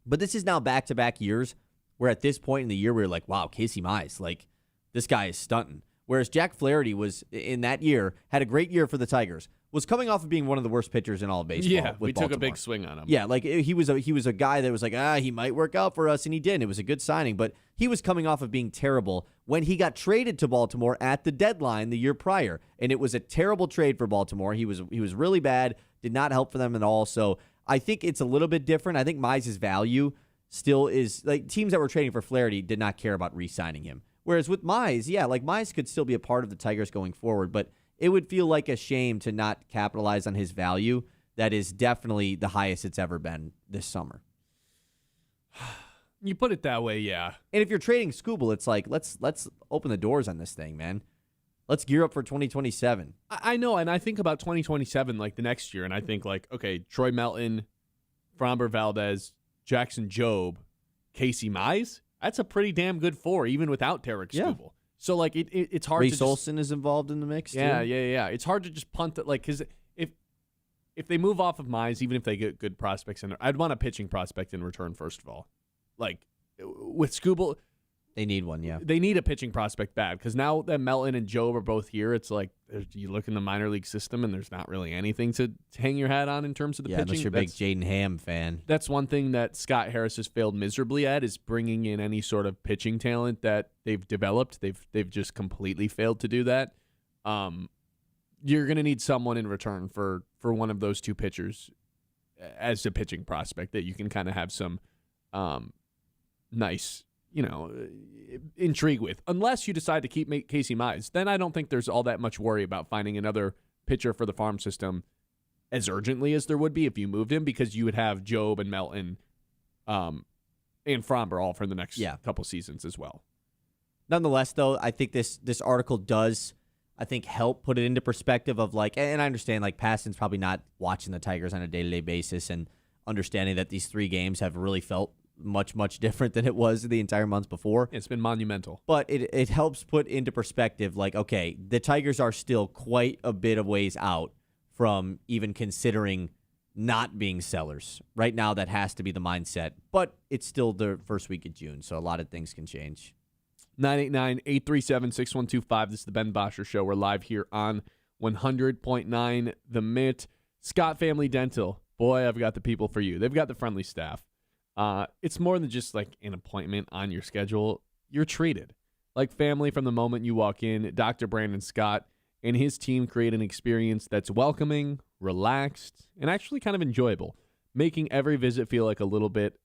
But this is now back-to-back years where at this point in the year we were like, wow, Casey Mize, like, this guy is stunting. Whereas Jack Flaherty was, in that year, had a great year for the Tigers, was coming off of being one of the worst pitchers in all of baseball. Yeah, we took Baltimore. a big swing on him. Yeah, like he was a guy that was like, he might work out for us, and he did. It was a good signing, but he was coming off of being terrible when he got traded to Baltimore at the deadline the year prior, and it was a terrible trade for Baltimore. He was really bad, did not help for them at all. So I think it's a little bit different. I think Mize's value still is, like, teams that were trading for Flaherty did not care about re-signing him. Whereas with Mize, like, Mize could still be a part of the Tigers going forward, but it would feel like a shame to not capitalize on his value. That is definitely the highest it's ever been this summer. You put it that way, yeah. And if you're trading Skubal, it's like, let's open the doors on this thing, man. Let's gear up for 2027. I know, and I think about 2027, like the next year, and I think, like, okay, Troy Melton, Framber Valdez, Jackson Jobe, Casey Mize. That's a pretty damn good 4, even without Tarek Skubal. So, like, it's hard Reese to Olson is involved in the mix, too. Yeah. It's hard to just punt it, like, because if they move off of Mize, even if they get good prospects in there, I'd want a pitching prospect in return, first of all. Like, with Skubal, they need one, yeah. They need a pitching prospect bad, because now that Melton and Jobe are both here, it's like you look in the minor league system and there's not really anything to hang your hat on in terms of the pitching. Unless you're a big Jaden Ham fan. That's one thing that Scott Harris has failed miserably at, is bringing in any sort of pitching talent that they've developed. They've just completely failed to do that. You're going to need someone in return for one of those two pitchers as a pitching prospect that you can kind of have some nice intrigued with. Unless you decide to keep Casey Mize, then I don't think there's all that much worry about finding another pitcher for the farm system as urgently as there would be if you moved him, because you would have Job and Melton and Fromber all for the next couple seasons as well. Nonetheless, though, I think this article does, I think, help put it into perspective of like, and I understand like Passan's probably not watching the Tigers on a day-to-day basis and understanding that these 3 games have really felt much, much different than it was the entire months before. It's been monumental. But it helps put into perspective like, okay, the Tigers are still quite a bit of ways out from even considering not being sellers. Right now, that has to be the mindset. But it's still the first week of June, so a lot of things can change. 989-837-6125. This is the Ben Bosscher Show. We're live here on 100.9 The Mitt. Scott Family Dental. Boy, I've got the people for you. They've got the friendly staff. It's more than just like an appointment on your schedule. You're treated like family from the moment you walk in. Dr. Brandon Scott and his team create an experience that's welcoming, relaxed, and actually kind of enjoyable, making every visit feel like a little bit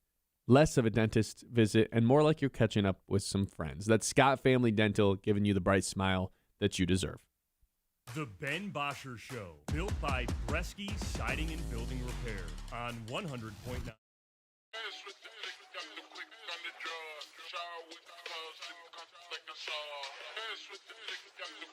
less of a dentist visit and more like you're catching up with some friends. That's Scott Family Dental, giving you the bright smile that you deserve. The Ben Bosscher Show, built by Bresky Siding and Building Repair on 100.9. Shower with the cuz, like a saw. Piss with the got the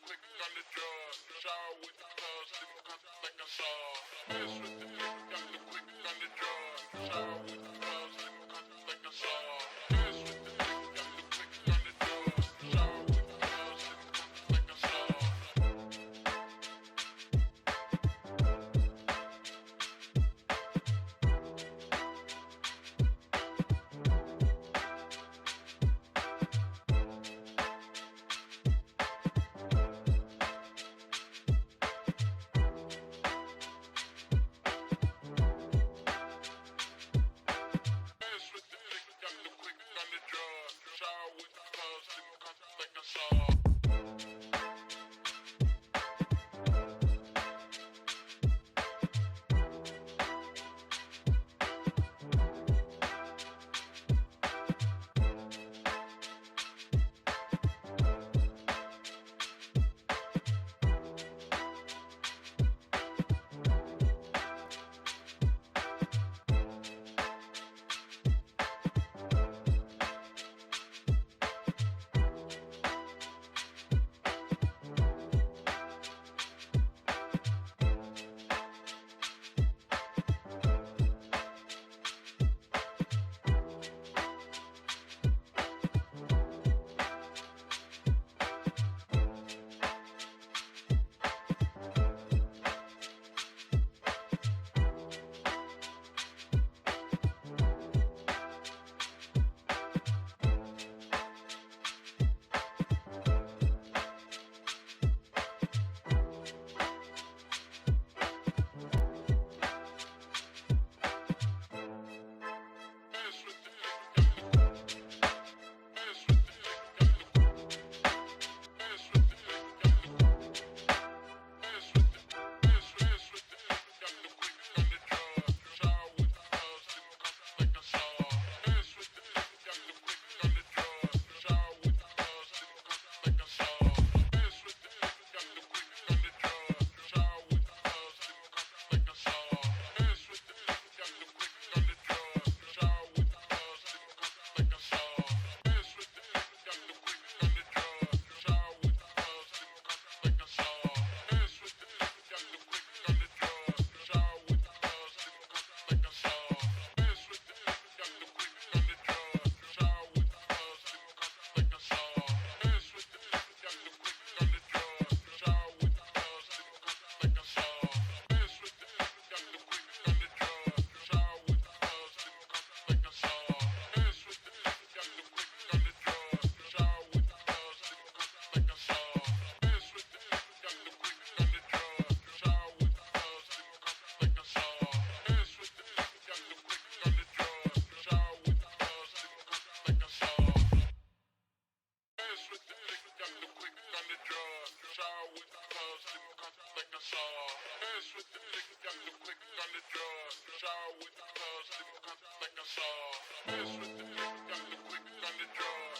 quick on the draw.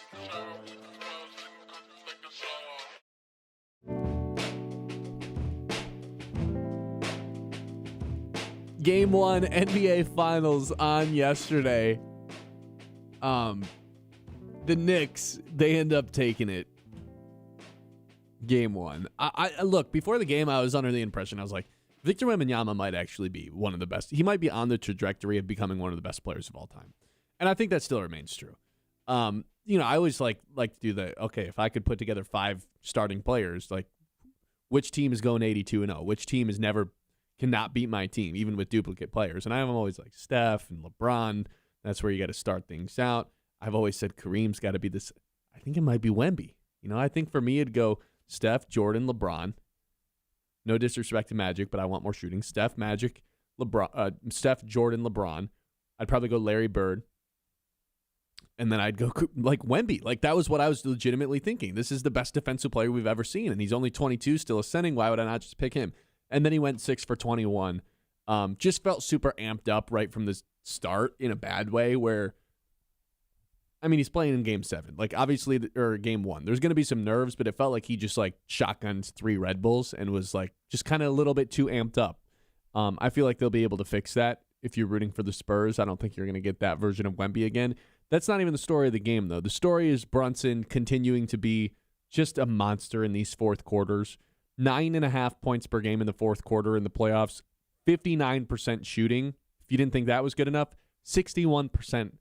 Game 1 NBA Finals on yesterday. The Knicks, they end up taking it. Game 1. I look, before the game, I was under the impression, I was like, Victor Wembanyama might actually be one of the best. He might be on the trajectory of becoming one of the best players of all time. And I think that still remains true. I always like to do okay, if I could put together 5 starting players, like which team is going 82-0? Which team cannot beat my team, even with duplicate players? And I'm always like Steph and LeBron. That's where you got to start things out. I've always said Kareem's got to be this. I think it might be Wemby. I think for me it'd go Steph, Jordan, LeBron. No disrespect to Magic, but I want more shooting. Steph, Magic, LeBron. Steph, Jordan, LeBron. I'd probably go Larry Bird. And then I'd go like Wemby. Like that was what I was legitimately thinking. This is the best defensive player we've ever seen, and he's only 22, still ascending. Why would I not just pick him? And then he went 6 for 21. Just felt super amped up right from the start in a bad way where, he's playing in Game 7. Like, obviously, or Game 1. There's going to be some nerves, but it felt like he just, like, shotguns 3 Red Bulls and was, like, just kind of a little bit too amped up. I feel like they'll be able to fix that if you're rooting for the Spurs. I don't think you're going to get that version of Wemby again. That's not even the story of the game, though. The story is Brunson continuing to be just a monster in these fourth quarters. 9.5 points per game in the fourth quarter in the playoffs. 59% shooting. If you didn't think that was good enough, 61%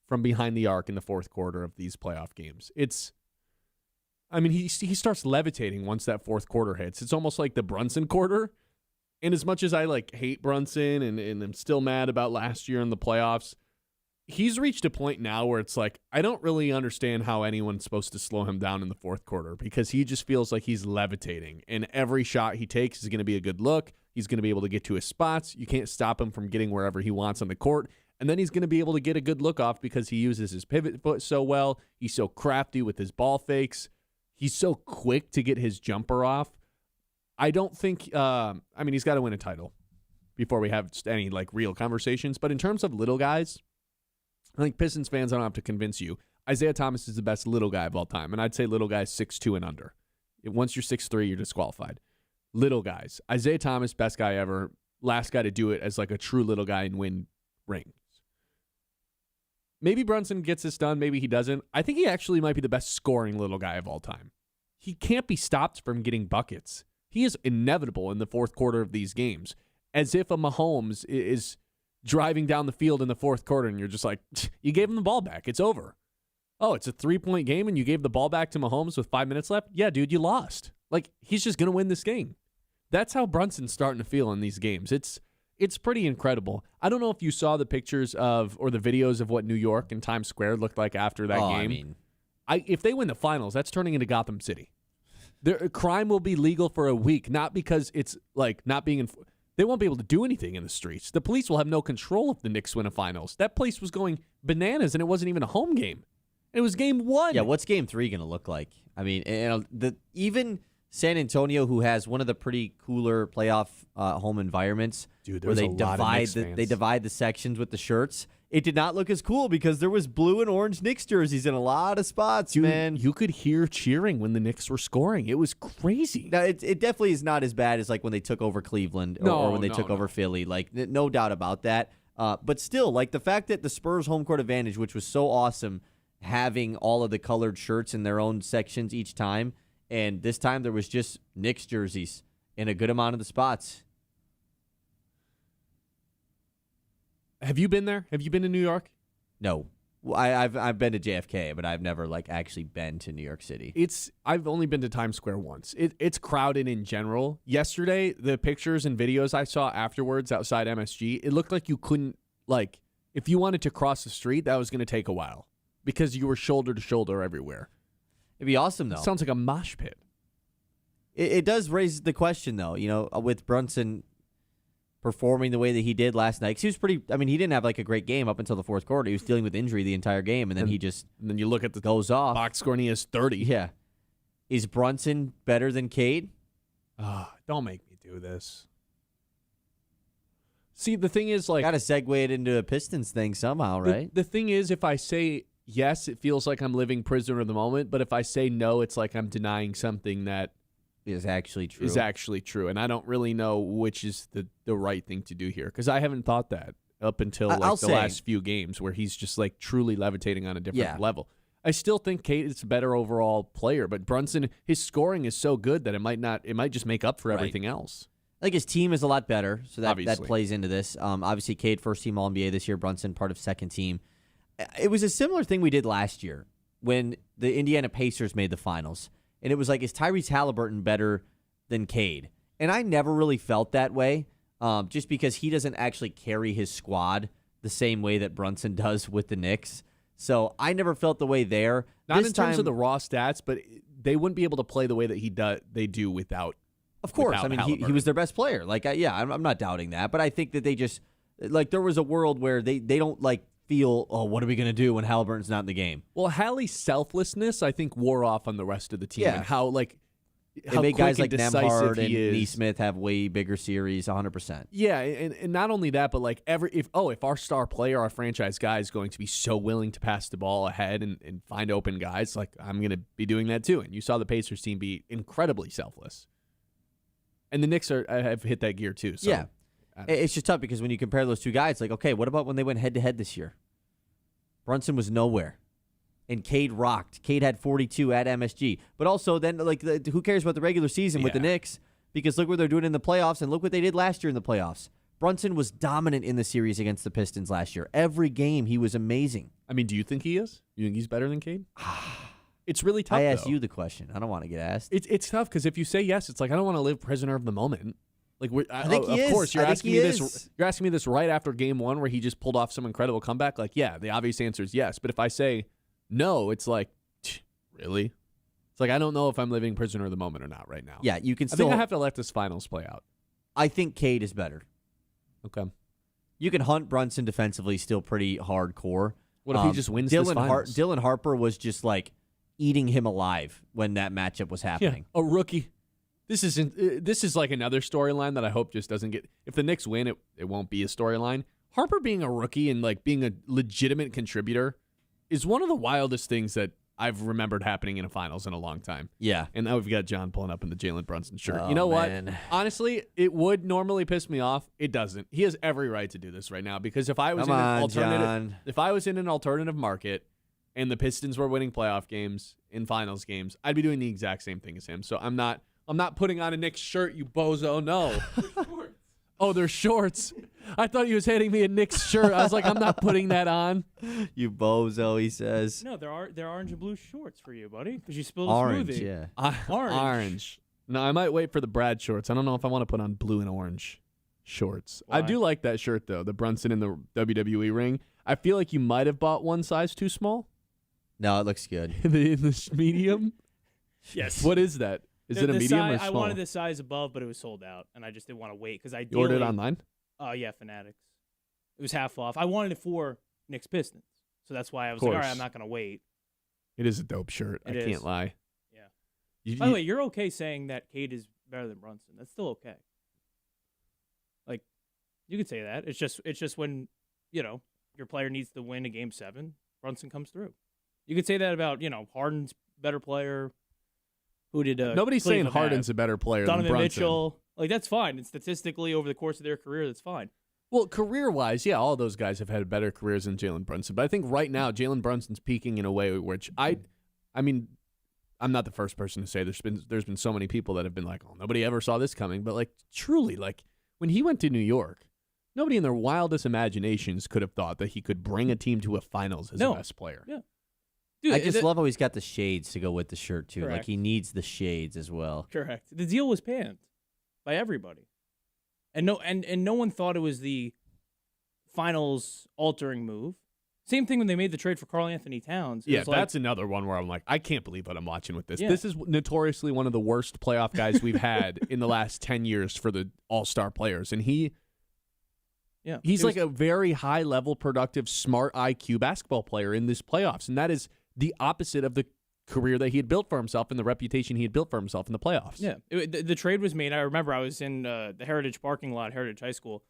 from behind the arc in the fourth quarter of these playoff games. He starts levitating once that fourth quarter hits. It's almost like the Brunson quarter. And as much as I hate Brunson and I'm still mad about last year in the playoffs, he's reached a point now where it's like, I don't really understand how anyone's supposed to slow him down in the fourth quarter because he just feels like he's levitating. And every shot he takes is going to be a good look. He's going to be able to get to his spots. You can't stop him from getting wherever he wants on the court. And then he's going to be able to get a good look off because he uses his pivot foot so well. He's so crafty with his ball fakes. He's so quick to get his jumper off. I don't think, he's got to win a title before we have any real conversations. But in terms of little guys, I think Pistons fans, I don't have to convince you. Isaiah Thomas is the best little guy of all time. And I'd say little guys 6'2" and under. Once you're 6'3", you're disqualified. Little guys. Isaiah Thomas, best guy ever. Last guy to do it as a true little guy and win rings. Maybe Brunson gets this done. Maybe he doesn't. I think he actually might be the best scoring little guy of all time. He can't be stopped from getting buckets. He is inevitable in the fourth quarter of these games. As if a Mahomes is driving down the field in the fourth quarter and you're just like, you gave him the ball back. It's over. Oh, it's a 3-point game and you gave the ball back to Mahomes with 5 minutes left? Yeah, dude, you lost. He's just going to win this game. That's how Brunson's starting to feel in these games. It's pretty incredible. I don't know if you saw the pictures or the videos of what New York and Times Square looked like after that game. If they win the finals, that's turning into Gotham City. Crime will be legal for a week, not because it's not being they won't be able to do anything in the streets. The police will have no control if the Knicks win a finals. That place was going bananas, and it wasn't even a home game. It was Game 1. Yeah, what's Game 3 going to look like? Even San Antonio, who has one of the pretty cooler playoff home environments, dude, where they divide the sections with the shirts. It did not look as cool because there was blue and orange Knicks jerseys in a lot of spots, dude, man. You could hear cheering when the Knicks were scoring. It was crazy. Now, it definitely is not as bad as when they took over Cleveland or when they took over Philly. No doubt about that. But still, the fact that the Spurs home court advantage, which was so awesome, having all of the colored shirts in their own sections each time, and this time there was just Knicks jerseys in a good amount of the spots. Have you been there? Have you been to New York? No. I've been to JFK, but I've never actually been to New York City. I've only been to Times Square once. It's crowded in general. Yesterday, the pictures and videos I saw afterwards outside MSG, it looked like you couldn't if you wanted to cross the street, that was going to take a while because you were shoulder to shoulder everywhere. It'd be awesome though. It sounds like a mosh pit. It does raise the question though, with Brunson performing the way that he did last night. 'Cause he was pretty. He didn't have a great game up until the fourth quarter. He was dealing with injury the entire game, and then then you look at the goes off. Box score and he has 30. Yeah, is Brunson better than Cade? Don't make me do this. See, the thing is, got to segue it into a Pistons thing somehow, right? The thing is, if I say yes, it feels like I'm living prisoner of the moment, but if I say no, it's like I'm denying something that Is actually true. And I don't really know which is the right thing to do here because I haven't thought that up until the last few games where he's just like truly levitating on a different level. I still think Cade is a better overall player, but Brunson, his scoring is so good that it might just make up for everything else. Like his team is a lot better, so that Obviously. plays into this. Obviously, Cade, first team All-NBA this year. Brunson, part of second team. It was a similar thing we did last year when the Indiana Pacers made the finals. And it was like, is Tyrese Halliburton better than Cade? And I never really felt that way, just because he doesn't actually carry his squad the same way that Brunson does with the Knicks. So I never felt the way there. Not in terms of the raw stats, but they wouldn't be able to play the way that they do without. Of course. without I mean, Halliburton. he was their best player. Like, I'm not doubting that. But I think that they just, like, there was a world where they don't, like, feel, oh, what are we going to do when Halliburton's not in the game? Well, Hallie's selflessness, I think, wore off on the rest of the team. Yeah. And how It made guys like decisive Nembhard and he is. Neesmith have way bigger series, 100%. Yeah, and not only that, but like if our star player, our franchise guy is going to be so willing to pass the ball ahead and find open guys, like I'm going to be doing that too. And you saw the Pacers team be incredibly selfless. And the Knicks have hit that gear too. So, Yeah. It's just tough because when you compare those two guys, like, okay, what about when they went head-to-head this year? Brunson was nowhere. And Cade rocked. Cade had 42 at MSG. But also, then, like, who cares about the regular season with the Knicks? Because look what they're doing in the playoffs, and look what they did last year in the playoffs. Brunson was dominant in the series against the Pistons last year. Every game, he was amazing. I mean, do you think he is? You think he's better than Cade? It's really tough. I asked though. you the question. I don't want to get asked. It's tough because if you say yes, it's like I don't want to live prisoner of the moment. Like I think he of is. course, you're I think asking he me is. this. You're asking me this right after game one where he just pulled off some incredible comeback. Like, yeah, the obvious answer is yes. But if I say no, it's like, really? It's like I don't know if I'm living prisoner of the moment or not right now. Yeah, you can I still. think I have to let this finals play out. I think Cade is better. Okay. You can hunt Brunson defensively, still pretty hardcore. What if he just wins this finals? Dylan Harper was just like eating him alive when that matchup was happening. Yeah, a rookie. This is like another storyline that I hope just doesn't get. If the Knicks win, it won't be a storyline. Harper being a rookie and like being a legitimate contributor is one of the wildest things that I've remembered happening in a finals in a long time. Yeah. And now we've got John pulling up in the Jalen Brunson shirt. Oh, you know man. what? Honestly, it would normally piss me off. It doesn't. He has every right to do this right now because if I was if I was in an alternative market and the Pistons were winning playoff games in finals games, I'd be doing the exact same thing as him. So I'm not putting on a Knicks shirt, you bozo. No. Oh, they're shorts. I thought he was handing me a Knicks shirt. I was like, I'm not putting that on. You bozo, he says. No, they're orange and blue shorts for you, buddy, because you spilled Orange, a smoothie. yeah. Orange. No, I might wait for the Brad shorts. I don't know if I want to put on blue and orange shorts. Why? I do like that shirt, though, the Brunson in the WWE ring. I feel like you might have bought one size too small No, it looks good. in the medium. Yes. What is that? Is it a medium or small? I wanted the size above, but it was sold out, and I just didn't want to wait because I You ordered it online? Yeah, Fanatics. It was half off. I wanted it for Knicks Pistons, so that's why I was Of like, all course. right, I'm not going to wait. It is a dope shirt. I It can't is. lie. Yeah. By the way, you're okay saying that Cade is better than Brunson. That's still okay. Like, you could say that. It's just when, your player needs to win a game 7, Brunson comes through. You could say that about, Harden's better player. Who did Nobody's saying Cleveland Harden's have? a better player Donovan than Brunson. Mitchell. Like, that's fine. And statistically, over the course of their career, that's fine. Well, career-wise, yeah, all those guys have had better careers than Jalen Brunson. But I think right now, Jalen Brunson's peaking in a way which I mean, I'm not the first person to say there's been so many people that have been like, oh, nobody ever saw this coming. But like, truly, like when he went to New York, nobody in their wildest imaginations could have thought that he could bring a team to a finals as the best player. Yeah. Dude, I just love how he's got the shades to go with the shirt, too. Correct. Like, he needs the shades as well. Correct. The deal was panned by everybody. And no one thought it was the finals altering move. Same thing when they made the trade for Karl Anthony Towns. It Yeah, was like, that's another one where I'm like, I can't believe what I'm watching with this. Yeah. This is notoriously one of the worst playoff guys we've had in the last 10 years for the all-star players. And he's like a very high-level, productive, smart IQ basketball player in this playoffs. And that is the opposite of the career that he had built for himself and the reputation he had built for himself in the playoffs. Yeah. The trade was made. I remember I was in the Heritage parking lot, Heritage High School.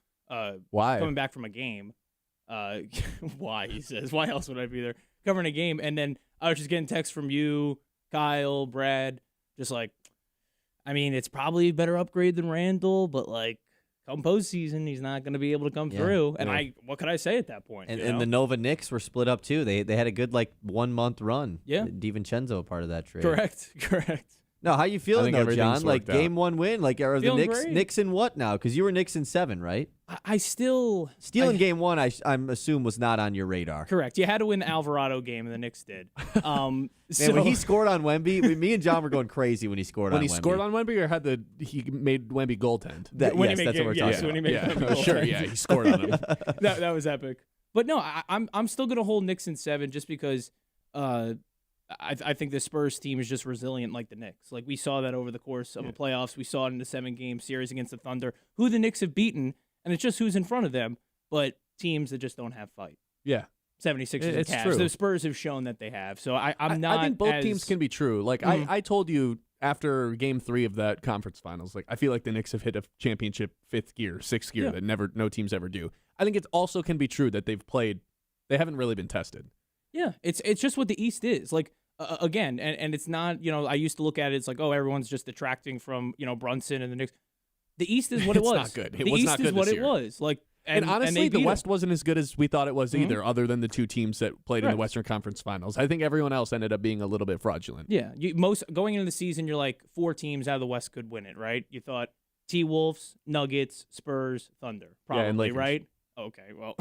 Why? Coming back from a game. Why, he says. Why else would I be there? covering a game, and then I was just getting texts from you, Kyle, Brad, just like, I mean, it's probably a better upgrade than Randall, but like, come postseason, he's not going to be able to come through. And what could I say at that point? And the Nova Knicks were split up too. They had a good 1 month run. Yeah, DiVincenzo a part of that trade. Correct. No, how you feeling though, John? Like game 1 win. Like are the Knicks in what now? Because you were Knicks in 7, right? I still stealing game 1. I'm assume was not on your radar. Correct. You had to win the Alvarado game, and the Knicks did. Man, when he scored on Wemby, me and John were going crazy when he scored on Wemby. When he scored on Wemby, or he made Wemby goaltend? That's what we're talking about. When he made Wemby sure, yeah, he scored on him. that was epic. But no, I'm still gonna hold Knicks in 7 just because I think the Spurs team is just resilient like the Knicks. Like we saw that over the course of the playoffs. We saw it in the 7-game series against the Thunder, who the Knicks have beaten, and it's just who's in front of them, but teams that just don't have fight. Yeah. 76ers and Cavs. True. The Spurs have shown that they have. So I'm not. I think both teams can be true. Like I told you after game 3 of that conference finals, like I feel like the Knicks have hit a championship 5th gear, 6th gear that no teams ever do. I think it also can be true that they haven't really been tested. Yeah, it's just what the East is. Like again, and it's not, I used to look at it, it's like, oh, everyone's just detracting from, Brunson and the Knicks. The East is what it was. It's not good. The East is what it was. Like and honestly, the West wasn't as good as we thought it was either, other than the 2 teams that played in the Western Conference Finals. I think everyone else ended up being a little bit fraudulent. Yeah, going into the season, you're like 4 teams out of the West could win it, right? You thought T-Wolves, Nuggets, Spurs, Thunder, probably, right? Okay, well,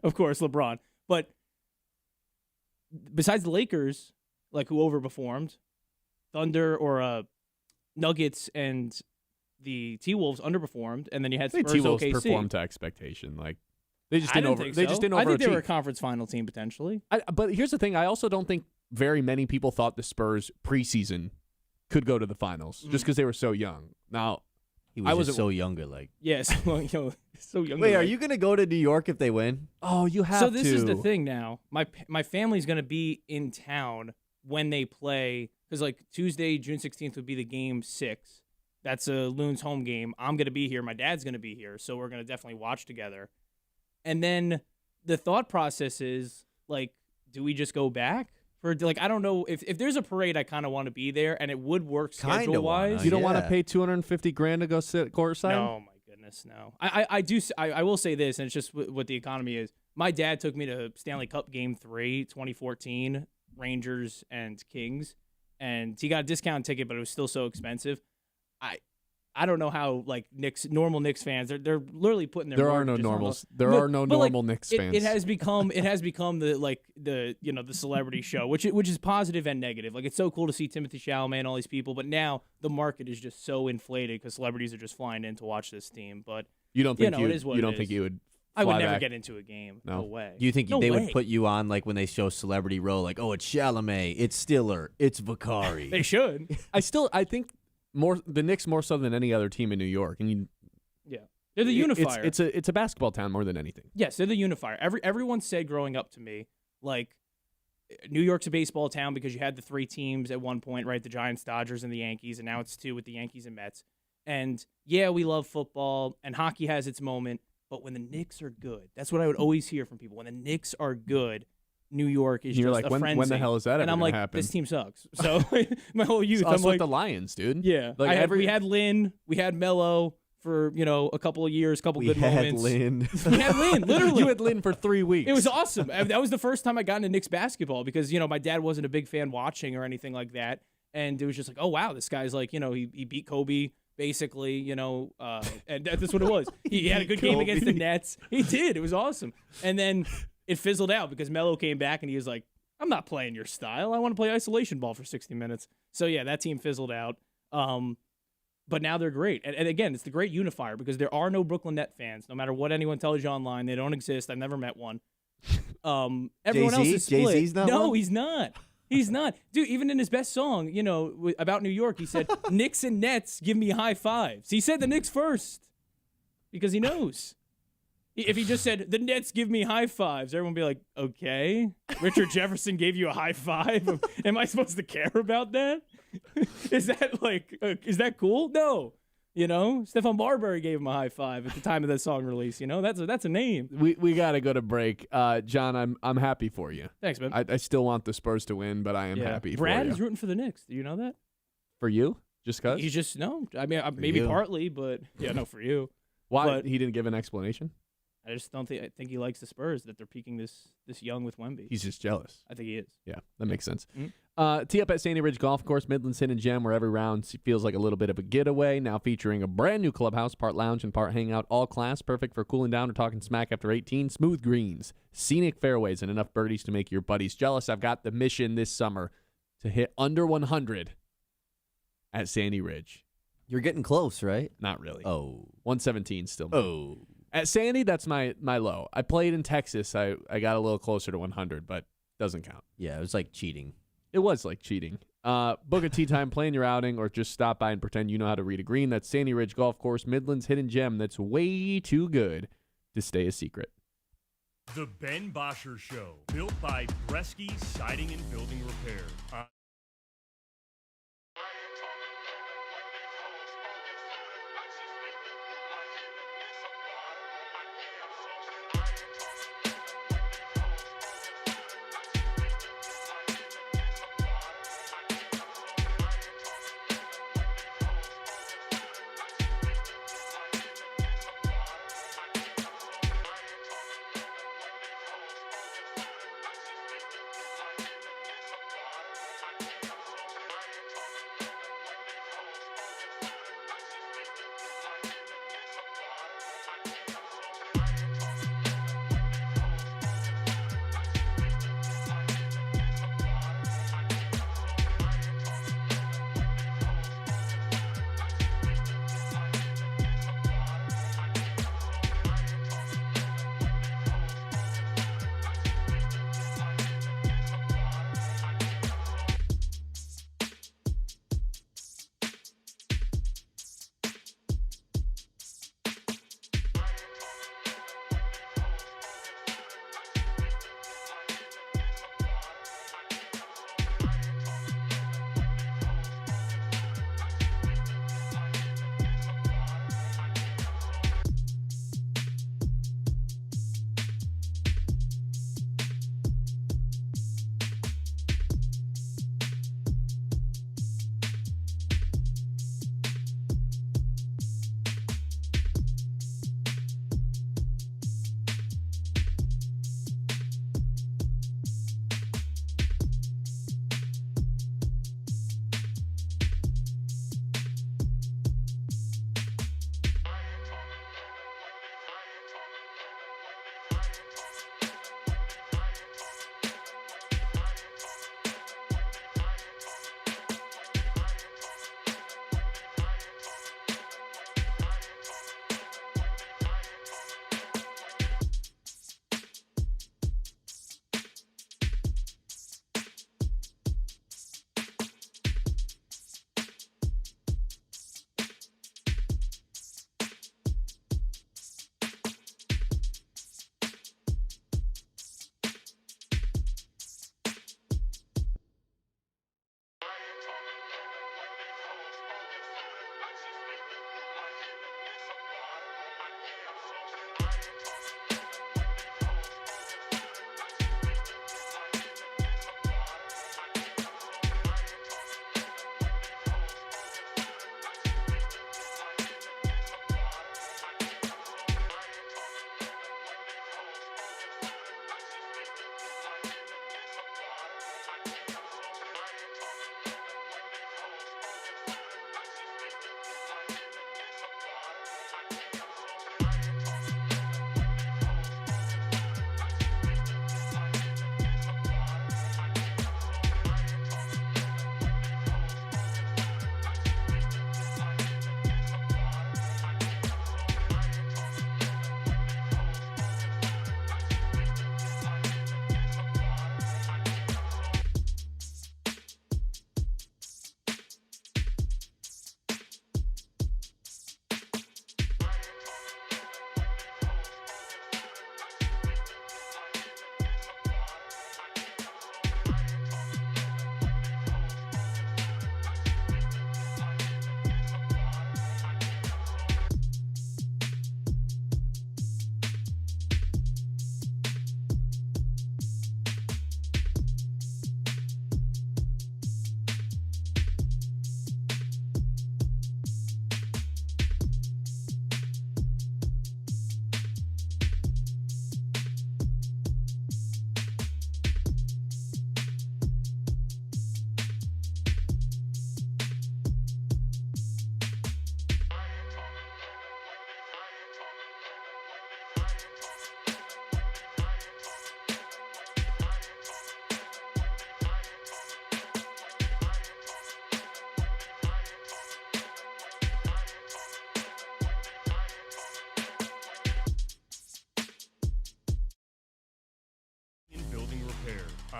of course, LeBron. But besides the Lakers, like who overperformed, Thunder or Nuggets and the T-Wolves underperformed, and then you had Spurs, T-Wolves OKC. performed to expectation. Like they just didn't think They so. just didn't overachieve. I think they were a conference final team potentially. But here's the thing: I also don't think very many people thought the Spurs preseason could go to the finals just because they were so young. Now he was just so younger, like yes, so young. Wait, are you gonna go to New York if they win? Oh, you have to. So this is the thing now. My family's gonna be in town when they play, because like Tuesday, June 16th would be the game 6. That's a Loons home game. I'm going to be here. My dad's going to be here. So we're going to definitely watch together. And then the thought process is, like, do we just go back? I don't know. If there's a parade, I kind of want to be there, and it would work schedule-wise. You don't want to pay $250,000 to go sit courtside? No, my goodness, no. I will say this, and it's just what the economy is. My dad took me to Stanley Cup Game 3, 2014, Rangers and Kings, and he got a discount ticket, but it was still so expensive. I don't know how normal Knicks fans they're literally putting their there are no normals there are no normal Knicks fans. It has become the celebrity show, which is positive and negative. Like it's so cool to see Timothée Chalamet and all these people, but now the market is just so inflated because celebrities are just flying in to watch this team. But you don't think it is what you don't it think is. you would? I would never back. get into a game. No way. Do you think they would put you on like when they show Celebrity Row, like, oh, it's Chalamet, it's Stiller, it's Vicari? They should. I think the Knicks more so than any other team in New York, and they're the unifier. It's a basketball town more than anything. Yes, they're the unifier. Everyone said growing up to me, like, New York's a baseball town because you had the 3 teams at one point, right? The Giants, Dodgers, and the Yankees, and now it's 2 with the Yankees and Mets. And yeah, we love football, and hockey has its moment, but when the Knicks are good, that's what I would always hear from people. When the Knicks are good, New York is You're just like, a frenzy. when the hell is that and ever I'm like, happen? this team sucks. So my whole youth, I'm like, with the Lions, dude. Yeah, like we had Lynn, we had Melo for a couple of years, couple good moments. We had Lynn, literally. You had Lynn for 3 weeks. It was awesome. That was the first time I got into Knicks basketball because my dad wasn't a big fan watching or anything like that, and it was just like, oh wow, this guy's like, he beat Kobe. Basically, and that's what it was. He had a good game against the Nets. He did. It was awesome. And then it fizzled out because Melo came back and he was like, I'm not playing your style. I want to play isolation ball for 60 minutes. So, yeah, that team fizzled out. But now they're great. And again, it's the great unifier because there are no Brooklyn Net fans. No matter what anyone tells you online, they don't exist. I've never met one. Everyone else is split. Jay-Z's not no, one? He's not. He's not. Dude, even in his best song, about New York, he said, Knicks and Nets give me high fives. He said the Knicks first because he knows. If he just said, the Nets give me high fives, everyone would be like, okay. Richard Jefferson gave you a high five? Am I supposed to care about that? Is that cool? No. Stephon Marbury gave him a high five at the time of that song release. That's a name. We got to go to break. John, I'm happy for you. Thanks, man. I still want the Spurs to win, but I am happy Brad for you. is rooting for the Knicks. Do you know that? For you? Just because? He's just, no. I mean, maybe you. partly, but no, for you. Why? But He didn't give an explanation? I just don't think, I think he likes the Spurs, that they're peaking this young with Wemby. He's just jealous. I think he is. Yeah, that makes sense. Mhm. Tee up at Sandy Ridge Golf Course, Midland's Hidden Gem, where every round feels like a little bit of a getaway. Now featuring a brand new clubhouse, part lounge and part hangout, all class, perfect for cooling down or talking smack after 18. Smooth greens, scenic fairways, and enough birdies to make your buddies jealous. I've got the mission this summer to hit under 100 at Sandy Ridge. You're getting close, right? Not really. Oh. 117 still. Oh. At Sandy, that's my low. I played in Texas. I got a little closer to 100, but doesn't count. Yeah, it was like cheating. It was like cheating. Book a tee time, plan your outing, or just stop by and pretend you know how to read a green. That's Sandy Ridge Golf Course, Midland's hidden gem that's way too good to stay a secret. The Ben Bosscher Show, built by Bresky Siding and Building Repair.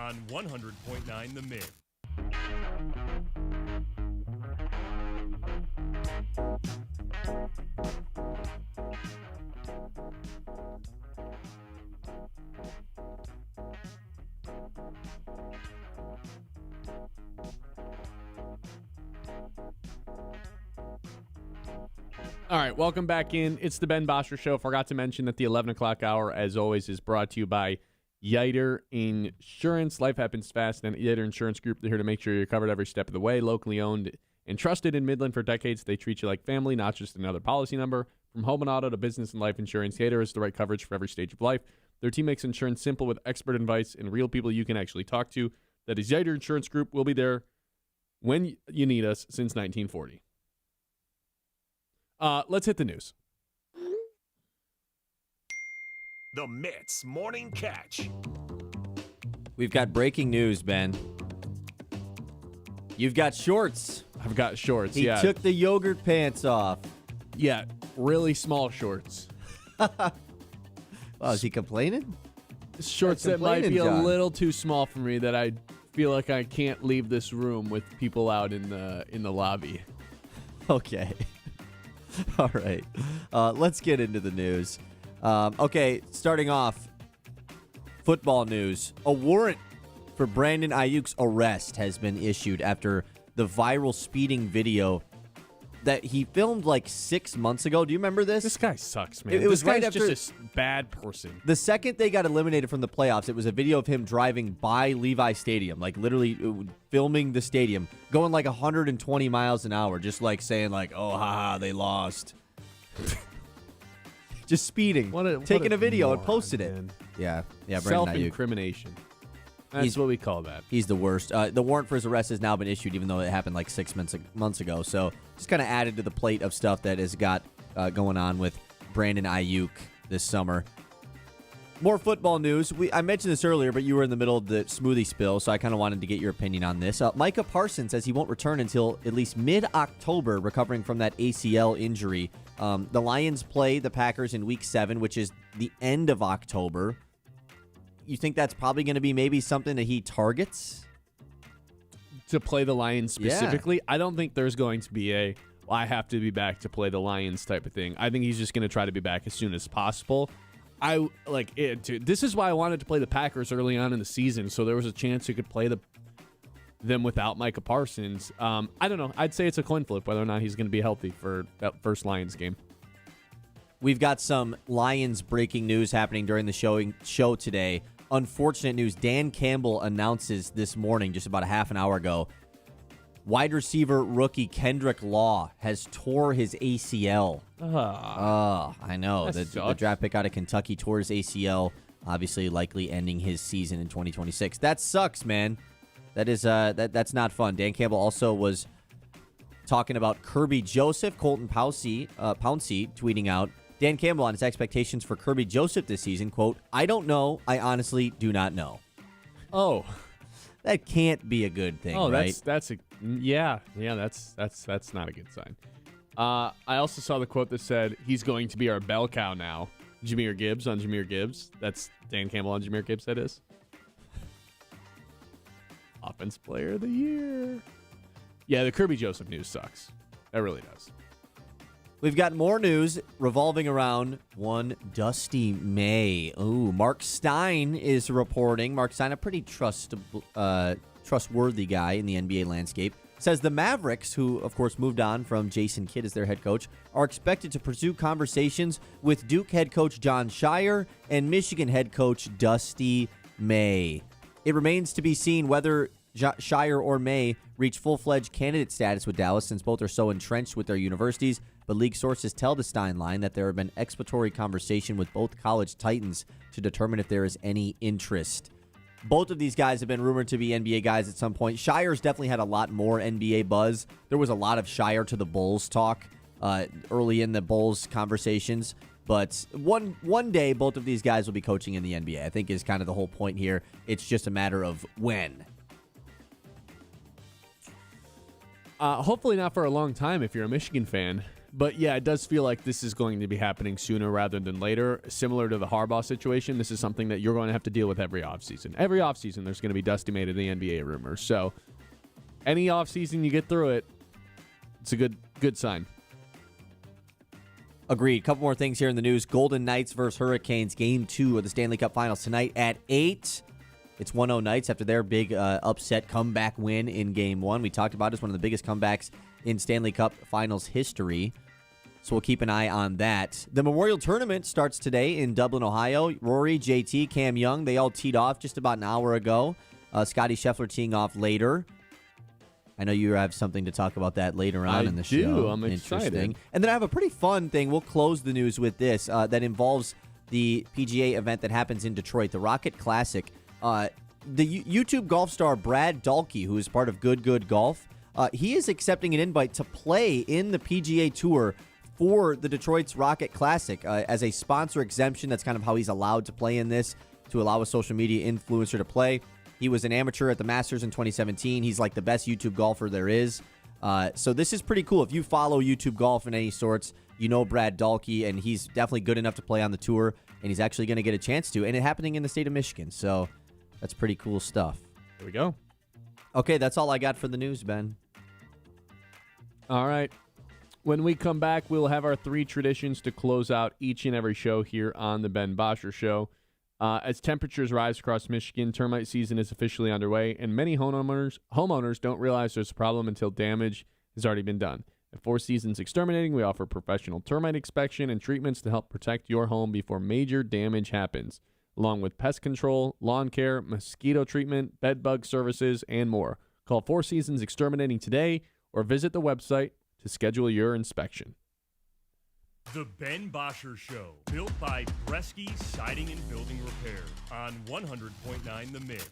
on 100.9 The Mid. All right, welcome back in. It's the Ben Bosscher Show. Forgot to mention that the 11 o'clock hour, as always, is brought to you by Yiter Insurance. Life happens fast, and Yiter Insurance Group, they're here to make sure you're covered every step of the way. Locally owned and trusted in Midland for decades, they treat you like family, not just another policy number. From home and auto to business and life insurance, Yiter is the right coverage for every stage of life. Their team makes insurance simple with expert advice and real people you can actually talk to. That is Yiter Insurance Group. We'll be there when you need us since 1940. Let's hit the news. The Mits Morning Catch. We've got breaking news, Ben. You've got shorts. I've got shorts, He yeah. took the yogurt pants off. Yeah, really small shorts. Wow, is he complaining? Shorts that might be complaining, a John. little too small for me, that I feel like I can't leave this room with people out in the lobby. Okay. All right. Let's get into the news. Okay, starting off, football news. A warrant for Brandon Ayuk's arrest has been issued after the viral speeding video that he filmed like 6 months ago. Do you remember this? This guy sucks, man. It was this guy's right after- just a bad person. The second they got eliminated from the playoffs, it was a video of him driving by Levi Stadium, like literally filming the stadium, going like 120 miles an hour, just like saying like, "Oh, haha, they lost." Just speeding, taking a video and posted it. Man. Yeah, Brandon Ayuk. Self-incrimination. That's He's- what we call that. He's the worst. The warrant for his arrest has now been issued, even though it happened like 6 months ago. So just kind of added to the plate of stuff that has got going on with Brandon Ayuk this summer. More football news. I mentioned this earlier, but you were in the middle of the smoothie spill, so I kind of wanted to get your opinion on this. Micah Parsons says he won't return until at least mid-October, recovering from that ACL injury. The Lions play the Packers in Week 7, which is the end of October. You think that's probably going to be maybe something that he targets? To play the Lions specifically, Yeah. I don't think there's going to be I have to be back to play the Lions type of thing. I think he's just going to try to be back as soon as possible. This is why I wanted to play the Packers early on in the season, so there was a chance he could play them without Micah Parsons. I don't know. I'd say it's a coin flip whether or not he's going to be healthy for that first Lions game. We've got some Lions breaking news happening during the show today. Unfortunate news. Dan Campbell announces this morning, just about a half an hour ago, wide receiver rookie Kendrick Law has tore his ACL. I know. The draft pick out of Kentucky tore his ACL, obviously likely ending his season in 2026. That sucks, man. That is that's not fun. Dan Campbell also was talking about Kirby Joseph. Colton Pouncey tweeting out, Dan Campbell on his expectations for Kirby Joseph this season, quote, "I don't know. I honestly do not know." Oh, that can't be a good thing, right? That's not a good sign. I also saw the quote that said he's going to be our bell cow now. Jahmyr Gibbs on Jahmyr Gibbs. That's Dan Campbell on Jahmyr Gibbs. That is Offense Player of the Year. Yeah, the Kirby Joseph news sucks. That really does. We've got more news revolving around one Dusty May. Ooh, Mark Stein is reporting. Mark Stein, a pretty trustworthy guy in the NBA landscape, says the Mavericks, who, of course, moved on from Jason Kidd as their head coach, are expected to pursue conversations with Duke head coach John Shire and Michigan head coach Dusty May. It remains to be seen whether Shire or May reach full-fledged candidate status with Dallas, since both are so entrenched with their universities. But league sources tell the Stein line that there have been exploratory conversation with both college titans to determine if there is any interest. Both of these guys have been rumored to be NBA guys at some point. Shire's definitely had a lot more NBA buzz. There was a lot of Shire to the Bulls talk early in the Bulls conversations. But one day, both of these guys will be coaching in the NBA, I think is kind of the whole point here. It's just a matter of when. Hopefully not for a long time if you're a Michigan fan. But yeah, it does feel like this is going to be happening sooner rather than later. Similar to the Harbaugh situation, this is something that you're going to have to deal with every offseason. Every offseason, there's going to be Dusty May to the NBA rumors. So any offseason you get through it, it's a good sign. Agreed. Couple more things here in the news. Golden Knights versus Hurricanes, Game 2 of the Stanley Cup Finals tonight at 8. It's 1-0 Knights after their big upset comeback win in Game 1. We talked about it. It's one of the biggest comebacks in Stanley Cup Finals history. So we'll keep an eye on that. The Memorial Tournament starts today in Dublin, Ohio. Rory, JT, Cam Young, they all teed off just about an hour ago. Scotty Scheffler teeing off later. I know you have something to talk about that later on in the show. I'm excited. And then I have a pretty fun thing. We'll close the news with this that involves the PGA event that happens in Detroit, the Rocket Classic. The YouTube golf star Brad Dahlke, who is part of Good Golf, he is accepting an invite to play in the PGA Tour for the Detroit's Rocket Classic as a sponsor exemption. That's kind of how he's allowed to play in this, to allow a social media influencer to play. He was an amateur at the Masters in 2017. He's like the best YouTube golfer there is. So this is pretty cool. If you follow YouTube golf in any sorts, you know Brad Dahlke, and he's definitely good enough to play on the tour, and he's actually going to get a chance to, and it happening in the state of Michigan. So that's pretty cool stuff. There we go. Okay, that's all I got for the news, Ben. All right. When we come back, we'll have our 3 traditions to close out each and every show here on the Ben Bosscher Show. As temperatures rise across Michigan, termite season is officially underway, and many homeowners don't realize there's a problem until damage has already been done. At Four Seasons Exterminating, we offer professional termite inspection and treatments to help protect your home before major damage happens, along with pest control, lawn care, mosquito treatment, bed bug services, and more. Call Four Seasons Exterminating today or visit the website to schedule your inspection. The Ben Bosscher Show, built by Bresky Siding and Building Repair on 100.9 The Mid.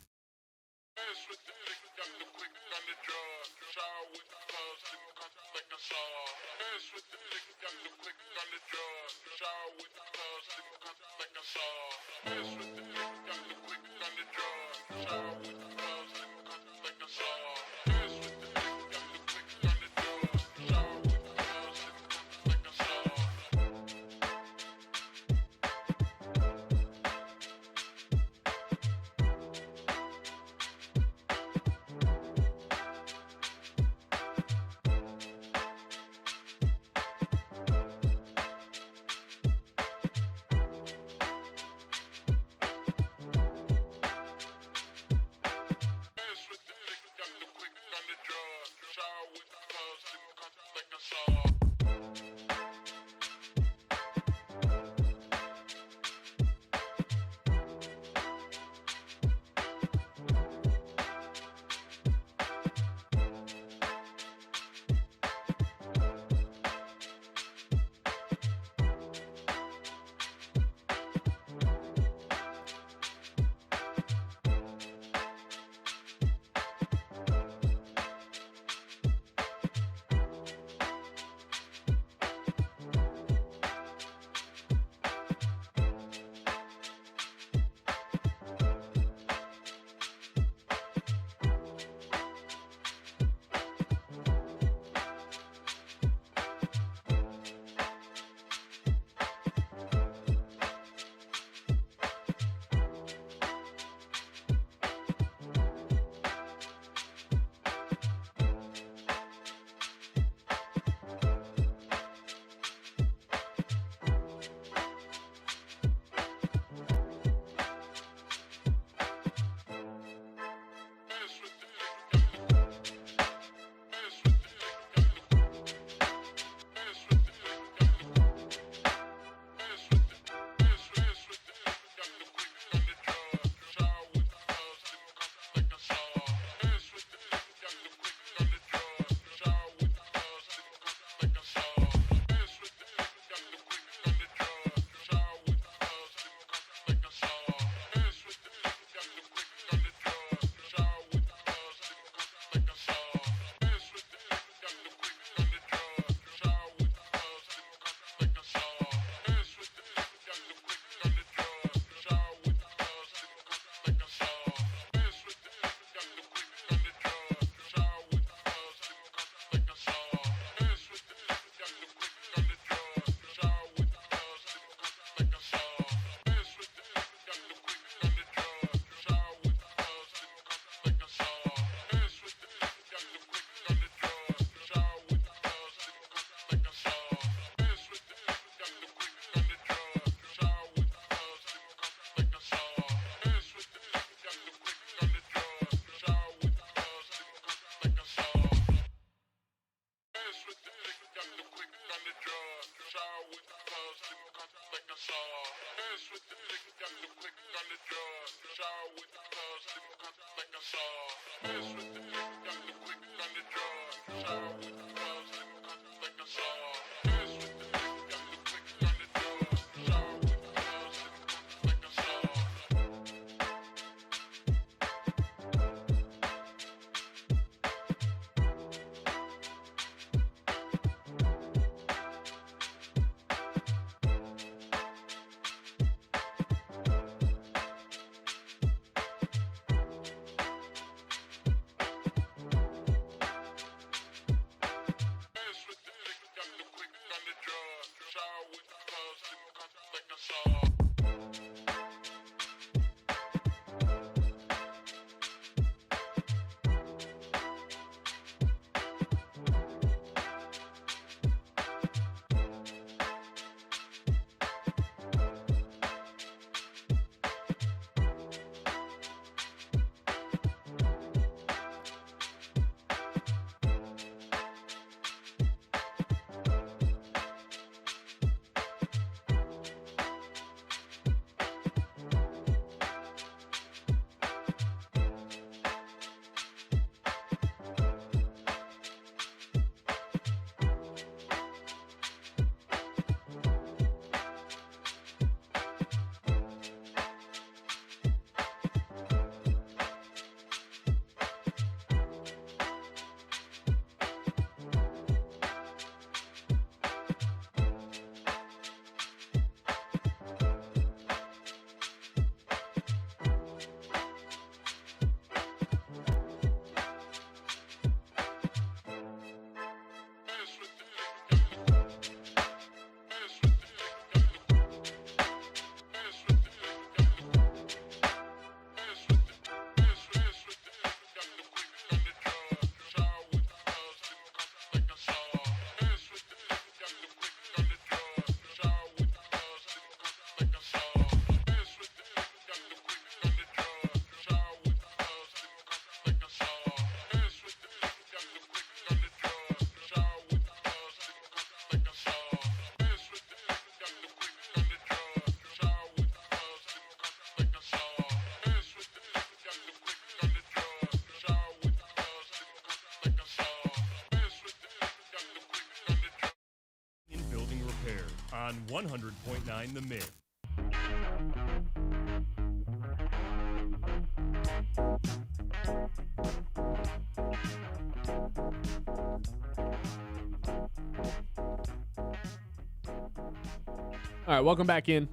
On 100.9 The Mid. All right, welcome back in.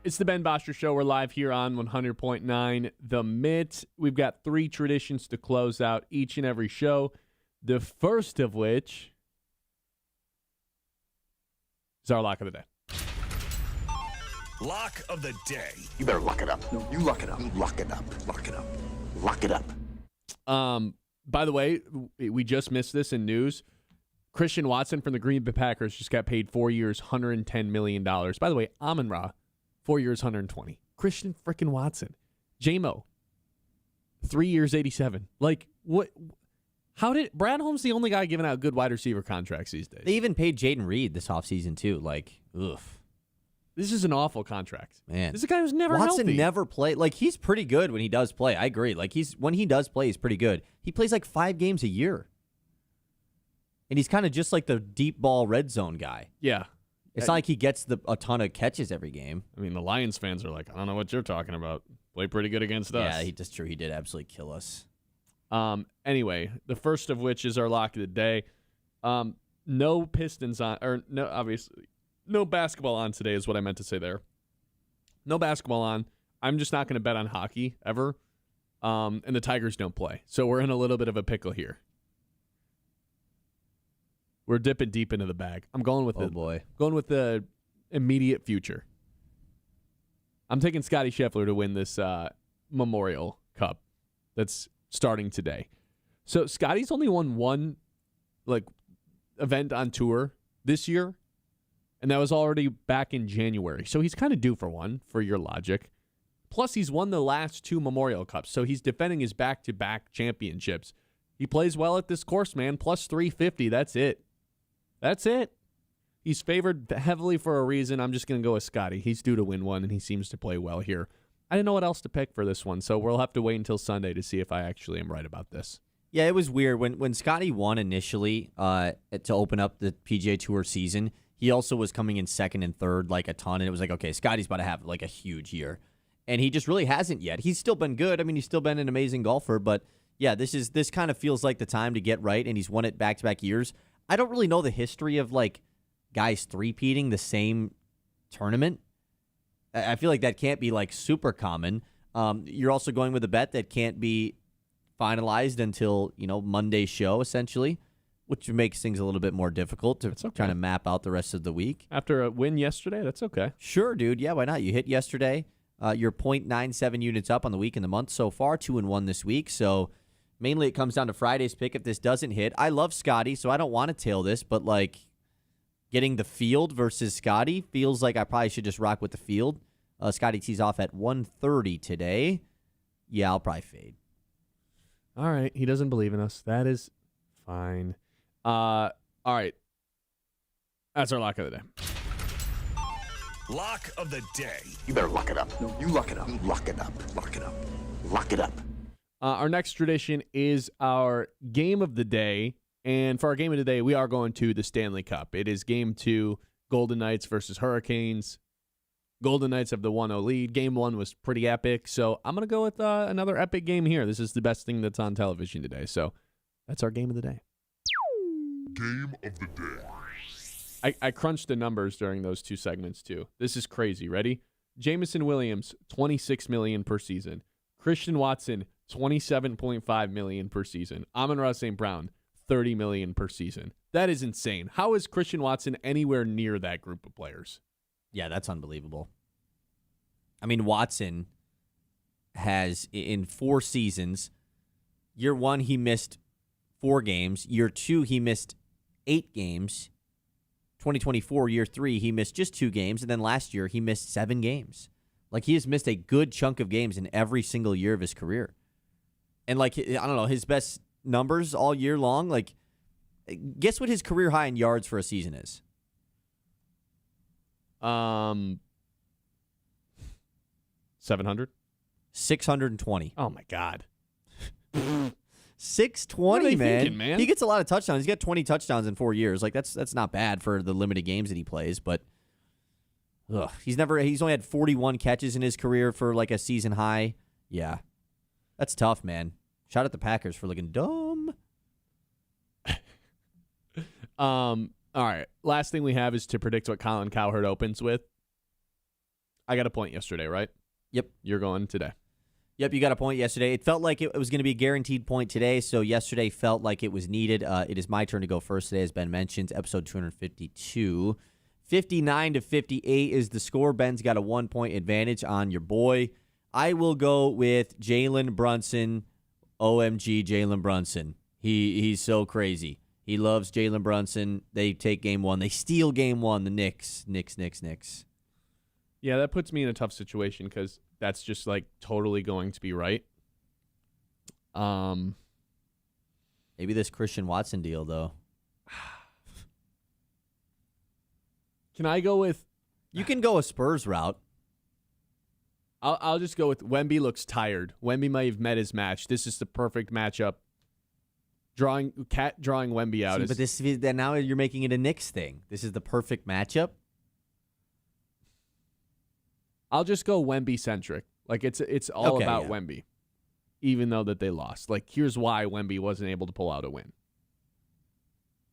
It's the Ben Bosscher Show. We're live here on 100.9 The Mid. We've got 3 traditions to close out each and every show. The first of which is our lock of the day. Lock of the day. You better lock it up. No, you lock it up. Lock it up. Lock it up. Lock it up. By the way, we just missed this in news. Christian Watson from the Green Bay Packers just got paid 4 years, $110 million. By the way, Amon-Ra, 4 years, 120. Christian freaking Watson. J-Mo, 3 years, 87. Like, what? How did Brad Holmes the only guy giving out good wide receiver contracts these days? They even paid Jaden Reed this offseason, too. Like, ugh. This is an awful contract. Man. This is a guy who's never Watson healthy. never played. Like, he's pretty good when he does play. I agree. Like, when he does play, he's pretty good. He plays like 5 games a year. And he's kind of just like the deep ball red zone guy. Yeah. It's not like he gets a ton of catches every game. I mean, the Lions fans are like, I don't know what you're talking about. Play pretty good against us. Yeah, that's true. He did absolutely kill us. Anyway, the first of which is our lock of the day. No Pistons on, or no, obviously, no basketball on today is what I meant to say there. No basketball on. I'm just not going to bet on hockey ever. And the Tigers don't play. So we're in a little bit of a pickle here. We're dipping deep into the bag. I'm going with going with the immediate future. I'm taking Scottie Scheffler to win this Memorial Cup that's starting today. So Scottie's only won one event on tour this year, and that was already back in January. So he's kind of due for one, for your logic. Plus, he's won the last 2 Memorial Cups, so he's defending his back-to-back championships. He plays well at this course, man. Plus 350, that's it. That's it. He's favored heavily for a reason. I'm just going to go with Scotty. He's due to win one, and he seems to play well here. I didn't know what else to pick for this one, so we'll have to wait until Sunday to see if I actually am right about this. Yeah, it was weird. When Scotty won initially to open up the PGA Tour season, he also was coming in second and third like a ton, and it was like, okay, Scotty's about to have like a huge year. And he just really hasn't yet. He's still been good. I mean, he's still been an amazing golfer, but yeah, this kind of feels like the time to get right, and he's won it back-to-back years. I don't really know the history of like guys three-peating the same tournament. I feel like that can't be like super common. You're also going with a bet that can't be finalized until, Monday's show, essentially, which makes things a little bit more difficult to try to map out the rest of the week. After a win yesterday, that's okay. Sure, dude. Yeah, why not? You hit yesterday. You're 0.97 units up on the week and the month so far, 2-1 this week. So mainly it comes down to Friday's pick if this doesn't hit. I love Scotty, so I don't want to tail this, but like getting the field versus Scotty feels like I probably should just rock with the field. Scotty tees off at 1:30 today. Yeah, I'll probably fade. All right. He doesn't believe in us. That is fine. All right. That's our lock of the day. Lock of the day. You better lock it up. No, you lock it up. Lock it up. Lock it up. Lock it up. Our next tradition is our game of the day. And for our game of the day, we are going to the Stanley Cup. It is game 2, Golden Knights versus Hurricanes. Golden Knights have the 1-0 lead. Game 1 was pretty epic. So I'm going to go with another epic game here. This is the best thing that's on television today. So that's our game of the day. Game of the day. I crunched the numbers during those two segments, too. This is crazy. Ready? Jamison Williams, $26 million per season. Christian Watson, $27.5 million per season. Amon-Ra St. Brown, $30 million per season. That is insane. How is Christian Watson anywhere near that group of players? Yeah, that's unbelievable. I mean, Watson has, in 4 seasons, year 1, he missed 4 games. Year 2, he missed 8 games. 2024, year 3, he missed just 2 games. And then last year, he missed 7 games. Like, he has missed a good chunk of games in every single year of his career. And, like, I don't know, his best numbers all year long, like, guess what his career high in yards for a season is? 700? 620. Oh, my God. 620, man. Thinking, man. He gets a lot of touchdowns. He's got 20 touchdowns in 4 years. Like that's not bad for the limited games that he plays, but he's only had 41 catches in his career for like a season high. Yeah. That's tough, man. Shout out the Packers for looking dumb. All right. Last thing we have is to predict what Colin Cowherd opens with. I got a point yesterday, right? Yep. You're going today. Yep, you got a point yesterday. It felt like it was going to be a guaranteed point today, so yesterday felt like it was needed. It is my turn to go first today, as Ben mentioned, episode 252. 59-58 is the score. Ben's got a 1-point advantage on your boy. I will go with Jalen Brunson. OMG, Jalen Brunson. He's so crazy. He loves Jalen Brunson. They take game 1. They steal game 1. The Knicks. Yeah, that puts me in a tough situation because that's just like totally going to be right. Maybe this Christian Watson deal, though. Can I go with... You can go a Spurs route. I'll just go with Wemby looks tired. Wemby might have met his match. This is the perfect matchup. Drawing Wemby out. But now you're making it a Knicks thing. This is the perfect matchup. I'll just go Wemby-centric. Like, it's all about Wemby, even though that they lost. Like, here's why Wemby wasn't able to pull out a win.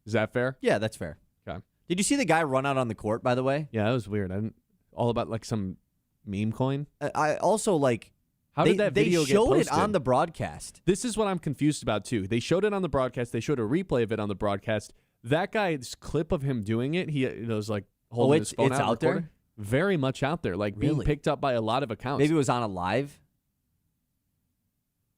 Is that fair? Yeah, that's fair. Okay. Did you see the guy run out on the court, by the way? Yeah, that was weird. All about, like, some meme coin. I also, like... How did that video get posted? They showed it on the broadcast. This is what I'm confused about, too. They showed it on the broadcast. They showed a replay of it on the broadcast. That guy's clip of him doing it, he was, like, holding his phone out there? Very much out there, like being picked up by a lot of accounts. Maybe it was on a live?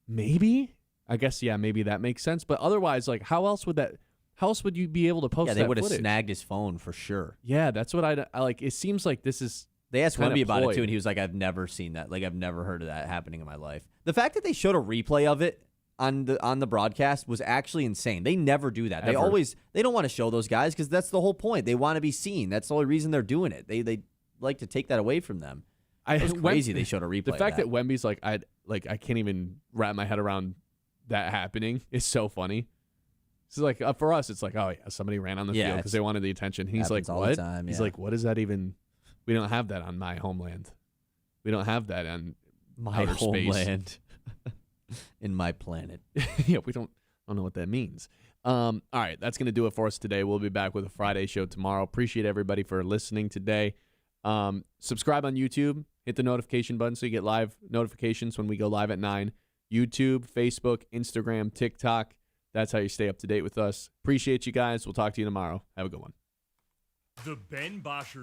Maybe? I guess, yeah, maybe that makes sense. But otherwise, like, how else would you be able to post that? Yeah, they would have footage? snagged his phone for sure. Yeah, that's what I like. It seems like this is... They asked Wemby about it, too, and he was like, I've never seen that. Like, I've never heard of that happening in my life. The fact that they showed a replay of it on the broadcast was actually insane. They never do that. Ever. They don't want to show those guys because that's the whole point. They want to be seen. That's the only reason they're doing it. They like to take that away from them. It was crazy they showed a replay. The fact of that Wemby's like I can't even wrap my head around that happening is so funny. So like for us, it's like, oh yeah, somebody ran on the field because they wanted the attention. He's like, all what? the time, He's yeah. like, what is that even? We don't have that on my homeland. We don't have that on my outer homeland in my planet. Yeah, I don't know what that means. All right, that's going to do it for us today. We'll be back with a Friday show tomorrow. Appreciate everybody for listening today. Subscribe on YouTube. Hit the notification button so you get live notifications when we go live at 9. YouTube, Facebook, Instagram, TikTok. That's how you stay up to date with us. Appreciate you guys. We'll talk to you tomorrow. Have a good one. The Ben Bosscher